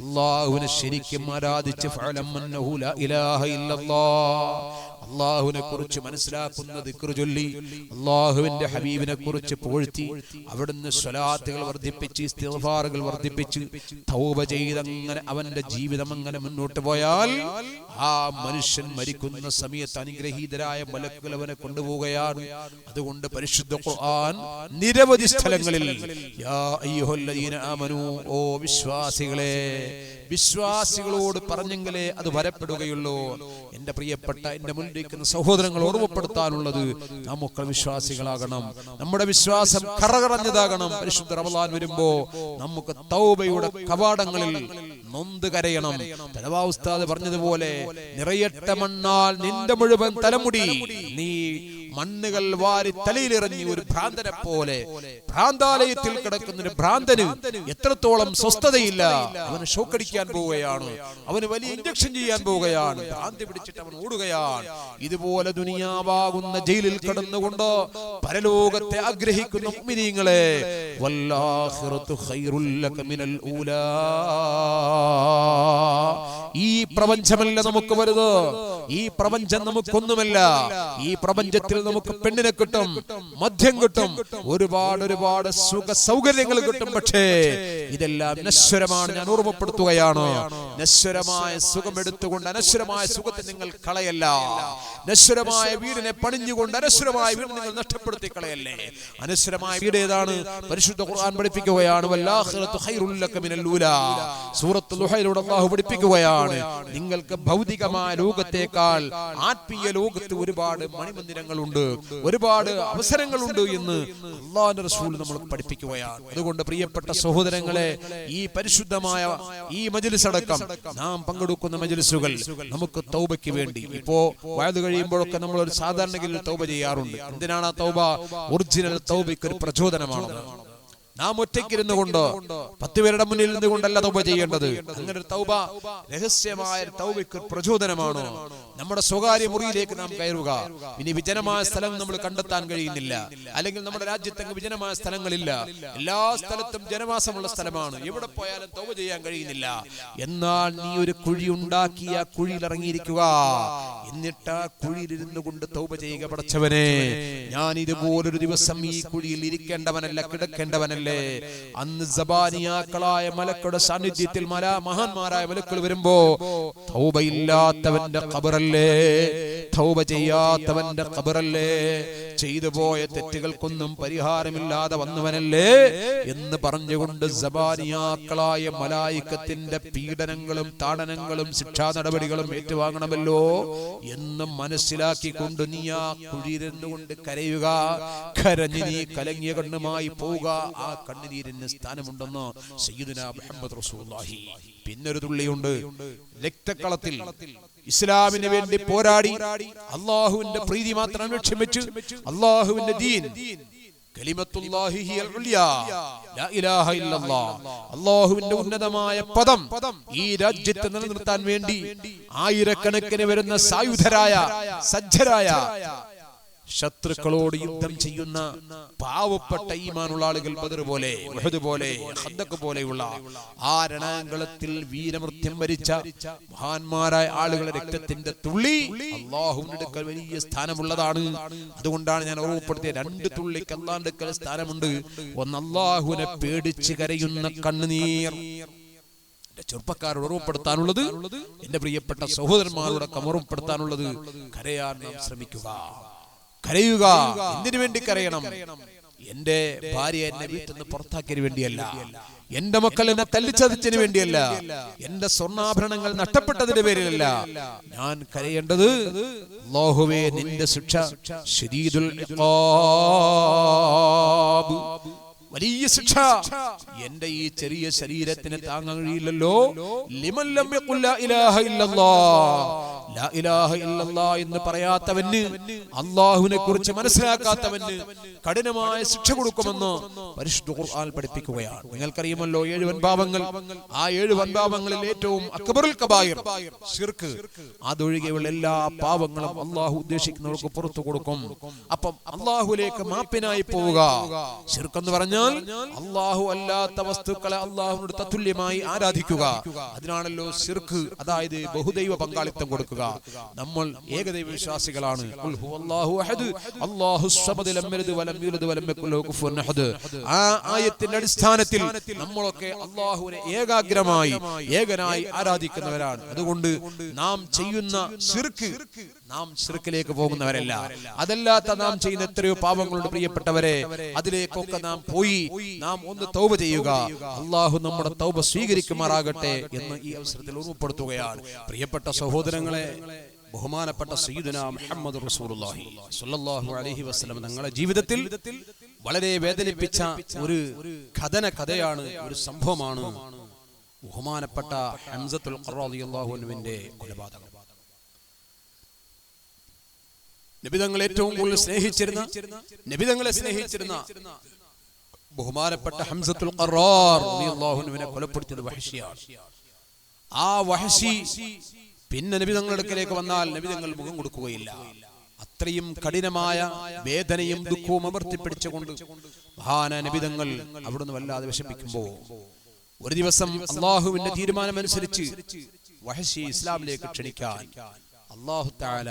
അല്ലാഹുവിനെ ശരിക്കും ആരാധിച്ച് ഫഅലമന്നഹു ലാ ഇലാഹ ഇല്ലല്ലാഹ്, അല്ലാഹുവിനെ കുറിച്ച് മനസ്സിലാക്കുന്ന ദിക്ർ ചൊല്ലി, അല്ലാഹുവിന്റെ ഹബീബിനെ കുറിച്ച് പുകഴ്ത്തി, അവിടുന്ന് സ്വലാത്തുകൾ വർദ്ധിപ്പിച്ച്, ഇസ്തിഗ്ഫാറുകൾ വർദ്ധിപ്പിച്ച്, തൗബ ചെയ്തങ്ങനെ അവന്റെ ജീവിതം അങ്ങനെ മുന്നോട്ട് പോയാൽ ആ മനുഷ്യൻ മരിക്കുന്ന സമയത്ത് അനുഗ്രഹീതരായ മലക്കുകൾ അവനെ കൊണ്ടുപോവുകയാണ്. അതുകൊണ്ട് പരിശുദ്ധ ഖുർആൻ നിരവധി സ്ഥലങ്ങളിൽ യാ അയ്യുഹല്ലദീന ആമനൂ, ഓ വിശ്വാസികളെ, വിശ്വാസികളോട് പറഞ്ഞെങ്കിലേ അത് വരപ്പെടുകയുള്ളൂ. എന്റെ പ്രിയപ്പെട്ട, എന്റെ മുന്നിരിക്കുന്ന സഹോദരങ്ങൾ ഓർമ്മപ്പെടുത്താനുള്ളത്, നമുക്ക് വിശ്വാസികളാകണം. നമ്മുടെ വിശ്വാസം കറകറഞ്ഞതാകണം. പരിശുദ്ധ റമളാൻ വരുമ്പോ നമുക്ക് തൗബയുടെ കവാടങ്ങളിൽ നൊന്ത് കരയണം. തലവാ ഉസ്താദ് പറഞ്ഞതുപോലെ, നിറയട്ട മണ്ണാൽ നിന്റെ മുഴുവൻ തലമുടി നീ മണ്ണുകൾ വാരി തലയിലിറങ്ങി ഒരു ഭ്രാന്തനെ പോലെ, ഭ്രാന്താലയത്തിൽ കിടക്കുന്ന ഒരു ഭ്രാന്തന് എത്രത്തോളം സ്വസ്ഥതയില്ല. അവന് ഷോക്കടിക്കാൻ പോവുകയാണ്, അവന് വലിയ ഇഞ്ചക്ഷൻ ചെയ്യാൻ പോവുകയാണ്, ഭ്രാന്തി പിടിച്ചിട്ട് അവൻ ഓടുകയാണ്. ഇതുപോലെ ദുനിയാവാകുന്ന ജയിലിൽ കിടന്നുകൊണ്ട് പരലോകത്തെ ആഗ്രഹിക്കുന്ന മുഅ്മിനീങ്ങളെ, വല്ലാഖിറതു ഖൈറുൽ ലക മിനൽ ഊലാ, ഈ പ്രപഞ്ചമല്ല നമുക്ക് വലുത്, ഈ പ്രപഞ്ചം നമുക്കൊന്നുമല്ല. ഈ പ്രപഞ്ചത്തിൽ നമുക്ക് പെണ്ണിനെ കിട്ടും, മദ്യം കിട്ടും, ഒരുപാട് സുഖ സൗകര്യങ്ങൾ കിട്ടും. പക്ഷേ ഇതെല്ലാം നശ്വരമാണ്. ഞാൻ ഓർമ്മപ്പെടുത്തുകയാണ്, നശ്വരമായ സുഖം എടുത്തുകൊണ്ട് അനശ്വരമായ സുഖത്തെ നിങ്ങൾ കളയല്ല. നശ്വരമായ വീടിനെ പണിഞ്ഞുകൊണ്ട് അനശ്വരമായ വീട് നിങ്ങൾ നഷ്ടപ്പെടുത്തി കളയല്ലേ. അനശ്വരമായ വീട് ഏതാണ്? പരിശുദ്ധ ഖുർആൻ പഠിപ്പിക്കുകയാണ്, വല്ലാഖിറതു ഖൈറുൽ ലക മിനൽ ഊലാ. സൂറത്തുൽ ലുഹയിലൂടെ അല്ലാഹു പഠിപ്പിക്കുകയാണ്, നിങ്ങൾക്ക് ഭൗതികമായ ലോകത്തേക്കാൾ ആത്മീയ ലോകത്ത് ഒരുപാട് മണിമന്ദിരങ്ങളുണ്ട്, ഒരുപാട് അവസരങ്ങളുണ്ട് എന്ന് അല്ലാഹുവിന്റെ റസൂൽ നമ്മൾക്ക് പഠിപ്പിക്കുകയാണ്. അതുകൊണ്ട് പ്രിയപ്പെട്ട സഹോദരങ്ങളെ, ഈ പരിശുദ്ധമായ ഈ മജ്ലിസ് അടക്കം നാം പങ്കെടുക്കുന്ന മജ്ലിസുകൾ നമുക്ക് തൗബയ്ക്ക് വേണ്ടി, ഇപ്പോ വഅദ് കഴിയുമ്പോഴൊക്കെ നമ്മൾ ഒരു സാധാരണഗതിയിൽ തൗബ ചെയ്യാറുണ്ട്. എന്തിനാണ് ആ തൗബ? ഒറിജിനൽ തൗബയ്ക്ക് ഒരു പ്രചോദനമാണ്. നാം ഒറ്റയ്ക്കിരുന്നു കൊണ്ട് 10 പേരുടെ മുന്നിൽ നിന്ന് കൊണ്ടല്ല തൗബ ചെയ്യേണ്ടത്. അങ്ങനെ ഒരു തൗബ രഹസ്യമായ തൗബയ്ക്ക് പ്രചോദനമാണ്. നമ്മുടെ സ്വകാര്യ മുറിയിലേക്ക് നാം കയറുക. ഇനി വിജനമായ സ്ഥലം നമ്മൾ കണ്ടെത്താൻ കഴിയുന്നില്ല, അല്ലെങ്കിൽ നമ്മുടെ രാജ്യത്ത് വിജനമായ സ്ഥലങ്ങളില്ല, എല്ലാ സ്ഥലത്തും ജനവാസമുള്ള സ്ഥലമാണ്, എവിടെ പോയാലും തൗബ ചെയ്യാൻ കഴിയുന്നില്ല. എന്നാൽ നീ ഒരു കുഴി ഉണ്ടാക്കി ആ കുഴിയിൽ ഇറങ്ങിയിരിക്കുക, എന്നിട്ട് ആ കുഴിയിലിരുന്നു കൊണ്ട് തൗബ ചെയ്യുക. പടച്ചവനെ, ഞാൻ ഇതുപോലൊരു ദിവസം ഈ കുഴിയിൽ ഇരിക്കേണ്ടവനല്ല, കിടക്കേണ്ടവനല്ല. അന്ന് സബാനിയാക്കളായ മലക്കുകളുടെ സാന്നിധ്യത്തിൽ മഹാന്മാരായ മലക്കുകൾ വരുമ്പോ, തൗബയില്ലാത്തവന്റെ ഖബറല്ലേ, തൗബ ചെയ്യാത്തവന്റെ ഖബറല്ലേ, ചെയ്തു പോയ തെറ്റുകൾക്കൊന്നും പരിഹാരമില്ലാതെ വന്നവനല്ലേ എന്ന് പറഞ്ഞുകൊണ്ട് സബാനിയാക്കളായ മലായിക്കത്തിന്റെ പീഡനങ്ങളും താടനങ്ങളും ശിക്ഷാ നടപടികളും ഏറ്റുവാങ്ങണമല്ലോ എന്ന് മനസ്സിലാക്കിക്കൊണ്ട് നീ ആ കുഴിയിരുന്നുകൊണ്ട് കരയുക. കരഞ്ഞ് നീ കലങ്ങിയ കണ്ണുമായി പോവുക. ആ കണ്ണുനീരിന് സ്ഥാനമുണ്ടെന്ന് സയ്യിദുനാ മുഹമ്മദ് റസൂലുള്ളാഹി. പിന്നൊരു തുള്ളിയുണ്ട്. രക്തക്കളത്തിൽ ഇസ്ലാമിന് വേണ്ടി പോരാടി അള്ളാഹുവിന്റെ പ്രീതി മാത്രം ലക്ഷ്യം വെച്ച് അള്ളാഹുവിന്റെ ദീൻ കലിമത്തുല്ലാഹി ഹിയൽ ഉൽയാ ലാ ഇലാഹ ഇല്ലല്ലാഹ്. അല്ലാഹുവിന്റെ ഉന്നതമായ പദം ഈ രാജ്യത്തെ നിലനിർത്താൻ വേണ്ടി ആയിരക്കണക്കിന് വരുന്ന സായുധരായ സജ്ജരായ ശത്രുക്കളോട് യുദ്ധം ചെയ്യുന്ന പാവപ്പെട്ട ഈമാനുള്ള ആളുകൾ ബദർ പോലെ, ഉഹദ് പോലെ, ഖന്ദഖ് പോലെയുള്ള ആ രണാങ്കളത്തിൽ വീരമൃത്യം വരിച്ച മഹാന്മാരായ ആളുകളുടെ രക്തത്തിന്റെ തുള്ളി അല്ലാഹുവിന്റെ അടുക്കൽ വലിയ സ്ഥാനമുള്ളതാണ്. അതുകൊണ്ടാണ് ഞാൻ ഓർമ്മപ്പെടുത്തിയ 2 തുള്ളിക്ക് അല്ലാഹുവിന്റെ അടുക്കൽ സ്ഥാനമുണ്ട്. ഒന്ന് അല്ലാഹുവിനെ പേടിച്ച് കരയുന്ന കണ്ണുനീർ. എന്റെ ചെറുപ്പക്കാരോട് ഓർമ്മപ്പെടുത്താനുള്ളത്, എന്റെ പ്രിയപ്പെട്ട സഹോദരന്മാരോട് ഓർമ്മപ്പെടുത്താനുള്ളത്, കരയാൻ നാം ശ്രമിക്കുക. കരയുക. എന്തിനു വേണ്ടി കരയണം? എന്റെ ഭാര്യ എന്നെ വീട്ടിൽ നിന്ന് പുറത്താക്കിയതിനു വേണ്ടിയല്ല, എന്റെ മക്കൾ എന്നെ തല്ലിച്ചതച്ചതിന് വേണ്ടിയല്ല, എന്റെ സ്വർണ്ണാഭരണങ്ങൾ നഷ്ടപ്പെട്ടതിന്റെ പേരിലല്ല. ഞാൻ കരയേണ്ടത് അല്ലാഹുവേ നിന്റെ ശിക്ഷ ശദീദുൽ ഇഖാബ്, വലിയ ശിക്ഷ എന്റെ ഈ ചെറിയ ശരീരത്തിന് താങ്ങാൻ കഴിയില്ലല്ലോ. ലിമൻ ലം യഖുൽ ലാ ഇലാഹ ഇല്ലല്ലാഹ്, ലാ ഇലാഹ ഇല്ലല്ലാഹ് എന്ന് പറയാത്തവന്, അല്ലാഹുവിനെ കുറിച്ച് മനസ്സിലാക്കാത്തവന് കഠിനമായ ശിക്ഷ കൊടുക്കുമെന്ന് പരിശുദ്ധ ഖുർആൻ പഠിപ്പിക്കുകയാണ്. നിങ്ങൾക്കറിയുമല്ലോ 7 വൻപാപങ്ങൾ. ആ 7 വൻപാപങ്ങളിൽ ഏറ്റവും അക്ബറുൽ കബായിർ ശിർക്ക്. അതൊഴികെയുള്ള എല്ലാ പാപങ്ങളും അല്ലാഹു ഉദ്ദേശിക്കുന്നവർക്ക് പുറത്തു കൊടുക്കും. അപ്പം അല്ലാഹുവിലേക്ക് മാപ്പിനായി പോവുക. ശിർക്ക് എന്ന് പറഞ്ഞാൽ അല്ലാഹു അല്ലാത്ത വസ്തുക്കളെ അല്ലാഹുവിനോട് തത്തുല്യമായി ആരാധിക്കുക. അതിനാണല്ലോ ശിർക്ക്, അതായത് ബഹുദൈവ പങ്കാളിത്തം കൊടുക്കുക. നമ്മൾ ഏകദൈവ വിശ്വാസികളാണ്. ഖുൽ ഹുവല്ലാഹു അഹദ് അല്ലാഹുസ് സമദ് ലം യലിദ് വലം യൂലദ് വലം യകുൽ ലഹു കുഫുവൻ അഹദ്. ആ ആയത്തിന്റെ അടിസ്ഥാനത്തിൽ നമ്മളൊക്കെ അല്ലാഹുവിനെ ഏകാഗ്രമായി ഏകനായി ആരാധിക്കുന്നവരാണ്. അതുകൊണ്ട് നാം ചെയ്യുന്ന ശിർക്ക്, നാം ശിർക്കിലേക്ക് പോകുന്നവരല്ല. അതല്ലാത്ത നാം ചെയ്യുന്ന എത്രയോ പാപങ്ങളുണ്ട് പ്രിയപ്പെട്ടവരെ. അതിലേക്കൊക്കെ നാം പോയി നാം ഒന്ന് തൗബ ചെയ്യുക. അല്ലാഹു നമ്മുടെ തൗബ സ്വീകരിക്കുമാറാകട്ടെ എന്ന് ഈ അവസരത്തിൽ ഓർമ്മപ്പെടുത്തുകയാണ്. പ്രിയപ്പെട്ട സഹോദരങ്ങളെ, ബഹുമാനപ്പെട്ട സയ്യിദുനാ മുഹമ്മദ് റസൂലുള്ളാഹി സ്വല്ലല്ലാഹു അലൈഹി വസല്ലം തങ്ങളുടെ ജീവിതത്തിൽ വളരെ വേദനിപ്പിച്ച ഒരു കഥയാണ്, ഒരു സംഭവമാണ് ബഹുമാനപ്പെട്ട ഹംസത്തുൽ ഖർറാ റളിയല്ലാഹു അൻഹുവിന്റെ കൊലപാതകം. നബിതങ്ങളെ ഏറ്റവും കൂടുതൽ സ്നേഹിച്ചിരുന്ന, നബിതങ്ങളെ സ്നേഹിച്ചിരുന്ന ബഹുമാനപ്പെട്ട ഹംസത്തുൽ ഖർറാ റളിയല്ലാഹു അൻഹുവിനെ കൊലപ്പെടുത്തിയത് വഹ്ശിയാണ്. ആ വഹ്ശി പിന്നെ നബിതങ്ങളുടെ അടുക്കലേക്ക് വന്നാൽ നബിതങ്ങൾ മുഖം കൊടുക്കുകയില്ല. അത്രയും കഠിനമായ വേദനയും ദുഃഖവും അമർത്തിപ്പിടിച്ചുകൊണ്ട് മഹാന നബിതങ്ങൾ അവിടുന്ന് വല്ലാതെ വിഷമിക്കുമ്പോൾ ഒരു ദിവസം അല്ലാഹുവിന്റെ തീരുമാനമനുസരിച്ച് വഹ്ശി ഇസ്ലാമിലേക്ക് ക്ഷണിക്കാൻ അല്ലാഹു തആല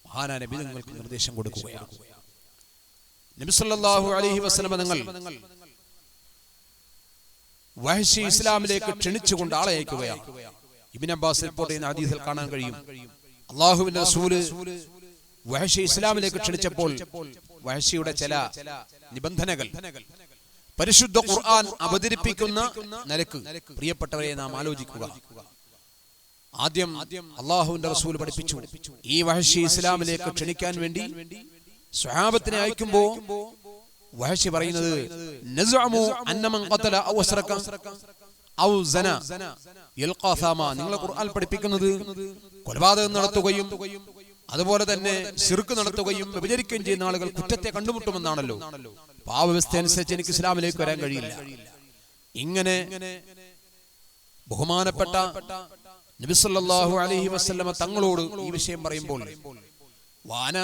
മഹാന നബിതങ്ങൾക്ക് നിർദ്ദേശം കൊടുക്കുകയാണ്. നബി സല്ലല്ലാഹു അലൈഹി വസല്ലം തങ്ങൾ വഹ്ശി ഇസ്ലാമിലേക്ക് ക്ഷണിച്ചുകൊണ്ട് ആളെ അയക്കുകയാണ്. ഇബ്നു അബ്ബാസ് റിപ്പോർട്ട് ചെയ്യുന്ന ഹദീസിൽ കാണാൻ കഴിയും, അല്ലാഹുവിന്റെ റസൂൽ വഹ്ശി ഇസ്ലാമിലേക്ക് ക്ഷണിച്ചപ്പോൾ വഹ്ശിയുടെ ചില നിബന്ധനകൾ പരിശുദ്ധ ഖുർആൻ അവതരിപ്പിക്കുന്ന നിലക്ക് പ്രിയപ്പെട്ടവരെ നാം ആലോചിക്കുക. ആദ്യം അല്ലാഹുവിന്റെ റസൂൽ പഠിപ്പിച്ചു, ഈ വഹ്ശി ഇസ്ലാമിലേക്ക് ക്ഷണിക്കാൻ വേണ്ടി സ്വഹാബത്തിനെ അയക്കുമ്പോൾ വഹ്ശി പറയുന്നത്, നസ്അമു അന്ന മൻ ഖതല ഔ അസ്റക ഔ സന യൽഖാ സാമ. നിങ്ങൾ ഖുർആൻ പഠിപ്പിക്കുന്നത് കൊലപാതകം നടത്തുകയും അതുപോലെ തന്നെ ശിർക്ക് നടത്തുകയും വ്യഭിചരിക്കുകയും ചെയ്യുന്ന ആളുകൾ കുറ്റത്തെ കണ്ടുമുട്ടുമെന്നാണല്ലോ. പാവവ്യവസ്ഥ അനുസരിച്ച് എനിക്ക് ഇസ്ലാമിലേക്ക് വരാൻ കഴിയില്ല. ഇങ്ങനെ ബഹുമാനപ്പെട്ട നബി സല്ലല്ലാഹു അലൈഹി വസല്ലമ തങ്ങളോട് ഈ വിഷയം പറയുമ്പോൾ, വാന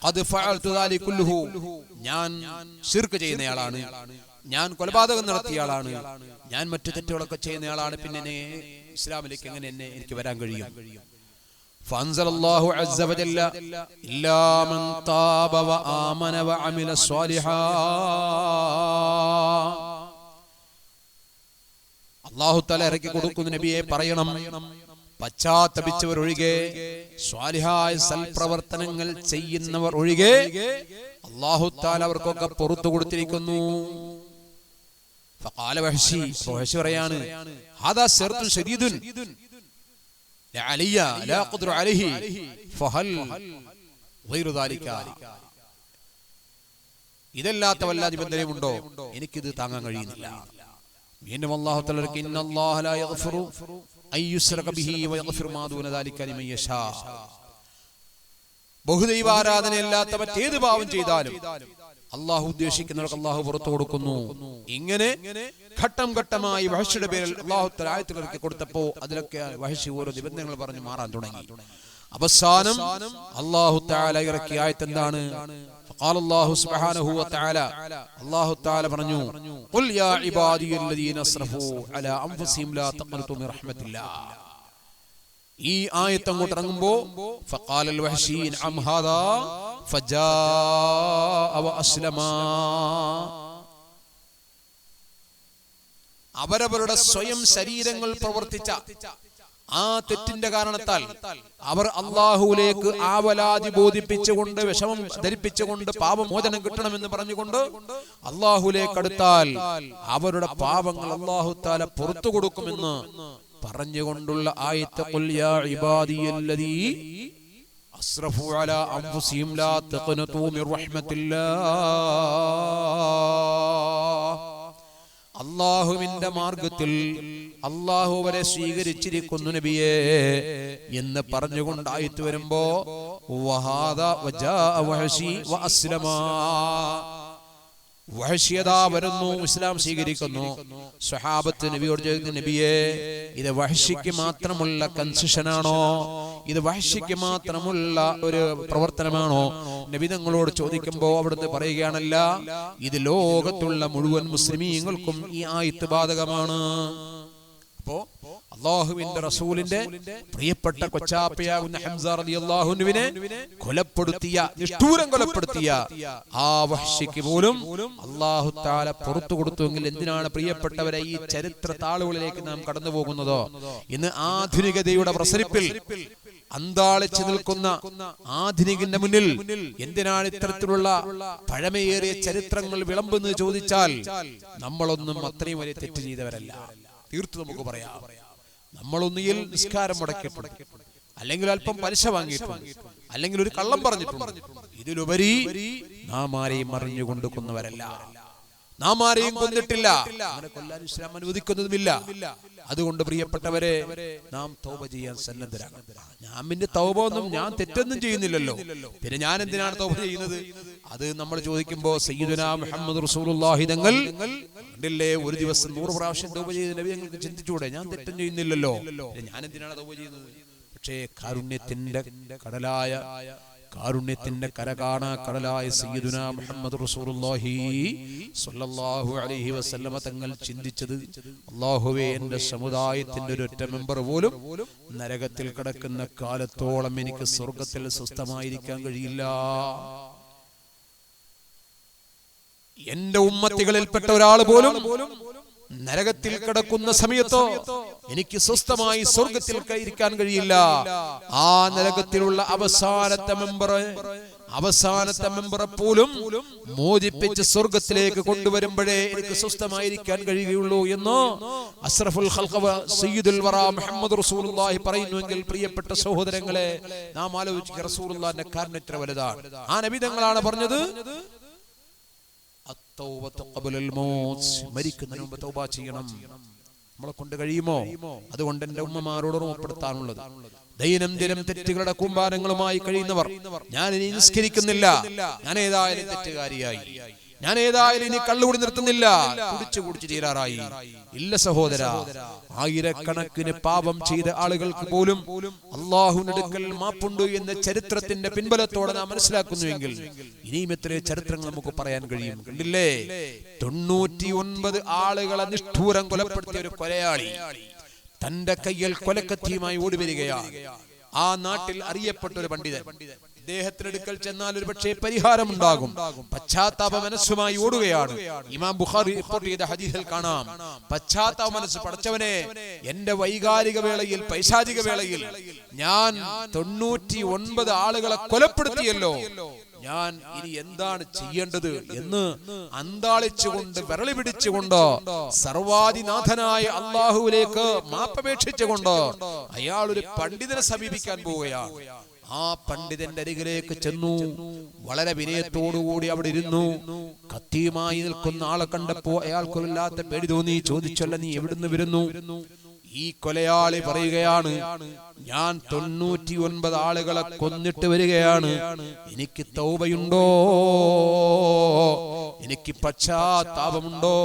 ഖദ് ഫഅൽതു ദാലിക കുല്ലുഹു, ഞാൻ ശിർക്ക് ചെയ്യുന്നയാളാണ്, ഞാൻ കൊലപാതകം നടത്തിയയാളാണ്, ഞാൻ മറ്റു തെറ്റുകളൊക്കെ ചെയ്യുന്നയാളാണ്, പിന്നെ ഇസ്ലാമിലേക്ക് എങ്ങനെ എനിക്ക് വരാൻ കഴിയും? ഫഅൻസലല്ലാഹു അസ്സ വജല്ല ഇല്ലാ മൻ താബ വആമന വഅമില സ്വാലിഹാ. അല്ലാഹു തആല ഇറക്കി കൊടുക്കുന്ന നബിയെ പറയണം, പശ്ചാത്തപിച്ചവർ ഒഴികെ, സ്വാലിഹായ സൽപ്രവർത്തനങ്ങൾ ചെയ്യുന്നവർ ഒഴികെ അല്ലാഹു തആല അവർക്കൊക്കെ പുറത്തു കൊടുത്തിരിക്കുന്നു. ഫഖാല വഹ്ശി, വഹ്ശി പറയാണ്, ഹാദാ ശർത്തുൻ ശദീദുൻ ലഅലിയ ലാ ഖദ്റു അലൈഹി ഫഹൽ ഗൈറു ദാലിക. ഇതല്ലാത്ത വല്ല നിബന്ധനയുമുണ്ടോ? എനിക്കിത് താങ്ങാൻ കഴിയുന്നില്ല. വീണ്ടും അല്ലാഹു തആല, ഇന്നല്ലാഹ ലാ യഗ്ഫിറു അയ്യുശ്റക ബിഹി വയഗ്ഫിറു മാ ദൂന ദാലിക ലിമൻ യശാ. ബഹുദൈവാരാധനയല്ലാത്ത മറ്റേത് പാപം ചെയ്താലും അള്ളാഹു ഉദ്ദേശിക്കുന്നവർക്ക് അള്ളാഹു പുറത്തു കൊടുക്കുന്നു. ഇങ്ങനെ ഘട്ടം ഘട്ടമായി വഹശിയുടെ പേരിൽ അള്ളാഹു തആല ആയത്തുകൾ ഇറക്കി കൊടുത്തപ്പോൾ അതിലൊക്കെ വഹശി ഓരോ നിബന്ധനകൾ പറഞ്ഞ് മാറാൻ തുടങ്ങി. അവസാനം അള്ളാഹു തആല ഇറക്കിയ ആയത്ത് എന്താണ്? ഖാല അല്ലാഹു സുബ്ഹാനഹു വ തആല, അല്ലാഹു തആല പറഞ്ഞു, ഖുൽ യാ ഇബാദിയല്ലദീന അസ്റഫൂ അലാ അൻഫുസിഹിം ലാ തഖ്നതു മിർ റഹ്മത്തില്ലാഹ്. ഈ ആയത്ത് അങ്ങോട്ട് ഇറങ്ങുമ്പോൾ ഫഖാലൽ വഹശി അം ഹാദാ ഫജാഅ വഅസ്ലമാ. അവരവരുടെ സ്വയം ശരീരങ്ങൾ പ്രവർത്തിച്ച ആ തെറ്റിന്റെ കാരണത്താൽ അവർ അള്ളാഹുവിലേക്ക് ആവലാതി ബോധിപ്പിച്ചുകൊണ്ട് വിഷമം ധരിപ്പിച്ചുകൊണ്ട് പാപമോചനം കിട്ടണമെന്ന് പറഞ്ഞുകൊണ്ട് അള്ളാഹുലേക്ക് അടുത്താൽ അവരുടെ പാപങ്ങൾ അള്ളാഹു തആല പുറത്തു കൊടുക്കുമെന്ന് പറഞ്ഞുകൊണ്ടുള്ള ആയത്ത് ഖുൽ യാ ഇബാദിയല്ലദീ അസ്റഫൂ അലാ അൻഫുസിഹിം ലാ തഖ്നതു മിർ റഹ്മത്തില്ലാഹ്. അള്ളാഹുവിന്റെ മാർഗത്തിൽ അള്ളാഹു വരെ സ്വീകരിച്ചിരിക്കുന്നു നബിയെ എന്ന് പറഞ്ഞുകൊണ്ട് ആയത്ത് വരുമ്പോ വഹാദാ വജാഅ വഹശി വഅസ്ലമാ. വഹശിയതാ വരുന്നു, ഇസ്ലാം സ്വീകരിക്കുന്നു. സ്വഹാബത്ത് നബിയോട് ചോദിക്കുന്നു, നബിയെ ഇത് വഹശിക്ക് മാത്രമുള്ള കൺസെഷനാണോ? ഇത് വഹശിക്ക് മാത്രമുള്ള ഒരു പ്രവർത്തനമാണോ? നബി തങ്ങളോട് ചോദിക്കുമ്പോൾ അവിടുന്ന് പറയുകയാണല്ല, ഇത് ലോകത്തുള്ള മുഴുവൻ മുസ്ലിമീങ്ങൾക്കും ഈ ആയത്ത് ബാധകമാണ്. അപ്പോ അല്ലാഹുവിന്റെ റസൂലിന്റെ പ്രിയപ്പെട്ട കൊച്ചാപ്പയാകുന്ന ഹംസ റളിയല്ലാഹു അൻഹുവിനെ കൊലപ്പെടുത്തിയ, നിഷ്ഠൂരം കൊലപ്പെടുത്തിയ ആ വഹ്ശിക്ക് പോലും അല്ലാഹു തആല പുറത്തു കൊടുത്തുവെങ്കിൽ എന്തിനാണ് പ്രിയപ്പെട്ടവരെ ഈ ചരിത്ര താളുകളിലേക്ക് നാം കടന്നു പോകുന്നത്? ഇന്ന് ആധുനികതയുടെ പ്രസരിപ്പിൽ അന്താളിച്ചു നിൽക്കുന്ന ആധുനികന്റെ മുന്നിൽ എന്തിനാണ് ഇത്തരത്തിലുള്ള പഴമയേറിയ ചരിത്രങ്ങൾ വിളമ്പെന്ന് ചോദിച്ചാൽ നമ്മളൊന്നും അത്രയും വലിയ തെറ്റ് ചെയ്തവരല്ല. തീർത്തു നമുക്ക് പറയാം, നമ്മളൊന്നിയിൽ നിസ്കാരം മുടക്കിയിട്ടുണ്ട്, അല്ലെങ്കിൽ അല്പം പലിശ വാങ്ങിയിട്ടുണ്ട്, അല്ലെങ്കിൽ ഒരു കള്ളം പറഞ്ഞിട്ടുണ്ട്. ഇതിലുപരി നാം ആരെയും അറിഞ്ഞു കൊണ്ടുകൊന്നവരല്ല, നാം ആരെയും കൊന്നിട്ടില്ല, അങ്ങനെ കൊല്ലാൻ ഇസ്ലാം അനുവദിക്കുന്നതുമില്ല. അതുകൊണ്ട് പ്രിയപ്പെട്ടവരെ, നാം തൗബ ചെയ്യാൻ സന്നദ്ധരാണ്. ഞാൻ പിന്നെ തൗബ ഒന്നും, ഞാൻ തെറ്റൊന്നും ചെയ്യുന്നില്ലല്ലോ, പിന്നെ ഞാൻ എന്തിനാണ് തൗബ ചെയ്യുന്നത്? അത് നമ്മൾ ചോദിക്കുമ്പോ സയ്യിദുനാ മുഹമ്മദ് റസൂലുള്ളാഹി തങ്ങൾ കണ്ടില്ലേ, ഒരു ദിവസം 100 പ്രാവശ്യം തൗബ ചെയ്ത നബി ഞങ്ങൾക്ക് ചിന്തിച്ചൂടെ, ഞാൻ തെറ്റും ചെയ്യുന്നില്ലല്ലോ, ഞാൻ എന്തിനാണ് തൗബ ചെയ്യുന്നത്? പക്ഷേ കാരുണ്യത്തിന്റെ കര കാണാ കടലായ സയ്യിദുനാ മുഹമ്മദ് റസൂലുള്ളാഹി സ്വല്ലല്ലാഹു അലൈഹി വസല്ലമ തങ്ങൾ ചിന്തിച്ചത്, അല്ലാഹുവേ, എന്റെ സമുദായത്തിന്റെ ഒരൊറ്റ മെമ്പർ പോലും നരകത്തിൽ കിടക്കുന്ന കാലത്തോളം എനിക്ക് സ്വർഗത്തിൽ സ്വസ്ഥമായിരിക്കാൻ കഴിയില്ല. എന്റെ ഉമ്മത്തികളിൽപ്പെട്ട ഒരാൾ പോലും നരകത്തിൽ കിടക്കുന്ന സമയത്തോ എനിക്ക് സ്വസ്ഥമായി സ്വർഗത്തിൽ ഇരിക്കാൻ കഴിയില്ല. ആ നരകത്തിലുള്ള അവസാനത്തെ മെമ്പറെ പോലും മോചിപ്പിച്ച് സ്വർഗത്തിലേക്ക് കൊണ്ടുവരുമ്പോഴേ എനിക്ക് സ്വസ്ഥമായിരിക്കാൻ കഴിയുകയുള്ളൂ എന്ന് അഷ്റഫുൽ ഖൽഖ് സയ്യിദുൽ വറാ മുഹമ്മദ് റസൂലുള്ളാഹി പറയുന്നുവെങ്കിൽ പ്രിയപ്പെട്ട സഹോദരങ്ങളെ, നാം ആലോചിക്കുക, റസൂലുള്ളാഹിന്റെ കാരുണ്യം എത്ര വലുതാണ്. ആ നബി തങ്ങളാണ് പറഞ്ഞത്, മരിക്കുന്നതിന് മുമ്പ് തൗബ ചെയ്യണം. നമ്മളെ കൊണ്ട് കഴിയുമോ? അതുകൊണ്ട് എന്റെ ഉമ്മമാരോട് ഓർമ്മപ്പെടുത്താനുള്ളത്, ദൈനംദിനം തെറ്റുകളുടെ കൂമ്പാരങ്ങളുമായി കഴിയുന്നവർ, ഞാൻ ഇനി നിസ്കരിക്കുന്നില്ല, ഞാൻ ഏതായാലും തെറ്റുകാരിയായി, ഞാൻ ഏതായാലും ഇനി കള്ളുകൂടി നിർത്തുന്നില്ല, കുടിച്ചു തീരാറായി. ഇല്ല സഹോദര, ആയിരക്കണക്കിന് പാപം ചെയ്ത ആളുകൾക്ക് പോലും അല്ലാഹുവിനടുക്കൽ മാപ്പുണ്ട് എന്ന ചരിത്രത്തിന്റെ പിൻബലത്തോടെ നാം മനസ്സിലാക്കുന്നുവെങ്കിൽ ഇനിയും എത്രയോ ചരിത്രങ്ങൾ നമുക്ക് പറയാൻ കഴിയും. കണ്ടില്ലേ, 99 ആളുകളെ നിഷ്ഠൂരം കൊലപ്പെടുത്തിയ ഒരു കൊലയാളി തന്റെ കയ്യിൽ കൊലക്കത്തിയുമായി ഓടി വരികയാണ്. ആ നാട്ടിൽ അറിയപ്പെട്ട ഒരു പണ്ഡിതൻ, ഇദ്ദേഹത്തിനടുക്കൽ ചെന്നാൽ ഒരു പക്ഷേ പരിഹാരം ഉണ്ടാകും. പശ്ചാത്താപ മനസ്സുമായി ഓടുകയാണ്. ഇമാം ബുഖാരി റിപ്പോർട്ട് ചെയ്ത ഹദീസിൽ കാണാം, പശ്ചാത്താപ മനസ്സ്, പടച്ചവനെ, എന്റെ വൈകാരിക വേളയിൽ, പൈശാചിക വേളയിൽ ഞാൻ 99 ആളുകളെ കൊലപ്പെടുത്തിയല്ലോ, ഞാൻ ഇനി എന്താണ് ചെയ്യേണ്ടത് എന്ന് അന്താളിച്ചുകൊണ്ട്, വിരളി പിടിച്ചുകൊണ്ട്, സർവാധിനാഥനായ അല്ലാഹുവിലേക്ക് മാപ്പപേക്ഷിച്ചുകൊണ്ട് അയാൾ ഒരു പണ്ഡിതനെ സമീപിക്കാൻ പോവുകയാണ്. ആ പണ്ഡിതന്റെ അരികിലേക്ക് ചെന്നു, വളരെ വിനയത്തോടുകൂടി അവിടെ ഇരുന്നു. കത്തിയുമായി നിൽക്കുന്ന ആളെ കണ്ടപ്പോ അയാൾക്കൊല്ലാത്ത പേടി തോന്നി. ചോദിച്ചല്ല, നീ എവിടുന്ന് വരുന്നു? ഈ കൊലയാളി പറയുകയാണ്, ഞാൻ 99 ആളുകളെ കൊന്നിട്ട് വരികയാണ്, എനിക്ക് തൗബയുണ്ടോ, എനിക്ക് പശ്ചാത്താപമുണ്ടോ?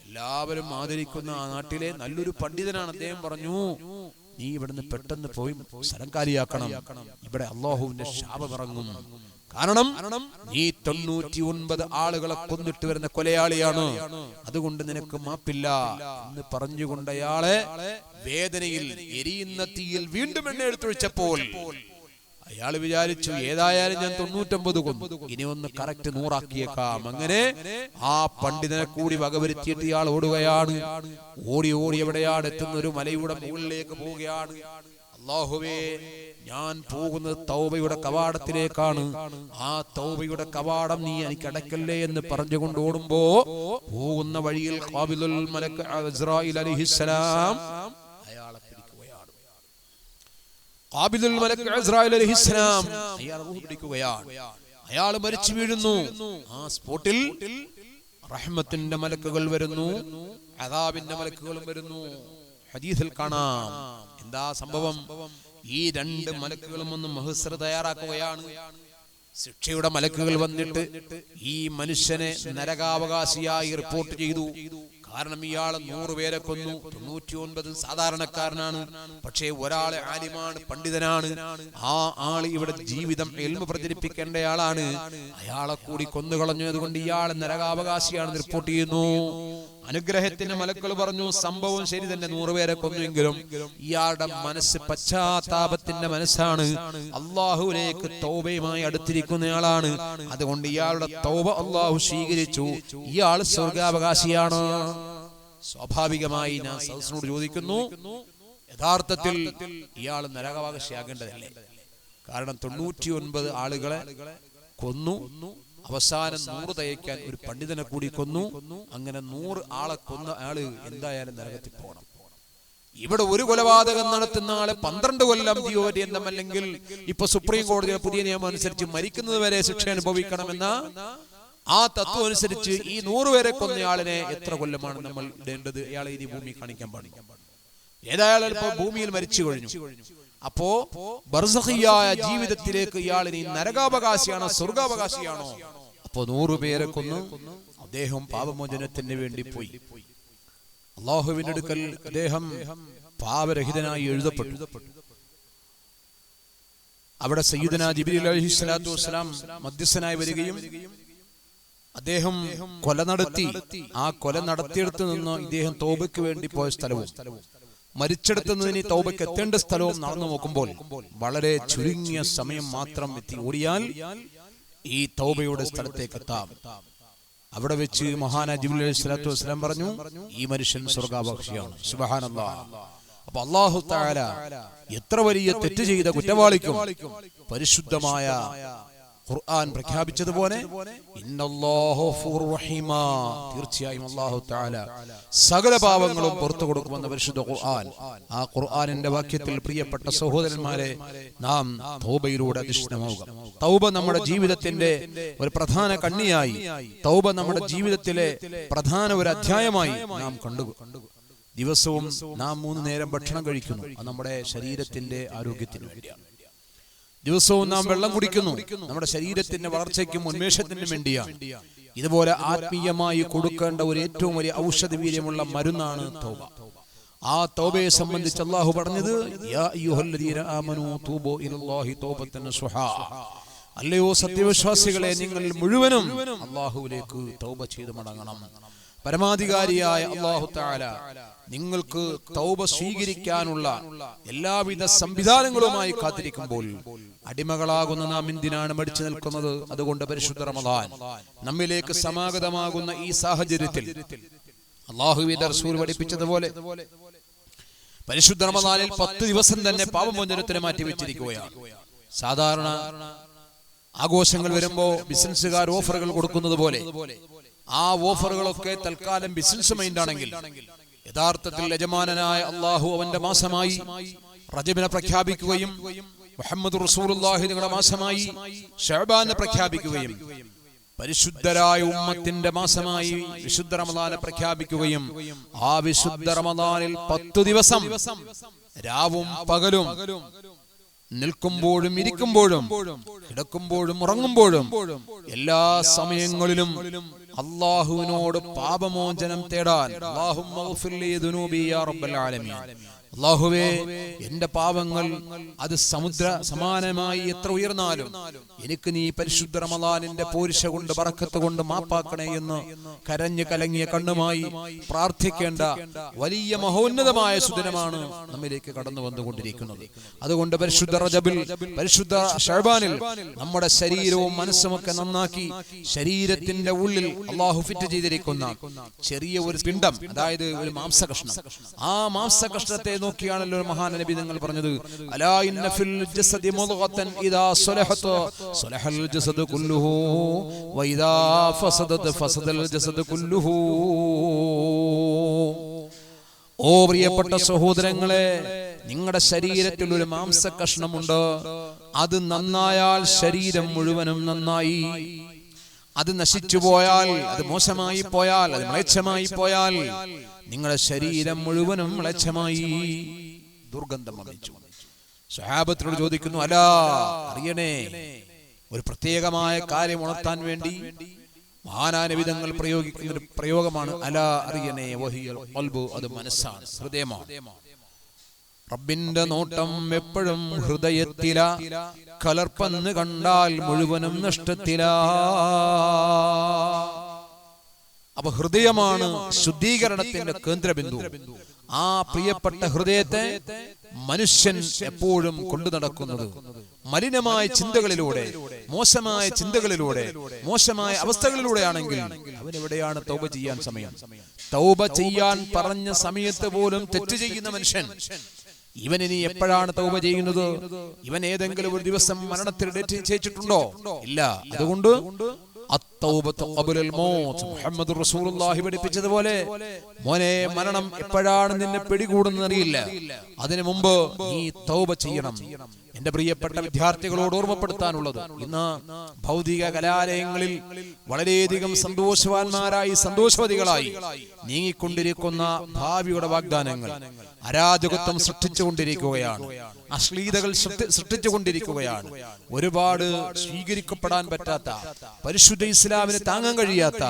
എല്ലാവരും ആദരിക്കുന്ന ആ നാട്ടിലെ നല്ലൊരു പണ്ഡിതനാണ്. അദ്ദേഹം പറഞ്ഞു, നീ ഇവിടുന്ന് പെട്ടെന്ന് പോയി സ്ഥലം കാലിയാക്കണം, ഇവിടെ അല്ലാഹുവിന്റെ ശാപമിറങ്ങും. കാരണം നീ 99 ആളുകളെ കൊന്നിട്ട് വരുന്ന കൊലയാളിയാണ്, അതുകൊണ്ട് നിനക്ക് മാപ്പില്ല എന്ന് പറഞ്ഞുകൊണ്ട് അയാളെ വേദനയിൽ എരിയുന്ന തീയിൽ വീണ്ടും എണ്ണ എടുത്തൊഴിച്ചപ്പോൾ അയാൾ വിചാരിച്ചു, ഏതായാലും ഞാൻ 99 കൊന്നു, ഇനി ഒന്ന് കറക്റ്റ് 100 ആക്കിയേക്കാം. അങ്ങനെ ആ പണ്ഡിതനെ കൂടി വകവരുത്തിയിട്ട് ഇയാൾ ഓടുകയാണ്. ഓടി ഓടി എവിടെയാണ് എത്തുന്ന ഒരു മലയുടെ മുകളിലേക്ക് പോവുകയാണ്. അല്ലാഹുവേ, ഞാൻ പോകുന്നത് തൗബയുടെ കവാടത്തിലേക്കാണ്, ആ തൗബയുടെ കവാടം നീ എനിക്ക് അടക്കല്ലേ എന്ന് പറഞ്ഞുകൊണ്ട് ഓടുമ്പോ പോകുന്ന വഴിയിൽ ഖാബിലുൽ മലക്ക് ഇസ്രായീൽ അലൈഹിസ്സലാം അയാളെ പിടിക്കുകയാണ്. ഖാബിലുൽ മലക്ക് ഇസ്രായീൽ അലൈഹിസ്സലാം അയാളെ പിടിക്കുകയാണ്. അയാൾ മരിച്ചു വീഴുന്നു. ആ സ്പോട്ടിൽ റഹ്മത്തിന്റെ മലക്കുകൾ വരുന്നു, അദാബിന്റെ മലക്കുകളും വരുന്നു. ഹദീസിൽ കാണാം എന്താ സംഭവം. ഈ 2 മലക്കുകളും ഒന്ന് മഹ്സർ തയ്യാറാക്കുകയാണ്. ശിക്ഷയുടെ മലക്കുകൾ വന്നിട്ട് ഈ മനുഷ്യനെ നരകാവകാശിയായി റിപ്പോർട്ട് ചെയ്തു. കാരണം ഇയാൾ 100 പേരെ കൊന്നു, 99 സാധാരണക്കാരനാണ്, പക്ഷേ ഒരാളെ ആലിമാണ്, പണ്ഡിതനാണ്. ആ ആള് ഇവിടെ ജീവിതം ഇൽമു പ്രചരിപ്പിക്കേണ്ടയാളാണ്, അയാളെ കൂടി കൊന്നുകളഞ്ഞു, അതുകൊണ്ട് ഇയാൾ നരകാവകാശിയാണെന്ന് റിപ്പോർട്ട് ചെയ്യുന്നു. അനുഗ്രഹത്തിന്റെ മലക്കൾ പറഞ്ഞു, സംഭവം ശരി തന്നെ, 100 പേരെ കൊന്നുവെങ്കിലും ഇയാളുടെ മനസ്സ് പശ്ചാത്താപത്തിന്റെ മനസ്സാണ്, അള്ളാഹുവിലേക്ക് തൗബയുമായി അടുത്തിരിക്കുന്നയാളാണ്, അതുകൊണ്ട് ഇയാളുടെ തൗബ അള്ളാഹു സ്വീകരിച്ചു, ഇയാൾ സ്വർഗാവകാശിയാണ്. സ്വാഭാവികമായി ഞാൻ സദസ്സിനോട് ചോദിക്കുന്നു, യഥാർത്ഥത്തിൽ ഇയാൾ നരകാവകാശിയാകേണ്ടതല്ലേ? കാരണം 99 ആളുകളെ കൊന്നു, അവസാനം 100 തയ്ക്കാൻ ഒരു പണ്ഡിതനെ കൂടി കൊന്നു. അങ്ങനെ 100 ആളെ കൊന്ന ആള് എന്തായാലും നരകത്തിൽ പോകണം. ഇവിടെ ഒരു കൊലപാതകം നടത്തുന്ന ആളെ 12 കൊല്ലം ജീവപര്യന്തം, അല്ലെങ്കിൽ ഇപ്പൊ സുപ്രീം കോടതിയുടെ പുതിയ നിയമം അനുസരിച്ച് മരിക്കുന്നത് വരെ ശിക്ഷ അനുഭവിക്കണമെന്ന ആ തത്വം അനുസരിച്ച് ഈ 100 പേരെ കൊന്നയാളിനെ എത്ര കൊല്ലമാണ് നമ്മൾ ഇടേണ്ടത്? അയാളെ ഇനി ഭൂമി കാണിക്കാൻ പാടില്ല. ഏതായാലും ഇപ്പൊ ഭൂമിയിൽ മരിച്ചു കഴിഞ്ഞു. അപ്പോ ബർസഖിയായ ജീവിതത്തിലേക്ക് ഇയാൾ ഇനി നരകാവകാശിയാണോ സ്വർഗാവകാശിയാണോ? അപ്പോ 100 പേരെ കൊന്ന് അദ്ദേഹം പാപമോചനത്തിന് വേണ്ടി പോയി. അല്ലാഹുവിന്റെ അടുക്കൽ അദ്ദേഹം പാപരഹിതനായി എഴുതപ്പെട്ടു. അവിടെ സയ്യിദുനാ ജിബ്രീൽ അലൈഹിസ്സലാത്തു വസ്സലാം മധ്യസ്ഥനായി വരികയും അദ്ദേഹം കൊല നടത്തി, ആ കൊല നടത്തിയെടുത്ത് നിന്ന് ഇദ്ദേഹം തൗബയ്ക്ക് വേണ്ടി പോയ സ്ഥലവും മരിച്ചെടുത്ത് നിന്ന് തൗബയ്ക്ക് എത്തേണ്ട സ്ഥലവും നടന്നു നോക്കുമ്പോൾ വളരെ ചുരുങ്ങിയ സമയം മാത്രം എത്തി ഓടിയാൽ ഈ തൗബയുടെ സ്ഥലത്തേക്ക് എത്താം. അവിടെ വെച്ച് മഹാനായ ജിബ്രീൽ അലൈഹിസ്സലാത്തു വസ്സലാം പറഞ്ഞു, ഈ മനുഷ്യൻ സ്വർഗാവകാശിയാണ്. സുബ്ഹാനല്ലാഹ്. അപ്പൊ അല്ലാഹു തആല എത്ര വലിയ തെറ്റ് ചെയ്ത കുറ്റവാളിക്കും പരിശുദ്ധമായ ഖുർആൻ പ്രഖ്യാപിച്ചതുപോലെ ഇന്നല്ലാഹു ഗഫൂറുർ റഹീം, തീർച്ചയായും അല്ലാഹു തആല സകല പാപങ്ങളും പുറത്തു കൊടുക്കുമെന്ന പരിശുദ്ധ ഖുർആൻ. ആ ഖുർആനിന്റെ വാക്യത്തിൽ പ്രിയപ്പെട്ട സഹോദരന്മാരെ, നാം തൗബയിലൂടെ അധിഷ്ഠിതമാവുക. തൗബ നമ്മുടെ ജീവിതത്തിന്റെ ഒരു പ്രധാന കണ്ണിയായി, തൗബ നമ്മുടെ ജീവിതത്തിലെ പ്രധാന ഒരു അധ്യായമായി നാം കണ്ടു. ദിവസവും നാം 3 നേരം ഭക്ഷണം കഴിക്കുന്നു, അത് നമ്മുടെ ശരീരത്തിന്റെ ആരോഗ്യത്തിന് വേണ്ടിയാണ്. ദിവസവും നാം വെള്ളം കുടിക്കുന്നു, നമ്മുടെ ശരീരത്തിന്റെ വളർച്ചയ്ക്കും ഉന്മേഷത്തിനും വേണ്ടിയാണ്. ഇതുപോലെ ആത്മീയമായി കൊടുക്കേണ്ട ഒരു ഏറ്റവും വലിയ ഔഷധ വീര്യമുള്ള മരുന്നാണ് തൗബ. ആ തൗബയെ സംബന്ധിച്ച് അല്ലാഹു പറഞ്ഞത്, യാ അയ്യുഹല്ലദീന ആമനൂ തൂബൂ ഇലല്ലാഹി തൗബത്തൻ നസുഹാ, അല്ലയോ സത്യവിശ്വാസികളെ, നിങ്ങൾ മുഴുവനും അല്ലാഹുവിലേക്ക് തൗബ ചെയ്തു മടങ്ങണം. പരമാധികാരിയായ അല്ലാഹു തആല നിങ്ങൾക്ക് തൗബ സ്വീകരിക്കാനുള്ള എല്ലാവിധ സംവിധാനങ്ങളുമായി കാത്തിരിക്കുമ്പോൾ അടിമകളാകുന്ന നാം എന്തിനാണ് മടിച്ചു നിൽക്കുന്നത്? അതുകൊണ്ട് പരിശുദ്ധ റമദാൻ നമ്മിലേക്ക് സമാഗതമാകുന്ന ഈ സാഹചര്യത്തിൽ അല്ലാഹുവിന്റെ റസൂൽ പഠിപ്പിച്ചതുപോലെ പരിശുദ്ധ റമദാനിൽ 10 ദിവസം തന്നെ പാപമോചനത്തിന് മാറ്റി വെച്ചിരിക്കുകയാണ്. സാധാരണ ആഘോഷങ്ങൾ വരുമ്പോ ബിസിനസ്സുകാർ ഓഫറുകൾ കൊടുക്കുന്നത് പോലെ ആ ഓഫറുകളൊക്കെ തൽക്കാലം ബിസിനസ് മൈൻഡ് ആണെങ്കിൽ, യഥാർത്ഥത്തിൽ യജമാനനായ അല്ലാഹു അവന്റെ മാസമായി റജബിനെ പ്രഖ്യാപിക്കുകയും മുഹമ്മദ് റസൂലുള്ളാഹി നിങ്ങളുടെ മാസമായി ശഅബാനെ പ്രഖ്യാപിക്കുകയും പരിശുദ്ധരായ ഉമ്മത്തിന്റെ മാസമായി വിശുദ്ധ റമദാനെ പ്രഖ്യാപിക്കുകയും ആ വിശുദ്ധ റമദാനിൽ 10 ദിവസം രാവും പകലും നിൽക്കുമ്പോഴും ഇരിക്കുമ്പോഴും കിടക്കുമ്പോഴും ഉറങ്ങുമ്പോഴും എല്ലാ സമയങ്ങളിലും അല്ലാഹുവിനോട് പാപമോചനം തേടാൻ അല്ലാഹുമ്മ ഗ്ഫിർ ലീ ദുനൂബി യാ റബ്ബൽ ആലമീൻ, അല്ലാഹുവേ എന്റെ പാപങ്ങൾ അത് സമുദ്ര സമാനമായി എത്ര ഉയർന്നാലും എനിക്ക് നീ പരിശുദ്ധ റമദാനിന്റെ പോരിശ കൊണ്ട് ബറക്കത്ത് കൊണ്ട് മാപ്പാക്കണേ എന്ന് കരഞ്ഞു കലങ്ങിയ കണ്ണുമായി പ്രാർത്ഥിക്കേണ്ട വലിയ മഹോന്നതമായ സുദിനമാണ് നമ്മിലേക്ക് കടന്നു വന്നുകൊണ്ടിരിക്കുന്നത്. അതുകൊണ്ട് പരിശുദ്ധ റജബിൽ, പരിശുദ്ധ ശഅബാനിൽ നമ്മുടെ ശരീരവും മനസ്സുമൊക്കെ നന്നാക്കി ശരീരത്തിന്റെ ഉള്ളിൽ അല്ലാഹു ഫിറ്റ് ചെയ്തിരിക്കുന്ന ചെറിയ ഒരു പിണ്ഡം, അതായത് ഒരു മാംസകഷ്ണം, ആ മാംസകഷ്ണത്തെ നോക്കിയാണല്ലോ മഹാൻ നബി തങ്ങൾ പറഞ്ഞത്, അലാ ഇന്ന ഫിൽ ജസദി മുദ്ഗതൻ ഇദാ സ്വലഹത സ്വലഹൽ ജസദു കുല്ലുഹു വഇദാ ഫസദത് ഫസദൽ ജസദു കുല്ലുഹു. ഓ പ്രിയപ്പെട്ട സഹോദരങ്ങളെ, നിങ്ങളുടെ ശരീരത്തിൽ ഒരു മാംസകഷ്ണമുണ്ട്. അത് നന്നായാൽ ശരീരം മുഴുവനും നന്നായി. അത് നശിച്ചു പോയാൽ, അത് മോശമായി പോയാൽ, അത് മ്ലേച്ഛമായി പോയാൽ നിങ്ങളുടെ ശരീരം മുഴുവനും മ്ലേച്ഛമായി, ദുർഗന്ധം വമിച്ചു. സ്വഹാബത്തിനോട് ചോദിക്കുന്നു, അലാ അറിയണേ, ഒരു പ്രത്യേകമായ കാര്യം ഉണർത്താൻ വേണ്ടി മഹാനായ നബി തങ്ങൾ പ്രയോഗിക്കുന്ന ഒരു പ്രയോഗമാണ് അലാ അറിയണേ വഹിയൽ ഖൽബ്, അത് മനസ്സാണ്, ഹൃദയമാണ്. റബ്ബിന്റെ നോട്ടം എപ്പോഴും ഹൃദയത്തില, കലർപ്പെന്ന് കണ്ടാൽ മുഴുവനും നഷ്ടത്തില. അപ്പൊ ഹൃദയമാണ് ശുദ്ധീകരണത്തിന്റെ കേന്ദ്രബിന്ദു. ആ പ്രിയപ്പെട്ട ഹൃദയത്തെ മനുഷ്യൻ എപ്പോഴും കൊണ്ടു നടക്കുന്നത് മലിനമായ ചിന്തകളിലൂടെ, മോശമായ ചിന്തകളിലൂടെ, മോശമായ അവസ്ഥകളിലൂടെയാണെങ്കിൽ അവനെവിടെയാണ് തൗബ ചെയ്യാൻ സമയം? തൗബ ചെയ്യാൻ പറഞ്ഞ സമയത്ത് പോലും തെറ്റ് ചെയ്യുന്ന മനുഷ്യൻ ഇവൻ ഇനി എപ്പോഴാണ് തൗബ ചെയ്യുന്നത്? ഇവൻ ഏതെങ്കിലും ഒരു ദിവസം മരണത്തിൽ ഡേറ്റ് നിശ്ചയിച്ചിട്ടുണ്ടോ? ഇല്ല. അതുകൊണ്ട് മുഹമ്മദ് റസൂലുള്ളാഹി പഠിപ്പിച്ചതുപോലെ, മോനെ, മരണം എപ്പോഴാണ് നിന്നെ പിടികൂടുന്നത് അറിയില്ല. അതിനു മുമ്പ് നീ തൗബ ചെയ്യണം. എന്റെ പ്രിയപ്പെട്ട വിദ്യാർത്ഥികളോട് ഓർമ്മപ്പെടുത്താനുള്ളത്, ഇന്ന് ഭൗതിക കലാലയങ്ങളിൽ വളരെയധികം സന്തോഷവാന്മാരായി, സന്തോഷവതികളായി നീങ്ങിക്കൊണ്ടിരിക്കുന്ന ഭാവിയുടെ വാഗ്ദാനങ്ങൾ അരാജകത്വം സൃഷ്ടിച്ചുകൊണ്ടിരിക്കുകയാണ്, അശ്ലീലതകൾ സൃഷ്ടിച്ചുകൊണ്ടിരിക്കുകയാണ്. ഒരുപാട് സ്വീകരിക്കപ്പെടാൻ പറ്റാത്ത, പരിശുദ്ധ ഇസ്ലാമിന് താങ്ങാൻ കഴിയാത്ത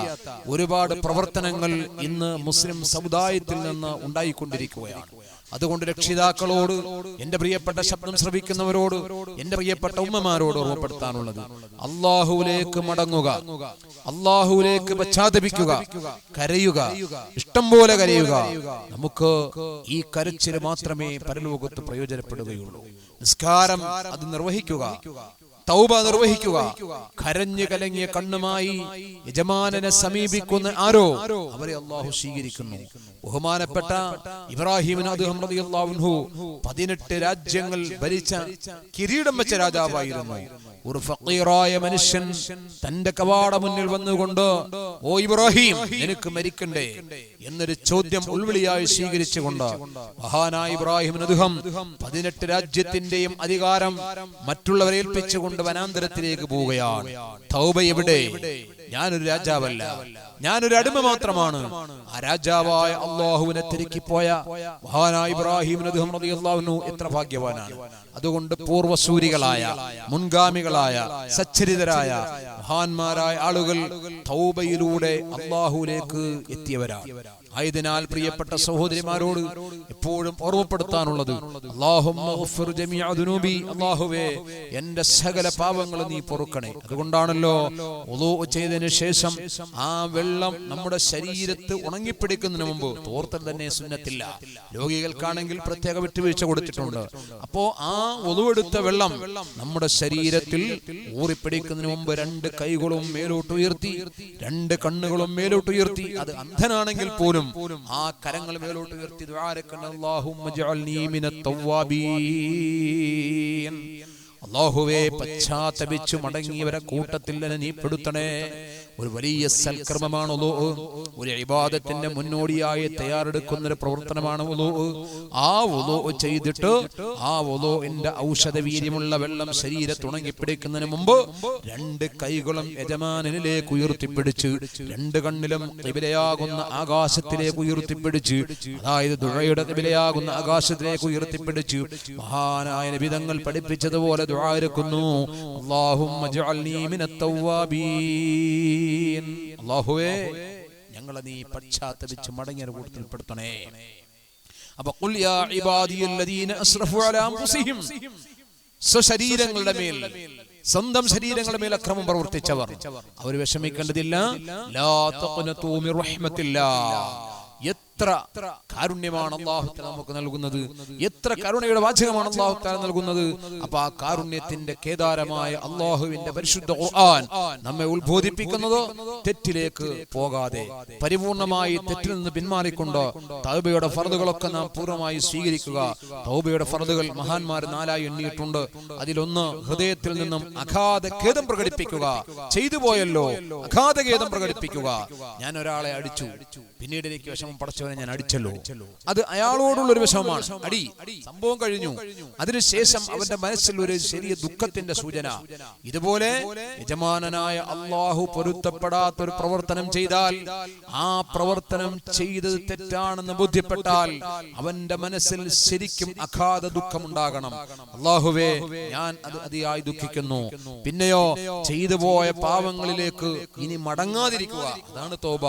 ഒരുപാട് പ്രവർത്തനങ്ങൾ ഇന്ന് മുസ്ലിം സമുദായത്തിൽ നിന്ന് ഉണ്ടായിക്കൊണ്ടിരിക്കുകയാണ്. അതുകൊണ്ട് രക്ഷിതാക്കളോട്, എന്റെ പ്രിയപ്പെട്ട ശബ്ദം ശ്രവിക്കുന്നവരോട്, എന്റെ പ്രിയപ്പെട്ട ഉമ്മമാരോട് ഓർമ്മപ്പെടുത്താനുള്ളത്, അല്ലാഹുവിലേക്ക് മടങ്ങുക, അല്ലാഹുവിലേക്ക് പശ്ചാത്തപിക്കുക, കരയുക, ഇഷ്ടം പോലെ കരയുക. നമുക്ക് ഈ കരച്ചിൽ മാത്രമേ പരലോകത്ത് പ്രയോജനപ്പെടുകയുള്ളൂ. നിസ്കാരം അത് നിർവഹിക്കുക, തൗബ നിർവഹിക്കുക. കരഞ്ഞു കലങ്ങിയ കണ്ണുമായി യജമാനനെ സമീപിക്കുന്ന ആരോ അവരെ അല്ലാഹു സ്വീകരിക്കുന്നു. ബഹുമാനപ്പെട്ട ഇബ്രാഹിം റളിയല്ലാഹു അൻഹു 18 രാജ്യങ്ങൾ ഭരിച്ച കിരീടം വെച്ച രാജാവായിരുന്നു. ഒരു ഫഖീറായ മനുഷ്യൻ തന്റെ കവാട മുന്നിൽ വന്നുകൊണ്ട്, ഓ ഇബ്രാഹിം, നിനക്ക് മരിക്കണ്ടേ എന്നൊരു ചോദ്യം ഉൾവിളിയായി സ്വീകരിച്ചുകൊണ്ട് മഹാനായ ഇബ്രാഹിം അദ്ദേഹം 18 രാജ്യത്തിന്റെയും അധികാരം മറ്റുള്ളവരെ ഏൽപ്പിച്ചുകൊണ്ട് വനാന്തരത്തിലേക്ക് പോവുകയാണ്. തൗബ എവിടെ? ഞാനൊരു രാജാവല്ല, ഞാനൊരു അടിമ മാത്രമാണ്. ആ രാജാവായ അല്ലാഹുവിനെ തിരക്കിപ്പോയ മഹാനായ ഇബ്രാഹിം റളിയല്ലാഹു അൻഹു എത്ര ഭാഗ്യവാനാണ്. അതുകൊണ്ട് പൂർവസൂരികളായ, മുൻഗാമികളായ, സച്ചരിതരായ മഹാന്മാരായ ആളുകൾ തൗബയിലൂടെ അല്ലാഹുവിലേക്ക് എത്തിയവരാണ്. ആയതിനാൽ പ്രിയപ്പെട്ട സഹോദരിമാരോട് എപ്പോഴും ഓർമ്മപ്പെടുത്താനുള്ളത്, അല്ലാഹുമ്മ ഗ്ഫിർ ജമീഅ ദുനൂബി, അല്ലാഹുവേ എന്റെ സകല പാപങ്ങളും നീ പൊറുക്കണേ. അതുകൊണ്ടാണല്ലോ വുളൂ ചെയ്തതിനു ശേഷം ആ വെള്ളം നമ്മുടെ ശരീരത്ത് ഉണങ്ങിപ്പിടിക്കുന്നതിന് മുമ്പ് തോർത്തൽ തന്നെ സുന്നത്തില്ല. രോഗികൾക്കാണെങ്കിൽ പ്രത്യേക വിട്ടുവീഴ്ച കൊടുത്തിട്ടുണ്ട്. അപ്പോ ആ വുളൂ എടുത്ത വെള്ളം നമ്മുടെ ശരീരത്തിൽ ഊറിപ്പിടിക്കുന്നതിന് മുമ്പ് 2 കൈകളും മേലോട്ട് ഉയർത്തി, 2 കണ്ണുകളും മേലോട്ട് ഉയർത്തി, അത് അന്ധനാണെങ്കിൽ പോലും ആ കരങ്ങൾ മേലോട്ട് ഉയർത്തി ദുആരക്കൻ അല്ലാഹുമ്മ ജഅൽനീ മിനത് തവ്വാബീൻ, അല്ലാഹുവേ പശ്ചാത്തപിച്ചു മടങ്ങിയവരെ കൂട്ടത്തിൽ നീ പെടുത്തണേ. ഒരു വലിയ സൽക്കർമ്മമാണ് വുളൂ. ഒരു ഇബാദത്തിന്റെ മുന്നോടിയായി തയ്യാറെടുക്കുന്ന ഒരു പ്രവർത്തനമാണ് വുളൂ. ആ വുളൂ ചെയ്തിട്ട് ആ വുളൂഇന്റെ ഔഷധ വീര്യമുള്ള വെള്ളം ശരീരത്ത് ഉണങ്ങിപ്പിടിക്കുന്നതിന് മുമ്പ് രണ്ട് കൈകളും യജമാനനിലേക്ക് ഉയർത്തിപ്പിടിച്ച് രണ്ട് കണ്ണിലും ഖിബലയാകുന്ന ആകാശത്തിലേക്ക് ഉയർത്തിപ്പിടിച്ച്, അതായത് ദുആയുടെ ഖിബലയാകുന്ന ആകാശത്തിലേക്ക് ഉയർത്തിപ്പിടിച്ച് മഹാനായ നബി തങ്ങൾ പഠിപ്പിച്ചതുപോലെ ദുആ ഇറക്കുന്നു. അല്ലാഹുമ്മ ജഅൽനീ മിനത്ത് തവ്വാബീൻ. അല്ലാഹുവേ, ഞങ്ങളെ നീ പശ്ചാത്തപിച്ച് മടങ്ങിയ കൂട്ടത്തിൽ പെടുത്തണേ. അപ്പൊ ഖുൽ യാ ഇബാദിയല്ലദീന അസ്റഫു അലാ അൻഫുസിഹിം, സ്വശരീരങ്ങളുടെ മേൽ, സ്വന്തം ശരീരങ്ങളുടെ മേൽ അക്രമം പ്രവർത്തിച്ചവർ അവർ വിഷമിക്കേണ്ടതില്ല. ലാ തഖ്നതു മിർ റഹ്മത്തില്ലാഹ്. എത്ര കാരുണ്യമാണ് അല്ലാഹു തആല നമുക്ക് നൽകുന്നത്, എത്ര കരുണയുടെ വാചകമാണ് അല്ലാഹു തആല നൽകുന്നത്. അപ്പൊ ആ കാരുണ്യത്തിന്റെ കേദാരമായ അല്ലാഹുവിന്റെ പരിശുദ്ധ ഖുർആൻ നമ്മെ ഉത്ബോധിപ്പിക്കുന്നത് തെറ്റിലേക്ക് പോകാതെ പരിപൂർണമായി തെറ്റിൽ നിന്ന് പിന്മാറിക്കൊണ്ട് തൗബയുടെ ഫർദുകളൊക്കെ നാം പൂർണ്ണമായി സ്വീകരിക്കുക. തൗബയുടെ ഫർദുകൾ മഹാന്മാർ 4 എണ്ണിയിട്ടുണ്ട്. അതിലൊന്ന് ഹൃദയത്തിൽ നിന്നും അഗാധ ഖേദം പ്രകടിപ്പിക്കുക. ചെയ്തു പോയല്ലോ, അഗാധ ഖേദം പ്രകടിപ്പിക്കുക. ഞാൻ ഒരാളെ അടിച്ചു, പിന്നീട് എനിക്ക് വിഷമം, പടച്ചവനെ ഞാൻ അടിച്ചല്ലോ. അത് അയാളോടുള്ള ഒരു വിഷമമാണ്, അടി, സംഭവം കഴിഞ്ഞു. അതിനുശേഷം അവന്റെ മനസ്സിൽ ഒരു ചെറിയ ദുഃഖത്തിന്റെ സൂചന. ഇതുപോലെ യജമാനനായ അല്ലാഹു പൊരുത്തപ്പെടാത്തൊരു പ്രവർത്തനം ചെയ്താൽ, ആ പ്രവർത്തനം ചെയ്തത് തെറ്റാണെന്ന് ബോധ്യപ്പെട്ടാൽ അവന്റെ മനസ്സിൽ ശരിക്കും അഗാധ ദുഃഖമുണ്ടാകണം. അല്ലാഹുവേ, ഞാൻ അത് അതിയായി ദുഃഖിക്കുന്നു. പിന്നെയോ ചെയ്തു പോയ പാവങ്ങളിലേക്ക് ഇനി മടങ്ങാതിരിക്കുക. അതാണ് തൗബ.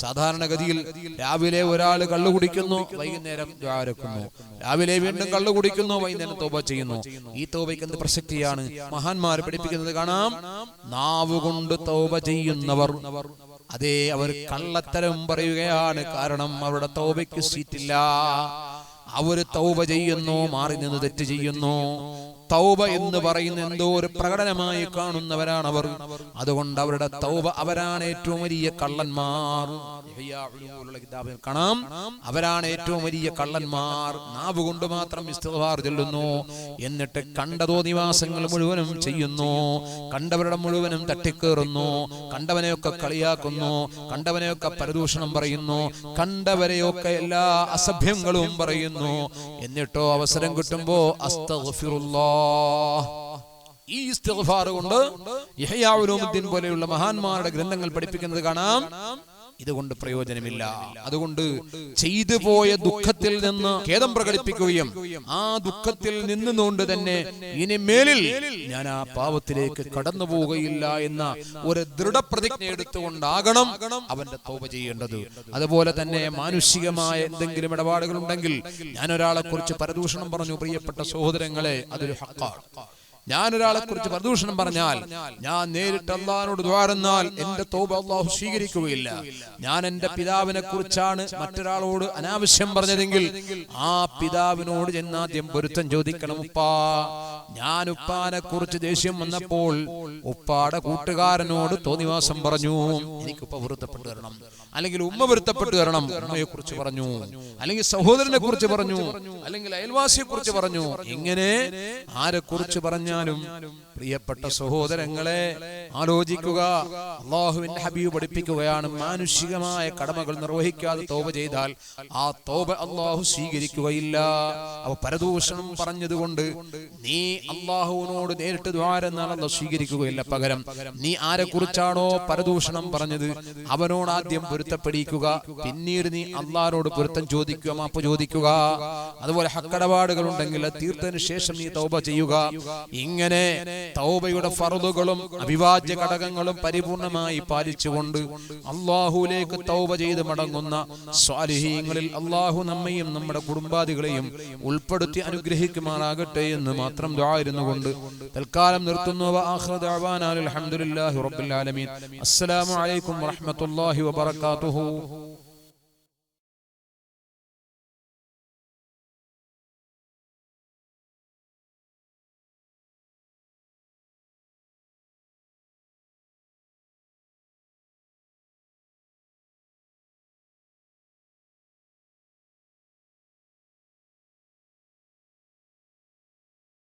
സാധാരണഗതിയിൽ രാവിലെ ഒരാൾ കള്ളു കുടിക്കുന്നു, വൈകുന്നേരം ദുആ ഇറക്കുന്നു. രാവിലെ വീണ്ടും കള്ളു കുടിക്കുന്നു, വൈകുന്നേരം തൗബ ചെയ്യുന്നു. ഈ തൗബയ്ക്ക് എന്ത് പ്രസക്തിയാണ്? മഹാന്മാർ പഠിപ്പിക്കുന്നത് കാണാം. നാവ് കൊണ്ട് തൗബ ചെയ്യുന്നവർ, അതേ, അവർ കള്ളത്തരം പറയുകയാണ്. കാരണം അവരുടെ തൗബയ്ക്ക് സീറ്റില്ല. അവര് തൗബ ചെയ്യുന്നു, മാറി നിന്ന് തെറ്റ് ചെയ്യുന്നു. തൗബ എന്ന് പറയുന്ന എന്തോ ഒരു പ്രകടനമായി കാണുന്നവരാണ് അവർ. അതുകൊണ്ട് അവരുടെ തൗബ, അവരാണ് ഏറ്റവും വലിയ കള്ളന്മാർ. കാണാം, അവരാണ് ഏറ്റവും വലിയ കള്ളന്മാർ. നാവ് കൊണ്ട് മാത്രം ഇസ്തിഗ്ഫാർ ചൊല്ലുന്നു, എന്നിട്ട് കണ്ടതോ നിവാസങ്ങൾ മുഴുവനും ചെയ്യുന്നു, കണ്ടവരുടെ മുഴുവനും തട്ടിക്കേറുന്നു, കണ്ടവനെയൊക്കെ കളിയാക്കുന്നു, കണ്ടവനെയൊക്കെ പരദൂഷണം പറയുന്നു, കണ്ടവരെയൊക്കെ എല്ലാ അസഭ്യങ്ങളും പറയുന്നു. എന്നിട്ടോ അവസരം കിട്ടുമ്പോ അസ്തഗ്ഫിറുല്ലാഹ്, ഈ ഇസ്തിഗ്ഫാർ കൊണ്ട് യഹ്യാ ഉലൂമുദ്ദീൻ പോലെയുള്ള മഹാന്മാരുടെ ഗ്രന്ഥങ്ങൾ പഠിപ്പിക്കുന്നത് കാണാം. ഇതുകൊണ്ട് പ്രയോജനമില്ല. അതുകൊണ്ട് ചെയ്തു പോയ ദുഃഖത്തിൽ നിന്ന് ഖേദം പ്രകടിപ്പിക്കുകയും ആ ദുഃഖത്തിൽ നിന്നുകൊണ്ട് തന്നെ ഇനി മേലിൽ ഞാൻ ആ പാവത്തിലേക്ക് കടന്നു പോവുകയില്ല എന്ന ഒരു ദൃഢപ്രതിജ്ഞ എടുത്തുകൊണ്ടാകണം അവന്റെ തൗബ ചെയ്യേണ്ടത്. അതുപോലെ തന്നെ മാനുഷികമായ എന്തെങ്കിലും ഇടപാടുകൾ ഉണ്ടെങ്കിൽ, ഞാൻ ഒരാളെ കുറിച്ച് പരദൂഷണം പറഞ്ഞു, പ്രിയപ്പെട്ട സഹോദരങ്ങളെ, അതൊരു ഹഖാണ്. ഞാൻ ഒരാളെ കുറിച്ച് പ്രദൂഷണം പറഞ്ഞാൽ, ഞാൻ നേരിട്ട് അല്ലാഹുവോട് ദുആ ചെയ്താൽ എന്റെ തൗബ അല്ലാഹു സ്വീകരിക്കുകയില്ല. ഞാൻ എന്റെ പിതാവിനെ കുറിച്ചാണ് മറ്റൊരാളോട് അനാവശ്യം പറഞ്ഞതെങ്കിൽ ആ പിതാവിനോട് ചെന്നാദ്യം പൊരുത്തം ചോദിക്കണം. ഉപ്പാ, ഞാൻ ഉപ്പാനെ കുറിച്ച് ദേഷ്യം വന്നപ്പോൾ ഉപ്പാടെ കൂട്ടുകാരനോട് തോന്നിവാസം പറഞ്ഞു, എനിക്ക് ഉപ്പ പൊരുത്തപ്പെട്ടു തരണം. അല്ലെങ്കിൽ ഉമ്മ പൊരുത്തപ്പെട്ടു തരണം, ഉമ്മയെ കുറിച്ച് പറഞ്ഞു. അല്ലെങ്കിൽ സഹോദരനെ കുറിച്ച് പറഞ്ഞു, അല്ലെങ്കിൽ അയൽവാസിയെ കുറിച്ച് പറഞ്ഞു. ഇങ്ങനെ ആരെ കുറിച്ച് പറഞ്ഞാലും പ്രിയപ്പെട്ട സഹോദരങ്ങളെ ആലോചിക്കുക. അല്ലാഹുവിന്റെ ഹബീബ് പഠിപ്പിക്കുകയാണ്, മാനുഷികമായ കടമകൾ നിർവഹിക്കാതെ തൗബ ചെയ്താൽ ആ തൗബ അല്ലാഹു സ്വീകരിക്കുകയില്ല. അപ്പൊ പരദൂഷണം പറഞ്ഞതുകൊണ്ട് നീ അല്ലാഹുവിനോട് നേരിട്ട് ദുആ ചെയ്താൽ അല്ലാഹു സ്വീകരിക്കുകയില്ല. പകരം നീ ആരെ കുറിച്ചാണോ പരദൂഷണം പറഞ്ഞത് അവനോട് ആദ്യം പൊരുത്തപ്പെടിക്കുക, പിന്നീട് നീ അല്ലാഹുവോട് പൊരുത്തം ചോദിക്കുക, മാപ്പ് ചോദിക്കുക. അതുപോലെ ഹക്കടപാടുകൾ ഉണ്ടെങ്കിൽ അത് തീർത്തതിനു ശേഷം നീ തൗബ ചെയ്യുക. ഇങ്ങനെ തൗബയുടെ ഫർദുകളും അവിഭാജ്യ ഘടകങ്ങളും പരിപൂർണമായി പാലിച്ചുകൊണ്ട് അല്ലാഹുവിലേക്ക് തൗബ ചെയ്ത് മടങ്ങുന്ന സ്വാലിഹീങ്ങളിൽ അല്ലാഹു നമ്മയും നമ്മുടെ കുടുംബാദികളെയും ഉൾപ്പെടുത്തി അനുഗ്രഹിക്കുമാറാകട്ടെ എന്ന് മാത്രം ദുആ ഇരുന്നുകൊണ്ട് തൽക്കാലം നിർത്തുന്നു. വആഖിറു ദഅവാനാ അൽഹംദുലില്ലാഹി റബ്ബിൽ ആലമീൻ. അസ്സലാമു അലൈക്കും വറഹ്മത്തുള്ളാഹി വബറകാതുഹു.